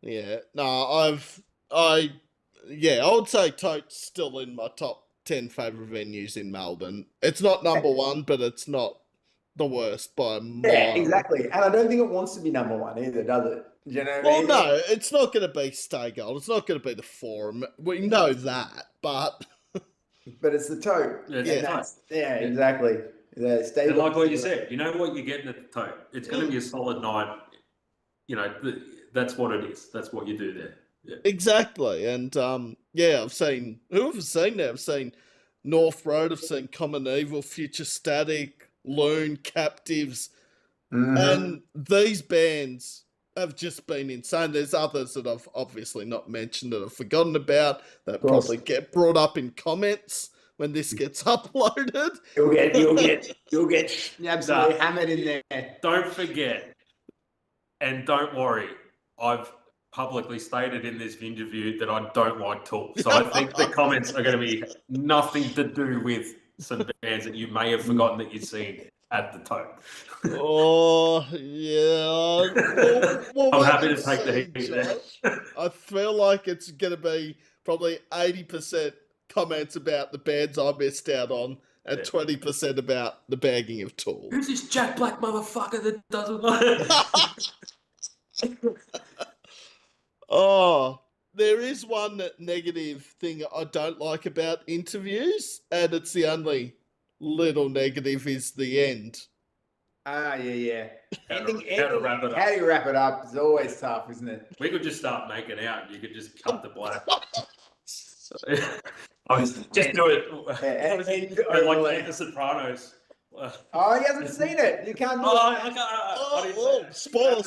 Yeah. No, I would say Tote's still in my top 10 favourite venues in Melbourne. It's not number one, but it's not the worst by a mile. Yeah, exactly. And I don't think it wants to be number one either, does it? Do you know what I mean? No, it's not going to be Stay Gold. It's not going to be the Forum. We know that, but... But it's the Tote. Exactly. And like what you said, you know what you're getting at the Tote. It's going to be a solid night. You know, that's what it is. That's what you do there. Yeah. Exactly. And I've seen, who have I seen now? I've seen North Road, I've seen Common Evil, Future Static, Loon, Captives. Mm-hmm. And these bands have just been insane. There's others that I've obviously not mentioned that I've forgotten about that course. probably get brought up in comments when this gets uploaded. You'll get absolutely hammered in there. Don't forget, and don't worry, I've publicly stated in this interview that I don't like Tool. So I think the comments are going to be nothing to do with some bands that you may have forgotten that you've seen at the time. Oh, yeah. I'm happy to take the heat there. I feel like it's going to be probably 80% comments about the bands I missed out on and 20% about the bagging of Tool. Who's this Jack Black motherfucker that doesn't like Oh, there is one negative thing I don't like about interviews, and it's the only little negative is the end. Yeah. How to wrap it up. How do you wrap it up? It's always tough, isn't it? We could just start making out and you could just cut the black. Just do it. Like The Sopranos. Oh, he hasn't seen it. You can't do it. Spoiler.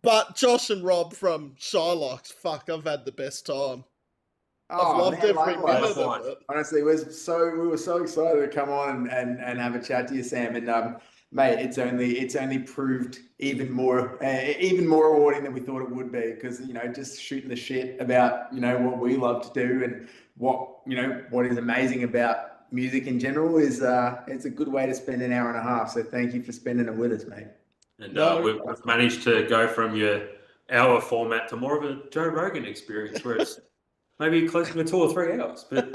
But Josh and Rob from Shylox, fuck, I've had the best time. I've loved every minute of it. Honestly, we were so excited to come on and have a chat to you, Sam. And mate, it's only proved even more rewarding than we thought it would be, because just shooting the shit about what we love to do and what is amazing about music in general is it's a good way to spend an hour and a half. So thank you for spending it with us, mate. And we've managed to go from your hour format to more of a Joe Rogan experience, where it's maybe closer to 2 or 3 hours, but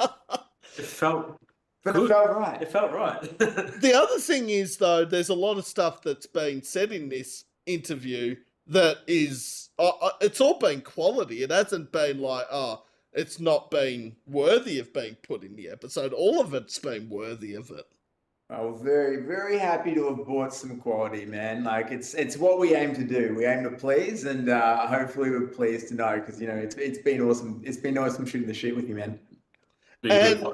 it felt good. It felt right. It felt right. The other thing is, though, there's a lot of stuff that's been said in this interview that is, it's all been quality. It hasn't been like, it's not been worthy of being put in the episode. All of it's been worthy of it. I was very, very happy to have bought some quality, man. Like it's what we aim to do. We aim to please, and hopefully we're pleased to know, because it's been awesome. It's been awesome shooting the shit with you, man. And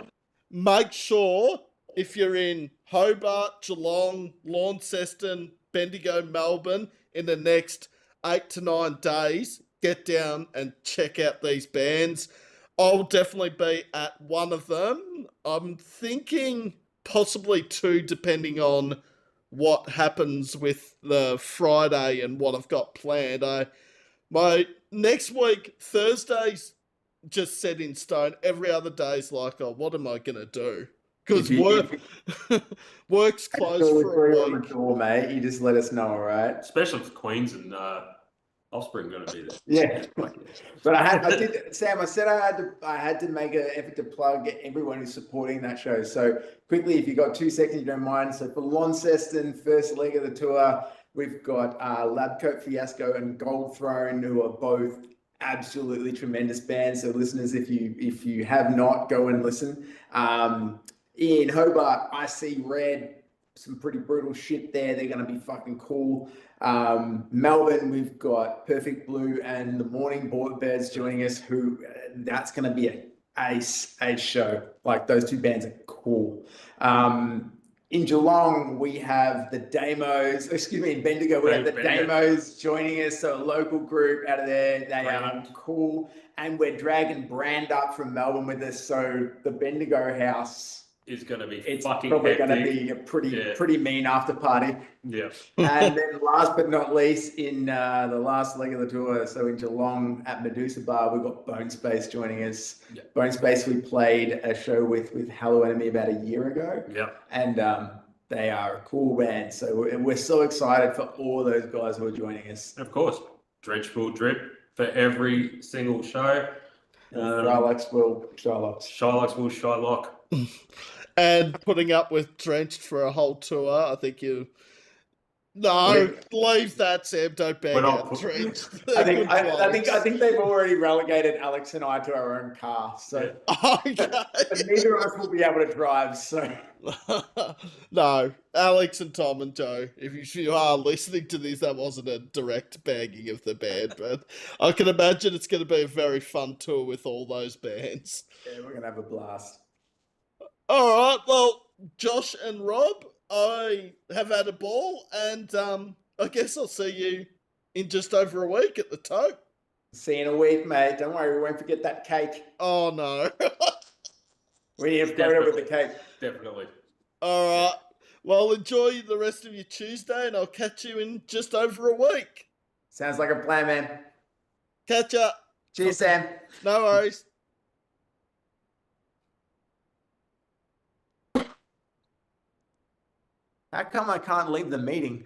make sure, if you're in Hobart, Geelong, Launceston, Bendigo, Melbourne in the next 8 to 9 days, get down and check out these bands. I'll definitely be at one of them. I'm thinking possibly 2, depending on what happens with the Friday and what I've got planned. My next week, Thursday's just set in stone. Every other day's like, what am I gonna do? Because work's closed for a week. Mate, you just let us know, all right? Especially for Queens and Offspring going to be there. Yeah, but I did, Sam. I said I had to make an effort to plug everyone who's supporting that show. So quickly, if you got 2 seconds, you don't mind. So for Launceston, first leg of the tour, we've got Lab Coat Fiasco and Gold Throne, who are both absolutely tremendous bands. So listeners, if you have not, go and listen. In Hobart, I See Red. Some pretty brutal shit there. They're going to be fucking cool. Melbourne, we've got Perfect Blue and the Morning Birds joining us, who that's going to be a ace show. Like, those 2 bands are cool. In Geelong, we have the Damos. In Bendigo, we have the Damos joining us. So a local group out of there. They are cool. And we're dragging Brand up from Melbourne with us. So the Bendigo house is going to be probably going to be a pretty mean after party. Yeah. And then last but not least, in the last leg of the tour, so in Geelong at Medusa Bar, we've got Bone Space joining us. Yeah. Bone Space, we played a show with Hello Enemy about a year ago. Yeah. And they are a cool band. So we're so excited for all those guys who are joining us. Of course. Drenched will drip for every single show. Shylox will Shylox. Shylox will Shylock. And putting up with Drenched for a whole tour, I think you... No, leave that, Sam. Don't bang out Drenched. I think they've already relegated Alex and I to our own car. So okay. Neither of us will be able to drive. So no, Alex and Tom and Joe, if you are listening to this, that wasn't a direct bagging of the band, but I can imagine it's going to be a very fun tour with all those bands. Yeah, we're going to have a blast. All right, well, Josh and Rob, I have had a ball, and I guess I'll see you in just over a week at the Tote. See you in a week, mate. Don't worry, we won't forget that cake. Oh no. We need a photo with the cake. Definitely. All right. Well, enjoy the rest of your Tuesday, and I'll catch you in just over a week. Sounds like a plan, man. Catch up. Cheers, Sam. No worries. How come I can't leave the meeting?